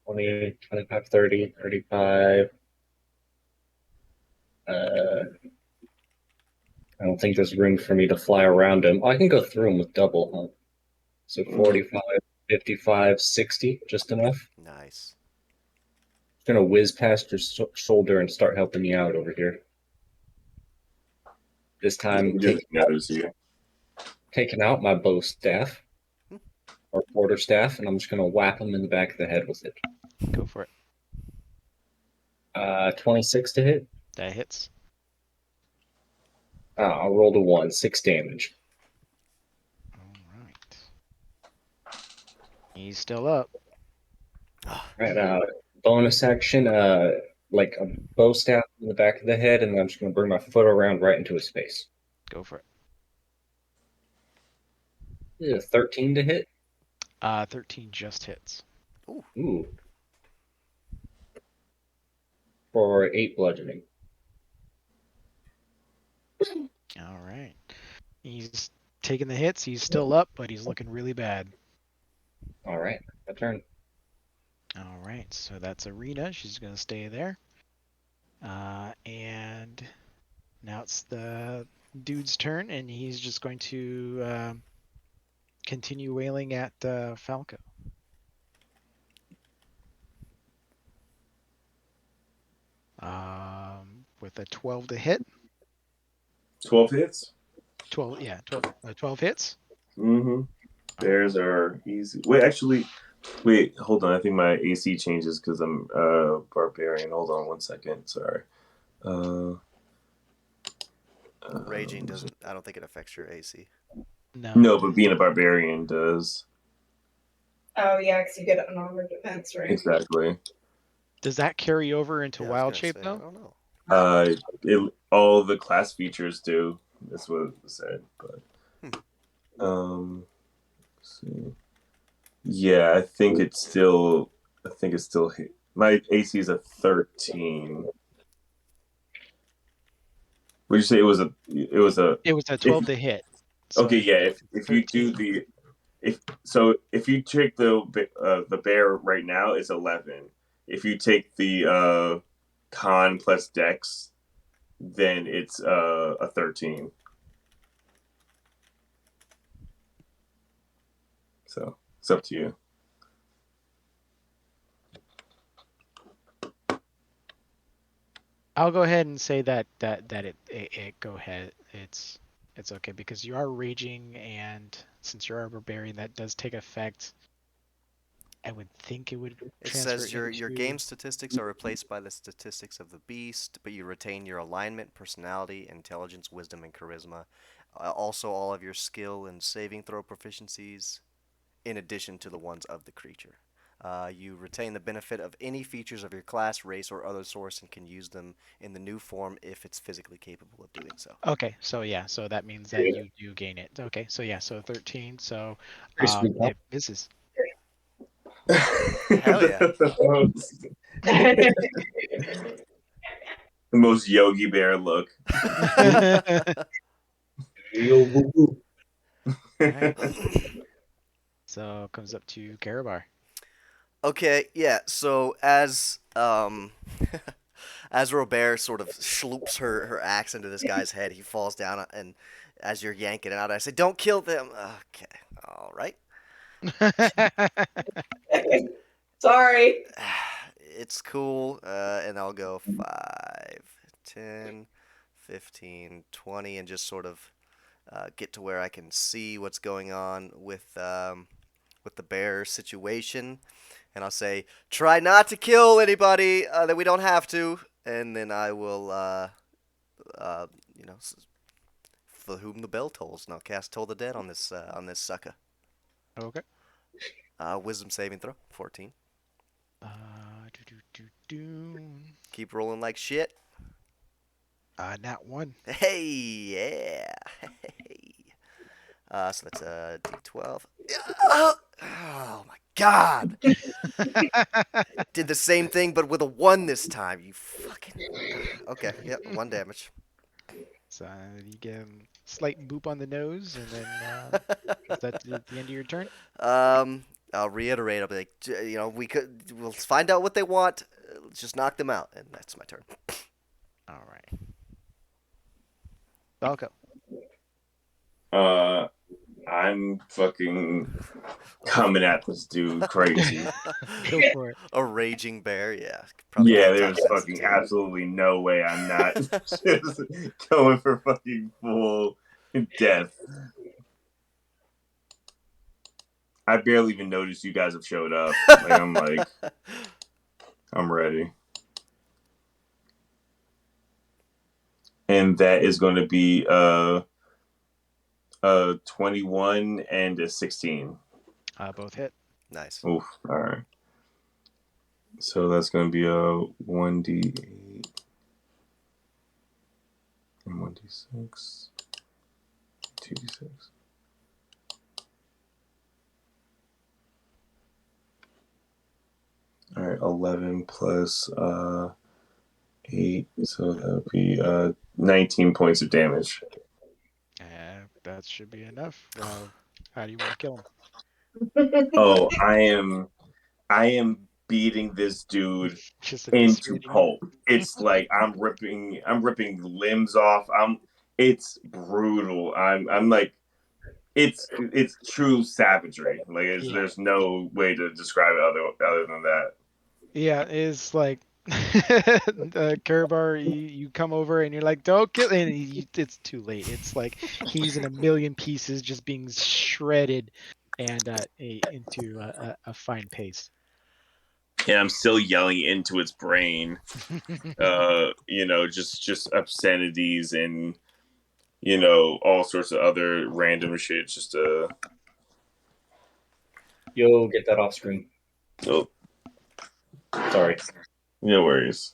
20, 25, 30, 35. I don't think there's room for me to fly around him. I can go through him with double, huh? So 45, 55, 60, just enough. Nice. Gonna whiz past your shoulder and start helping you out over here. This time, taking out my bow staff or quarter staff, and I'm just gonna whack him in the back of the head with it. Go for it. 26 to hit. That hits. I'll roll to 1, 6 damage. All right. He's still up. All right. Bonus action, like a bow staff in the back of the head, and then I'm just gonna bring my foot around right into his face. Go for it. Yeah, 13 to hit. 13 just hits. Ooh. For 8 bludgeoning. All right. He's taking the hits. He's still up, but he's looking really bad. All right. My turn. All right. So that's Arena. She's going to stay there. And now it's the dude's turn, and he's just going to continue wailing at Falco. With a 12 to hit. 12 hits? 12, yeah, 12 hits. Mm-hmm. There's our easy. Wait, hold on. I think my AC changes because I'm barbarian. Hold on 1 second. Sorry. Raging doesn't. I don't think it affects your AC. No, but being a barbarian does. Oh yeah, because you get an armored defense, right? Exactly. Does that carry over into Yeah, wild shape though? I don't know. All the class features do. That's what it said. But let's see. Yeah, I think it's still hit. My AC is a 13. Would you say it was a 12 to hit. So okay, yeah. If if you take the bear right now, it's 11. If you take the con plus dex, then it's a 13. So it's up to you. I'll go ahead and say that it go ahead. It's okay because you are raging, and since you're a barbarian, that does take effect. I would think it would It transfer says your into. game statistics are replaced by the statistics of the beast, but you retain your alignment, personality, intelligence, wisdom, and charisma. Also, all of your skill and saving throw proficiencies, in addition to the ones of the creature. You retain the benefit of any features of your class, race, or other source and can use them in the new form if it's physically capable of doing so. Okay, so yeah, so that means that you do gain it. Okay, so yeah, so 13. So Pretty sweet, huh? it misses. Hell yeah. The most Yogi Bear look. Yo, boo boo. Alright. So comes up to Karabar. Okay, yeah. So as Robert sort of sloops her axe into this guy's head, he falls down, and as you're yanking it out, I say, "Don't kill them." Okay, all right. Sorry. It's cool, and I'll go 5, 10, 15, 20, and just sort of get to where I can see what's going on with the bear situation, and I'll say, "Try not to kill anybody that we don't have to," and then I will, uh, you know, for whom the bell tolls, and I'll cast Toll the Dead on this sucker. Okay. Wisdom saving throw, 14. Do, do, do, do. Keep rolling like shit. Nat 1. Hey, yeah. Hey. So that's a D12. Oh my god! Did the same thing, but with a 1 this time. You fucking. Okay, yep, 1 damage. So you get a slight boop on the nose, and then is that the end of your turn? I'll reiterate. I'll be like, we'll find out what they want. Let's just knock them out, and that's my turn. All right. Falco. I'm fucking coming at this dude crazy. Go for it. A raging bear, yeah. Probably Yeah, can't touch there's that fucking too. absolutely no way I'm not just going for fucking full death. I barely even noticed you guys have showed up. I'm ready. And that is going to be a 21 and a 16. Both hit. Nice. Oof. All right. So that's going to be a 1d8 and 1d6, 2d6. All right, 11 plus 8, so that would be 19 points of damage. That should be enough. How do you want to kill him? Oh, I am beating this dude Just into eviscerating him? pulp. It's like I'm ripping limbs off. It's brutal. I'm like it's true savagery. Like Yeah. there's no way to describe it other than that. Yeah, it's like Karabar, you come over and you're like, don't kill, and it's too late. It's like he's in a million pieces, just being shredded, and into a fine paste. And I'm still yelling into its brain. Just obscenities and all sorts of other random shit. Just Yo, get that off screen. oh, Sorry. no worries.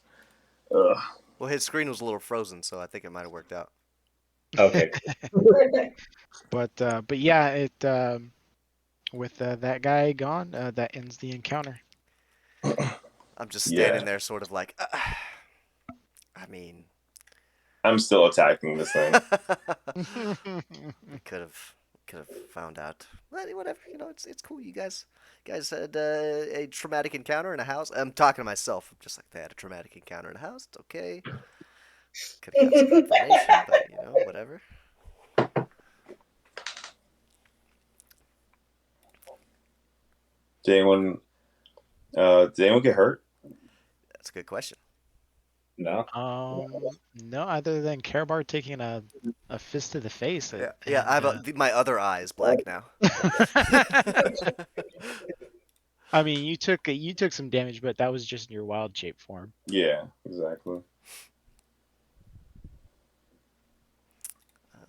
Well, his screen was a little frozen, so I think it might have worked out. Okay. But yeah, it with that guy gone, that ends the encounter. I'm just Yeah. standing there, sort of like, I mean, I'm still attacking this thing. we could could have found out. But whatever, it's cool. You guys had a traumatic encounter in a house. I'm talking to myself. I'm just like, they had a traumatic encounter in a house. It's okay. Could have got some information, but whatever. Did anyone get hurt? That's a good question. No. No, other than Karabar taking a fist to the face. Yeah. I have my other eye is black now. I mean, you took some damage, but that was just in your wild shape form. Yeah, exactly.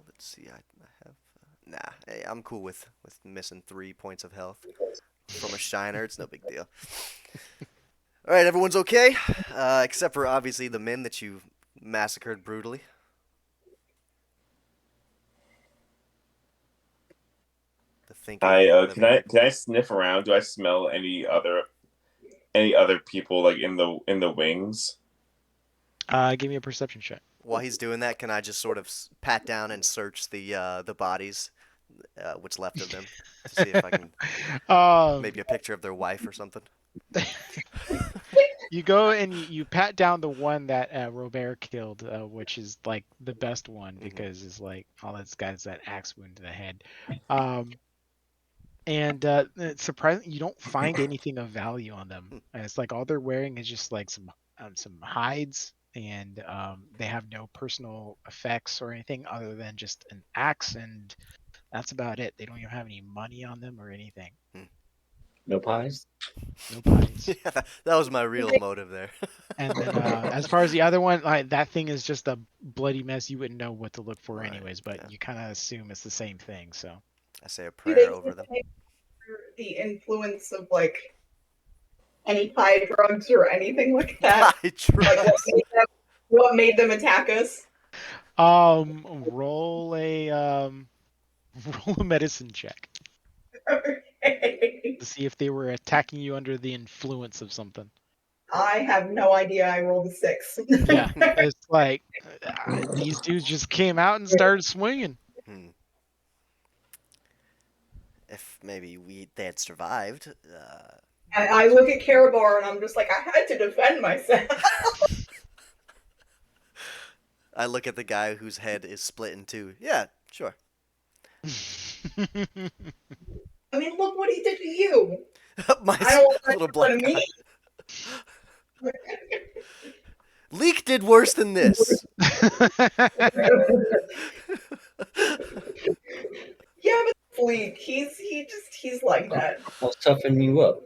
Let's see. I have. Nah, hey, I'm cool with missing 3 points of health from a shiner. It's no big deal. All right, everyone's okay, except for obviously the men that you massacred brutally. The thinking. Can I sniff around? Do I smell any other people like in the wings? Give me a perception check. While he's doing that, can I just sort of pat down and search the bodies, what's left of them, to see if I can maybe a picture of their wife or something? You go and you pat down the one that Robert killed, which is like the best one because it's like all this guy's that axe wound to the head. And it's surprising you don't find anything of value on them. And it's like all they're wearing is just like some hides, and they have no personal effects or anything other than just an axe, and that's about it. They don't even have any money on them or anything. No pies? No pies. Yeah, that was my real motive there. And then as far as the other one, like that thing is just a bloody mess. You wouldn't know what to look for anyways, but you kind of assume it's the same thing. So I say a prayer over them. The influence of like any pie drugs or anything like that. Pie drugs. Like what made them attack us? roll a medicine check Okay. to see if they were attacking you under the influence of something. I have no idea. I rolled a 6. Yeah, it's like these dudes just came out and started swinging. If maybe they had survived. And I look at Karabar and I'm just like, I had to defend myself. I look at the guy whose head is split in two. Yeah, sure. I mean, look what he did to you. My I don't want little to black me. Leek did worse than this. Yeah, but Fleek, he's like that. I'll toughen you up.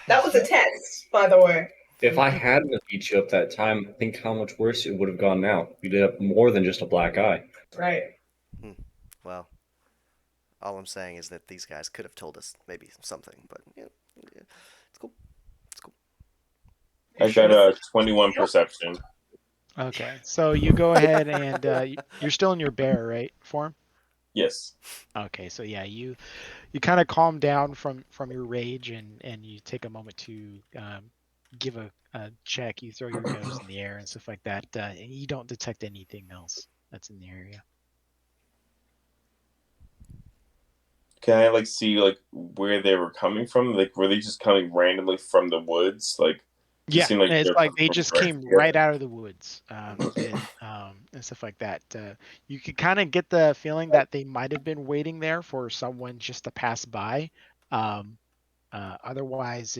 That was a test, by the way. If I hadn't beat you up that time, think how much worse it would have gone now. You'd have more than just a black eye. Right. Well, all I'm saying is that these guys could have told us maybe something, but it's cool. It's cool. I got a 21 perception. Okay, so you go ahead and you're still in your bear, right, form? Yes. Okay, so yeah, you kind of calm down from your rage and you take a moment to give a check. You throw your nose in the air and stuff like that, and you don't detect anything else that's in the area. Can I see where they were coming from? Like, were they just coming randomly from the woods? Like, yeah, it's like they just came right out of the woods and stuff like that. You could kind of get the feeling that they might have been waiting there for someone just to pass by. Otherwise,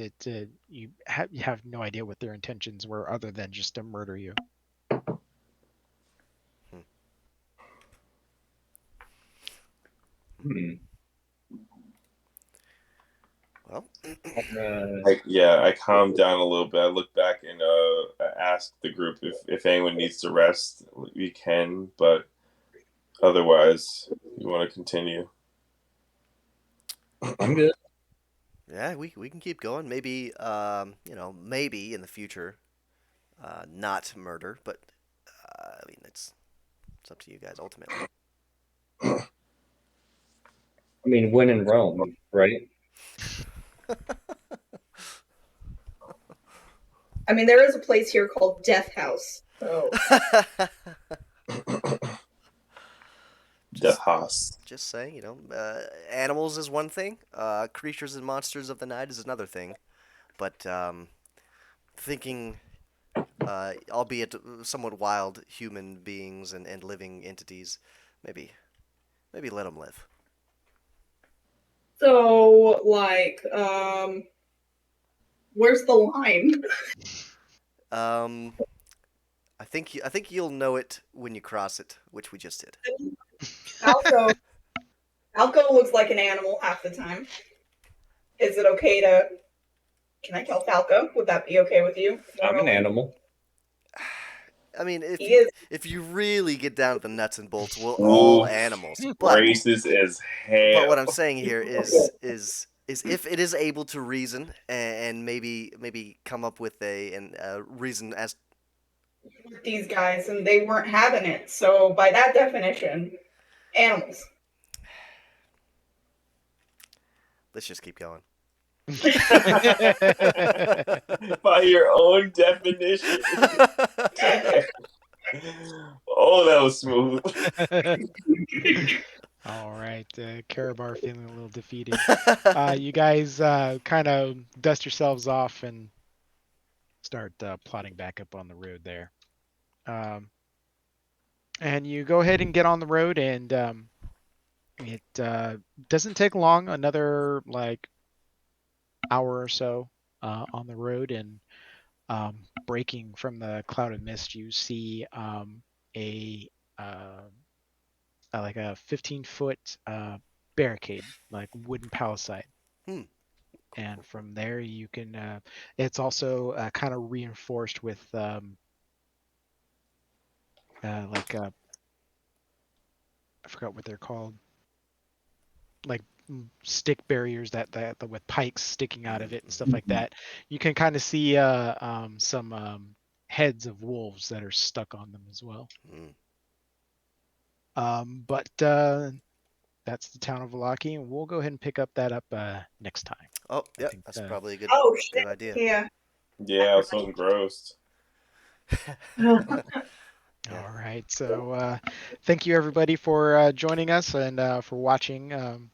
you have no idea what their intentions were other than just to murder you. Well, I calmed down a little bit. I look back and ask the group if anyone needs to rest. We can, but otherwise, you want to continue. I'm good. Yeah, we can keep going. Maybe maybe in the future, not murder, but I mean it's up to you guys ultimately. I mean, when in Rome, right? I mean, there is a place here called Death House. So. Death costs. Just saying, animals is one thing, creatures and monsters of the night is another thing. But thinking, albeit somewhat wild human beings and living entities, maybe let them live. So, like, where's the line? Um, I think you'll know it when you cross it, which we just did. Falco. Falco looks like an animal half the time. Is it okay to? Can I tell Falco? Would that be okay with you? I'm an animal. I mean, He is. if you really get down to the nuts and bolts, we're all Ooh, animals. racist as But what hell. I'm saying here is if it is able to reason and maybe come up with a reason as With these guys, and they weren't having it. So, by that definition, animals. let's just keep going. By your own definition. Oh, that was smooth. All right, Karabar feeling a little defeated. You guys kind of dust yourselves off and start plodding back up on the road there. And you go ahead and get on the road, and it doesn't take long, another like hour or so on the road, and breaking from the cloud of mist, you see a like a 15-foot barricade, like wooden palisade. Hmm. And from there you can it's also kind of reinforced with like I forgot what they're called, like stick barriers that with pikes sticking out of it and stuff like that. You can kind of see some heads of wolves that are stuck on them as well. Mm. But that's the town of Valaki, and we'll go ahead and pick up that up next time. Oh, I yeah, think that's probably a Oh good shit! idea. Yeah. Yeah, I was so engrossed. Yeah. All right. So thank you everybody for joining us and for watching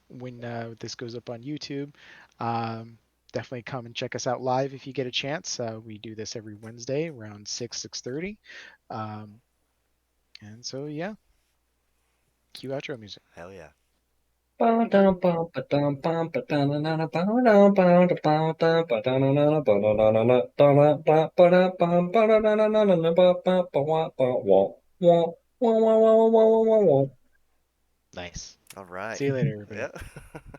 when this goes up on YouTube. Definitely come and check us out live if you get a chance. We do this every Wednesday around 6:30. Um, and so yeah, cue outro music. Hell yeah. Nice. All right. See you later, everybody. Yeah.